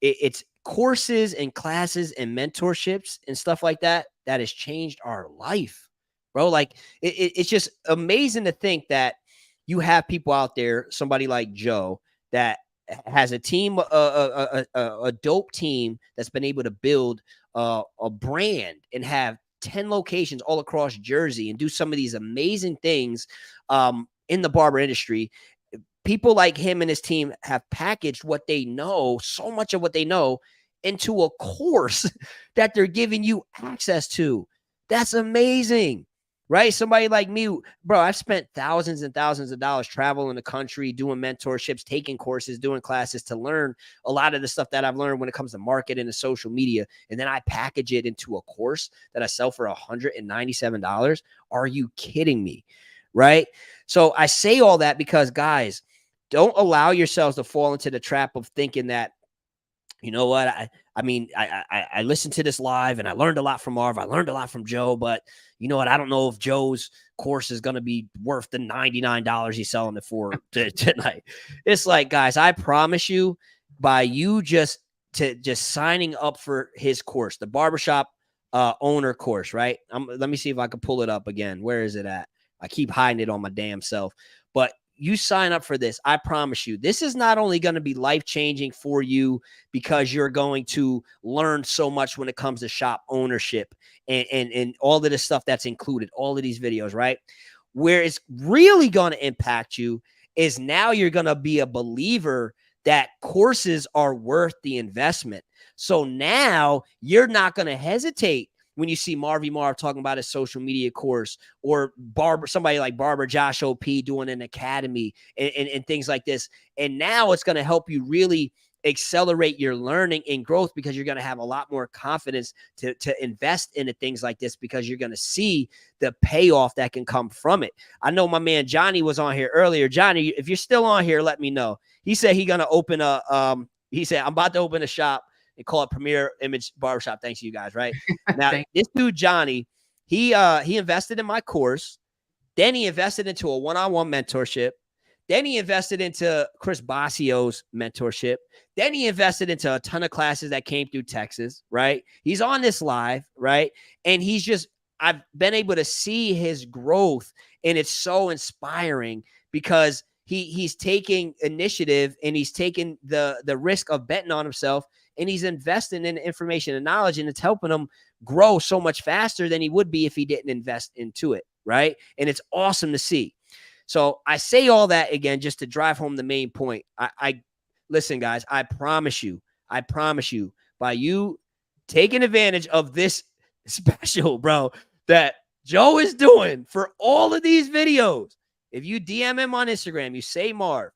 Speaker 1: it's courses and classes and mentorships and stuff like that that has changed our life, bro. Like it's just amazing to think that you have people out there, somebody like Joe, that has a team, a dope team that's been able to build a brand and have 10 locations all across Jersey and do some of these amazing things in the barber industry. People like him and his team have packaged what they know, so much of what they know, into a course that they're giving you access to. That's amazing, right? Somebody like me, bro, I've spent thousands and thousands of dollars traveling the country, doing mentorships, taking courses, doing classes to learn a lot of the stuff that I've learned when it comes to marketing and social media. And then I package it into a course that I sell for $197. Are you kidding me? Right? So I say all that because, guys, don't allow yourselves to fall into the trap of thinking that, you know what, I listened to this live and I learned a lot from Marv. I learned a lot from Joe, but you know what? I don't know if Joe's course is going to be worth the $99 he's selling it for tonight. It's like, guys, I promise you, by you just signing up for his course, the barbershop owner course, right? Let me see if I can pull it up again. Where is it at? I keep hiding it on my damn self, but you sign up for this, I promise you, this is not only going to be life-changing for you because you're going to learn so much when it comes to shop ownership and all of this stuff that's included, all of these videos, right? Where it's really going to impact you is now you're going to be a believer that courses are worth the investment. So now you're not going to hesitate when you see Marv talking about his social media course, or somebody like Barber Josh OP doing an academy and things like this. And now it's going to help you really accelerate your learning and growth because you're going to have a lot more confidence to invest into things like this because you're going to see the payoff that can come from it. I know my man Johnny was on here earlier. Johnny, if you're still on here, let me know. He said he's going to open I'm about to open a shop and call it Premier Image Barbershop. Thanks to you guys, right? Now, this dude, Johnny, he invested in my course. Then he invested into a one-on-one mentorship. Then he invested into Chris Bassio's mentorship. Then he invested into a ton of classes that came through Texas, right? He's on this live, right? And I've been able to see his growth, and it's so inspiring because he's taking initiative and he's taking the risk of betting on himself, and he's investing in information and knowledge, and it's helping him grow so much faster than he would be if he didn't invest into it, right? And it's awesome to see. So I say all that again just to drive home the main point. I listen, guys, I promise you, by you taking advantage of this special, bro, that Joe is doing for all of these videos, if you DM him on Instagram, you say Marv,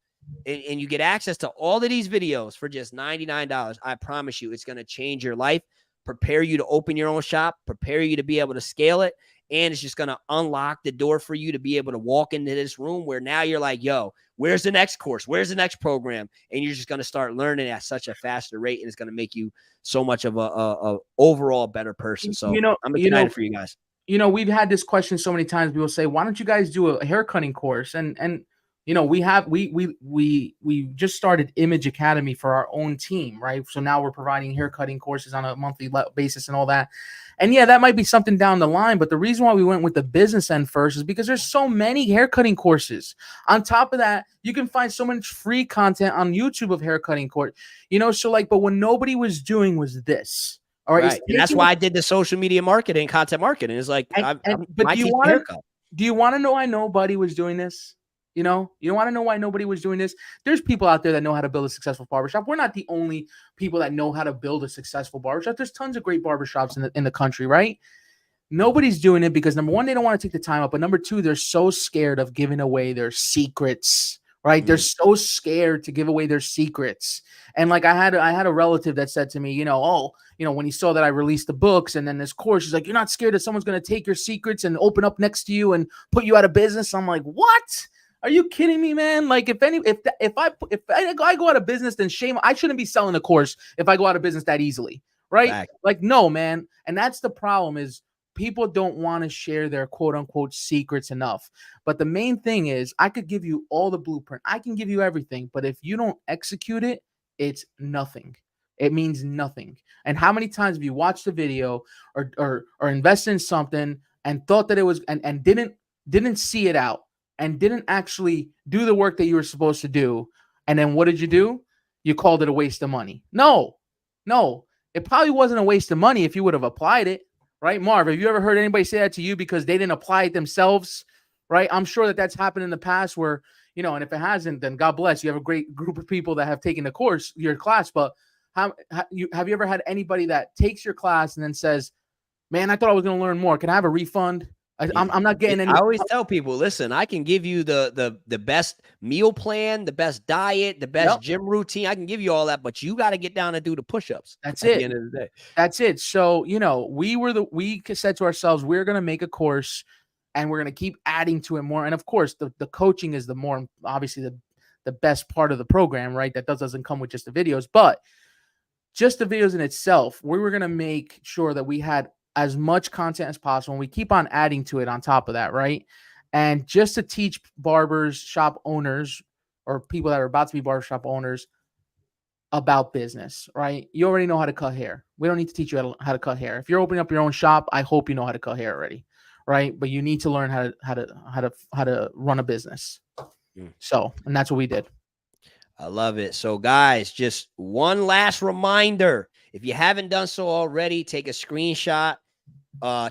Speaker 1: and you get access to all of these videos for just $99, I promise you it's going to change your life, prepare you to open your own shop, prepare you to be able to scale it, and it's just going to unlock the door for you to be able to walk into this room where now you're like, yo, where's the next course? Where's the next program? And you're just going to start learning at such a faster rate, and it's going to make you so much of a overall better person. So I'm excited for you guys.
Speaker 2: We've had this question so many times. People say, why don't you guys do a hair cutting course? And we just started Image Academy for our own team, right? So now we're providing hair cutting courses on a monthly basis and all that. And yeah, that might be something down the line, but the reason why we went with the business end first is because there's so many hair cutting courses. On top of that, you can find so much free content on YouTube of hair cutting course, so but what nobody was doing was this. All right.
Speaker 1: And that's why I did the social media marketing, content marketing. It's like,
Speaker 2: but do you want to know why nobody was doing this? You want to know why nobody was doing this? There's people out there that know how to build a successful barbershop. We're not the only people that know how to build a successful barbershop. There's tons of great barbershops in the country, right? Nobody's doing it because, number one, they don't want to take the time up. But number two, they're so scared of giving away their secrets, right? They're so scared to give away their secrets. And like I had a relative that said to me, when he saw that I released the books and then this course, he's like, you're not scared that someone's going to take your secrets and open up next to you and put you out of business? I'm like, what? Are you kidding me, man? Like if I go out of business, then shame. I shouldn't be selling a course if I go out of business that easily, right?
Speaker 1: Fact.
Speaker 2: Like, no, man. And that's the problem is people don't want to share their quote unquote secrets enough. But the main thing is I could give you all the blueprint. I can give you everything. But if you don't execute it, it's nothing. It means nothing. And how many times have you watched a video or invested in something and thought that it was and didn't see it out and didn't actually do the work that you were supposed to do? And then what did you do? You called it a waste of money. No, it probably wasn't a waste of money if you would have applied it, right? Marv, have you ever heard anybody say that to you because they didn't apply it themselves, right? I'm sure that that's happened in the past where, and if it hasn't, then God bless. You have a great group of people that have taken the course, your class. But have you ever had anybody that takes your class and then says, man, I thought I was going to learn more. Can I have a refund? I'm not getting any.
Speaker 1: I always tell people, listen, I can give you the best meal plan, the best diet, the best gym routine. I can give you all that, but you got to get down and do the push-ups.
Speaker 2: That's
Speaker 1: at
Speaker 2: it.
Speaker 1: the end of the day.
Speaker 2: That's it. So, we said to ourselves, we're going to make a course and we're going to keep adding to it more. And of course, the coaching is the more, obviously the best part of the program, right? That doesn't come with just the videos, but just the videos in itself, we were going to make sure that we had as much content as possible. And we keep on adding to it on top of that, right? And just to teach barbers, shop owners, or people that are about to be barbershop owners about business, right? You already know how to cut hair. We don't need to teach you how to cut hair. If you're opening up your own shop, I hope you know how to cut hair already, right? But you need to learn how to run a business. So, and that's what we did.
Speaker 1: I love it. So guys, just one last reminder. If you haven't done so already, take a screenshot,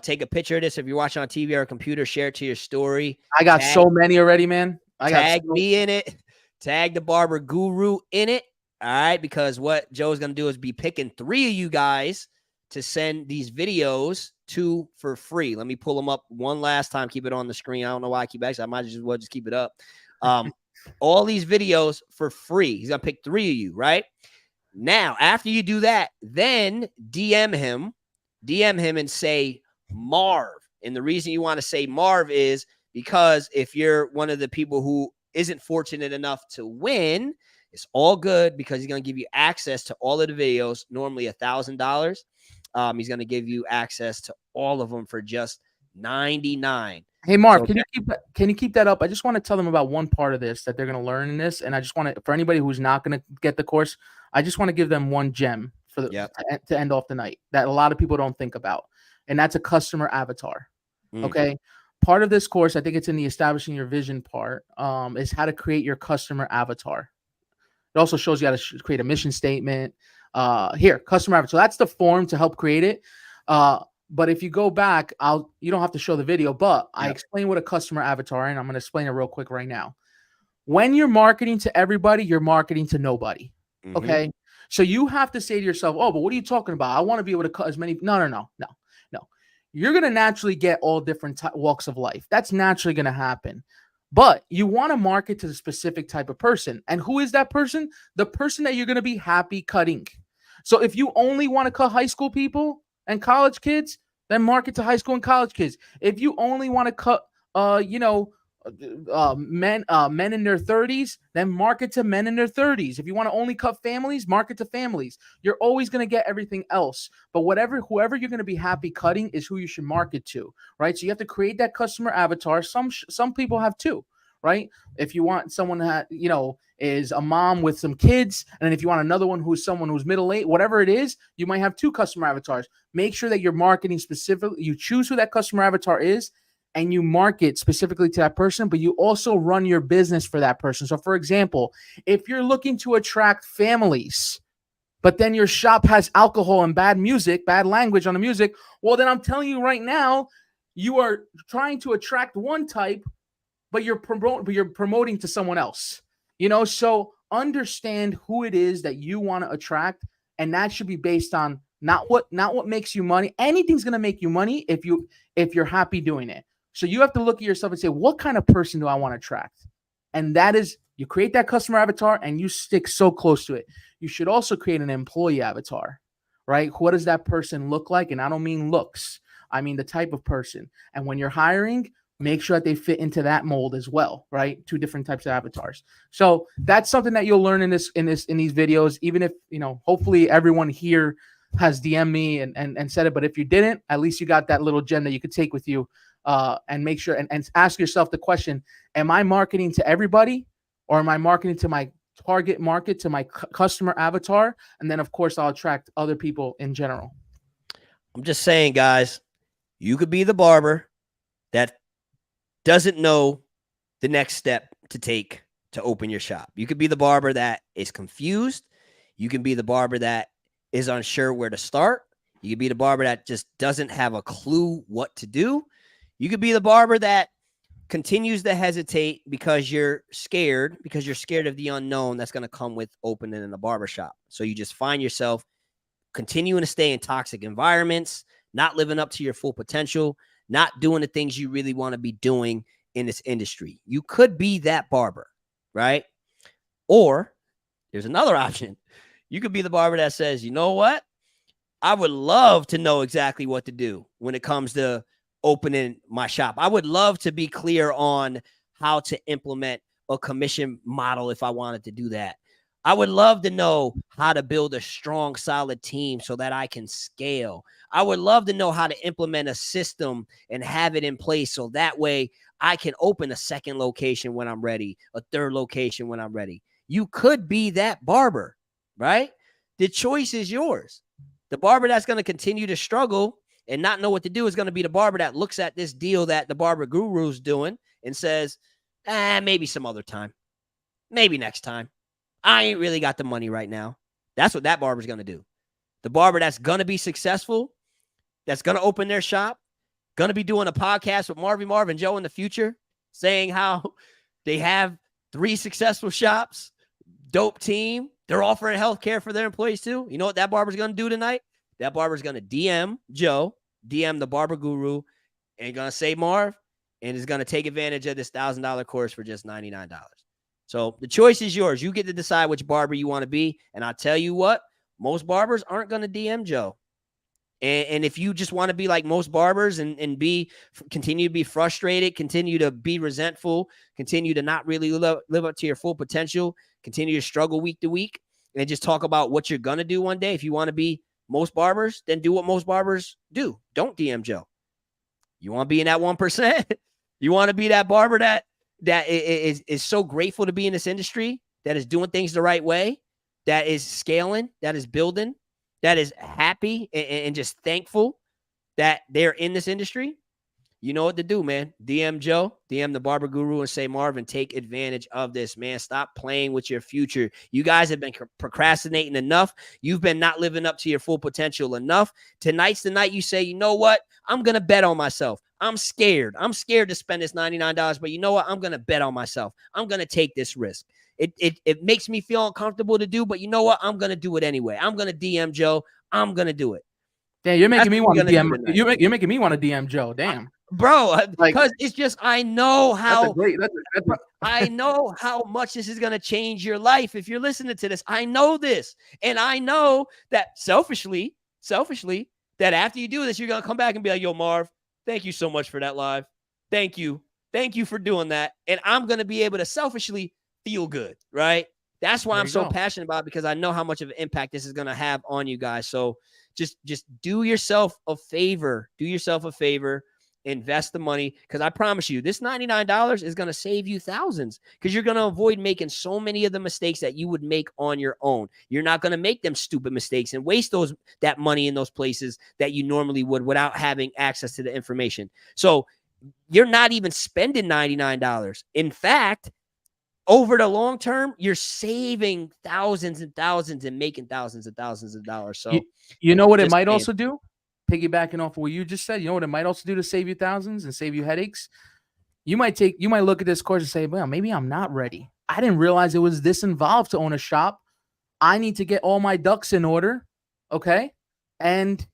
Speaker 1: take a picture of this. If you're watching on TV or a computer, share it to your story.
Speaker 2: I got so many already, man.
Speaker 1: Tag me in it. Tag the Barber Guru in it. All right. Because what Joe's going to do is be picking 3 of you guys to send these videos to for free. Let me pull them up one last time. Keep it on the screen. I don't know why I keep actually. I might as well just keep it up. All these videos for free. He's going to pick 3 of you, right? Now, after you do that, then DM him and say Marv. And the reason you want to say Marv is because if you're one of the people who isn't fortunate enough to win, it's all good because he's going to give you access to all of the videos, normally $1,000. He's going to give you access to all of them for just $99.
Speaker 2: Hey, Marv, can you keep that up? I just want to tell them about one part of this that they're going to learn in this. And I just want to, for anybody who's not going to get the course, I just want to give them one gem for to end off the night that a lot of people don't think about. And that's a customer avatar. Okay. Part of this course, I think it's in the establishing your vision part, is how to create your customer avatar. It also shows you how to create a mission statement. Here, customer avatar. So that's the form to help create it. But if you go back, you don't have to show the video, but I explain what a customer avatar is, and I'm going to explain it real quick right now. When you're marketing to everybody, you're marketing to nobody. Okay. So you have to say to yourself, oh, but what are you talking about? I want to be able to cut as many. No. You're going to naturally get all different walks of life. That's naturally going to happen. But you want to market to the specific type of person. And who is that person? The person that you're going to be happy cutting. So if you only want to cut high school people and college kids, then market to high school and college kids. If you only want to cut, men in their 30s, then market to men in their 30s. If you want to only cut families, market to families. You're always going to get everything else. But whoever you're going to be happy cutting is who you should market to, right? So you have to create that customer avatar. Some people have 2, right? If you want someone that, is a mom with some kids, and then if you want another one who's someone who's middle-aged, whatever it is, you might have 2 customer avatars. Make sure that you're marketing specifically. You choose who that customer avatar is, and you market specifically to that person, but you also run your business for that person. So for example, if you're looking to attract families, but then your shop has alcohol and bad music, bad language on the music, well, then I'm telling you right now, you are trying to attract one type, but you're promoting to someone else. So understand who it is that you want to attract, and that should be based on not what makes you money. Anything's going to make you money if you're happy doing it. So you have to look at yourself and say, what kind of person do I want to attract? And that is You create that customer avatar and you stick so close to it. You should also create an employee avatar, right? What does that person look like? And I don't mean looks. I mean the type of person. And when you're hiring, make sure that they fit into that mold as well, right? 2 different types of avatars. So that's something that you'll learn in these videos, even if, hopefully everyone here has DM'd me and said it. But if you didn't, at least you got that little gem that you could take with you and make sure and ask yourself the question, am I marketing to everybody or am I marketing to my target market, to my customer avatar? And then, of course, I'll attract other people in general.
Speaker 1: I'm just saying, guys, you could be the barber that doesn't know the next step to take to open your shop. You could be the barber that is confused. You can be the barber that is unsure where to start. You could be the barber that just doesn't have a clue what to do. You could be the barber that continues to hesitate because you're scared of the unknown that's going to come with opening in a barbershop. So you just find yourself continuing to stay in toxic environments, not living up to your full potential, not doing the things you really want to be doing in this industry. You could be that barber, right? Or there's another option. You could be the barber that says, you know what? I would love to know exactly what to do when it comes to opening my shop. I would love to be clear on how to implement a commission model if I wanted to do that. I would love to know how to build a strong, solid team so that I can scale. I would love to know how to implement a system and have it in place so that way I can open a second location when I'm ready, a third location when I'm ready. You could be that barber, right? The choice is yours. The barber that's going to continue to struggle and not know what to do is going to be the barber that looks at this deal that the TheBarberGuru is doing and says, maybe some other time, maybe next time. I ain't really got the money right now. That's what that barber's going to do. The barber that's going to be successful, that's going to open their shop, going to be doing a podcast with Marv and Joe in the future, saying how they have 3 successful shops, dope team. They're offering healthcare for their employees too. You know what that barber's going to do tonight? That barber's going to DM Joe, DM the TheBarberGuru, and going to say Marv, and is going to take advantage of this $1,000 course for just $99. So the choice is yours. You get to decide which barber you want to be. And I'll tell you what, most barbers aren't going to DM Joe. And if you just want to be like most barbers and continue to be frustrated, continue to be resentful, continue to not really live up to your full potential, continue to struggle week to week, and just talk about what you're going to do one day. If you want to be most barbers, then do what most barbers do. Don't DM Joe. You want to be in that 1%? You want to be that barber that is so grateful to be in this industry, that is doing things the right way, that is scaling, that is building, that is happy and just thankful that they're in this industry. You know what to do, man. DM Joe, DM the TheBarberGuru, and say, Marvin, take advantage of this, man. Stop playing with your future. You guys have been procrastinating enough. You've been not living up to your full potential enough. Tonight's the night you say, you know what? I'm going to bet on myself. I'm scared. I'm scared to spend this $99, but you know what? I'm going to bet on myself. I'm going to take this risk. It makes me feel uncomfortable to do, but you know what? I'm going to do it anyway. I'm going to DM Joe. I'm going to do it.
Speaker 2: Damn, you're making me want to DM. You're making me want to DM Joe. Damn.
Speaker 1: Bro, because it's just, I know how I
Speaker 2: that's
Speaker 1: know how much this is going to change your life. If you're listening to this, I know this. And I know that selfishly, that after you do this, you're going to come back and be like, yo, Marv, thank you so much for that live. Thank you. Thank you for doing that. And I'm going to be able to selfishly feel good, right? That's why I'm so passionate about it, because I know how much of an impact this is going to have on you guys. So just do yourself a favor. Do yourself a favor. Invest the money, because I promise you, this $99 is going to save you thousands, because you're going to avoid making so many of the mistakes that you would make on your own. You're not going to make them stupid mistakes and waste that money in those places that you normally would without having access to the information. So you're not even spending $99. In fact, over the long term, you're saving thousands and thousands and making thousands and thousands of dollars. So
Speaker 2: you know what it might also do? Piggybacking off of what you just said, you know what it might also do to save you thousands and save you headaches? You might look at this course and say, well, maybe I'm not ready. I didn't realize it was this involved to own a shop. I need to get all my ducks in order. Okay. And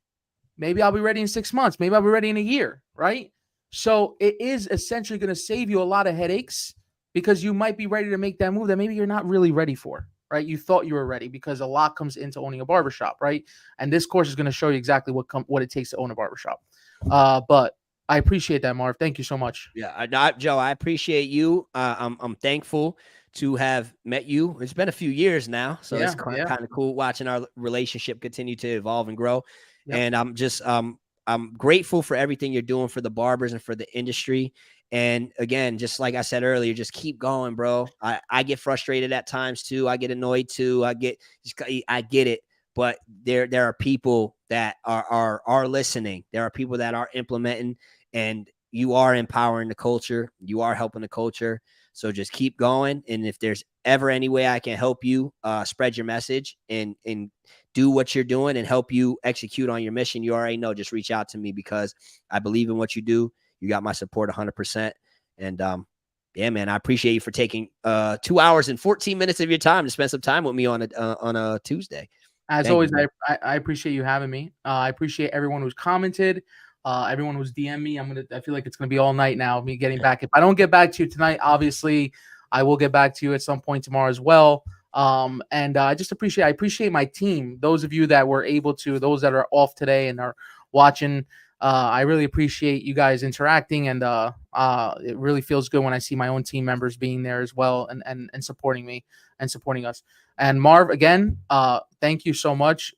Speaker 2: maybe I'll be ready in 6 months. Maybe I'll be ready in a year. Right. So it is essentially going to save you a lot of headaches because you might be ready to make that move that maybe you're not really ready for, right? You thought you were ready, because a lot comes into owning a barbershop, right? And this course is going to show you exactly what it takes to own a barbershop. But I appreciate that, Marv. Thank you so much.
Speaker 1: Yeah, Joe, I appreciate you. I'm thankful to have met you. It's been a few years now, so it's kind of cool watching our relationship continue to evolve and grow.
Speaker 2: Yep.
Speaker 1: And I'm grateful for everything you're doing for the barbers and for the industry. And again, just like I said earlier, just keep going, bro. I get frustrated at times too. I get annoyed too. I get it. But there are people that are listening. There are people that are implementing, and you are empowering the culture. You are helping the culture. So just keep going. And if there's ever any way I can help you spread your message and do what you're doing and help you execute on your mission, you already know, just reach out to me, because I believe in what you do. You got my support 100%. And yeah, man, I appreciate you for taking 2 hours and 14 minutes of your time to spend some time with me on a Tuesday.
Speaker 2: As always, I appreciate you having me. I appreciate everyone who's commented, everyone who's DM me. I feel like it's gonna be all night now, me getting back. If I don't get back to you tonight, obviously I will get back to you at some point tomorrow as well. And I appreciate my team. Those of you that were able to, those that are off today and are watching, I really appreciate you guys interacting, and it really feels good when I see my own team members being there as well, and supporting me and supporting us. And Marv, again, thank you so much.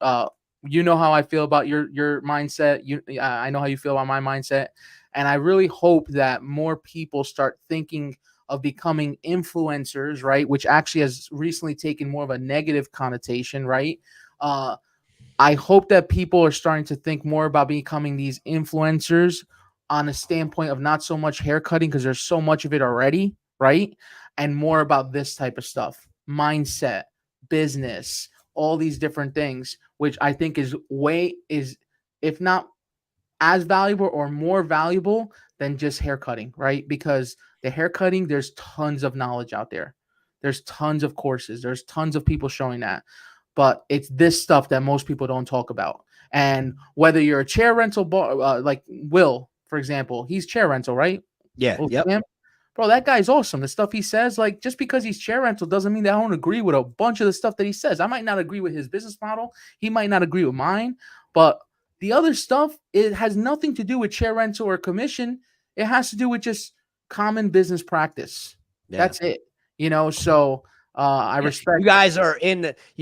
Speaker 2: You know how I feel about your mindset. I know how you feel about my mindset, and I really hope that more people start thinking of becoming influencers, right? Which actually has recently taken more of a negative connotation, right? I hope that people are starting to think more about becoming these influencers on a standpoint of not so much haircutting, because there's so much of it already, right? And more about this type of stuff, mindset, business, all these different things, which I think is if not as valuable or more valuable than just haircutting, right? Because the haircutting, there's tons of knowledge out there. There's tons of courses. There's tons of people showing that. But it's this stuff that most people don't talk about. And whether you're a chair rental like Will, for example, he's chair rental, right?
Speaker 1: Yeah. Yep.
Speaker 2: Bro, that guy's awesome. The stuff he says, like, just because he's chair rental doesn't mean that I don't agree with a bunch of the stuff that he says. I might not agree with his business model. He might not agree with mine. But the other stuff, it has nothing to do with chair rental or commission. It has to do with just common business practice. Yeah. That's it. So I respect
Speaker 1: you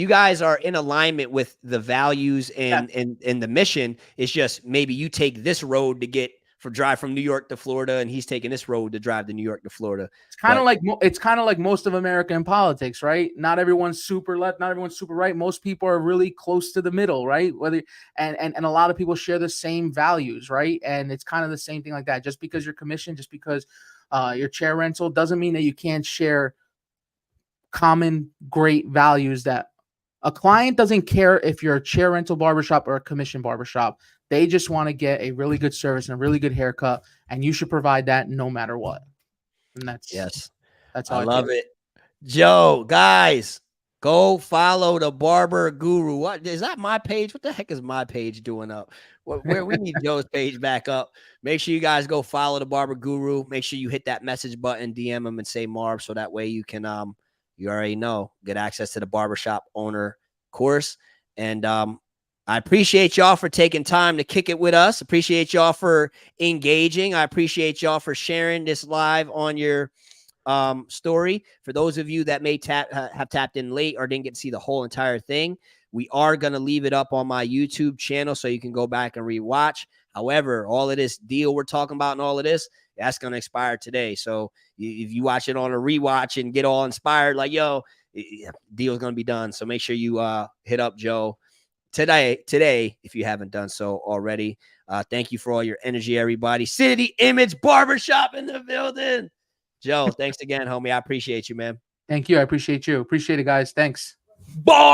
Speaker 1: guys are in alignment with the values and the mission. It's just maybe you take this road to drive from New York to Florida, and he's taking this road to drive to New York to Florida.
Speaker 2: It's kind of like most of American politics, right? Not everyone's super left, not everyone's super right. Most people are really close to the middle, right? And a lot of people share the same values, right? And it's kind of the same thing like that. Just because you're commissioned, just because you're chair rental, doesn't mean that you can't share common great values. That a client doesn't care if you're a chair rental barbershop or a commission barbershop. They just want to get a really good service and a really good haircut, and you should provide that no matter what. And that's how I
Speaker 1: love it. Joe, guys, go follow the Barber Guru. What is that? My page? What the heck is my page doing up? Where we need Joe's page back up. Make sure you guys go follow the Barber Guru. Make sure you hit that message button, DM him, and say Marv, so that way you can you already know, get access to the barbershop owner course. And I appreciate y'all for taking time to kick it with us. Appreciate y'all for engaging. I appreciate y'all for sharing this live on your story. For those of you that may have tapped in late or didn't get to see the whole entire thing, we are going to leave it up on my YouTube channel so you can go back and rewatch. However, all of this deal we're talking about and all of this, that's going to expire today. So if you watch it on a rewatch and get all inspired, like, yo, deal's going to be done. So make sure you hit up Joe today, if you haven't done so already. Thank you for all your energy, everybody. City Image Barbershop in the building. Joe, thanks again, homie. I appreciate you, man.
Speaker 2: Thank you. I appreciate you. Appreciate it, guys. Thanks.
Speaker 1: Barbers!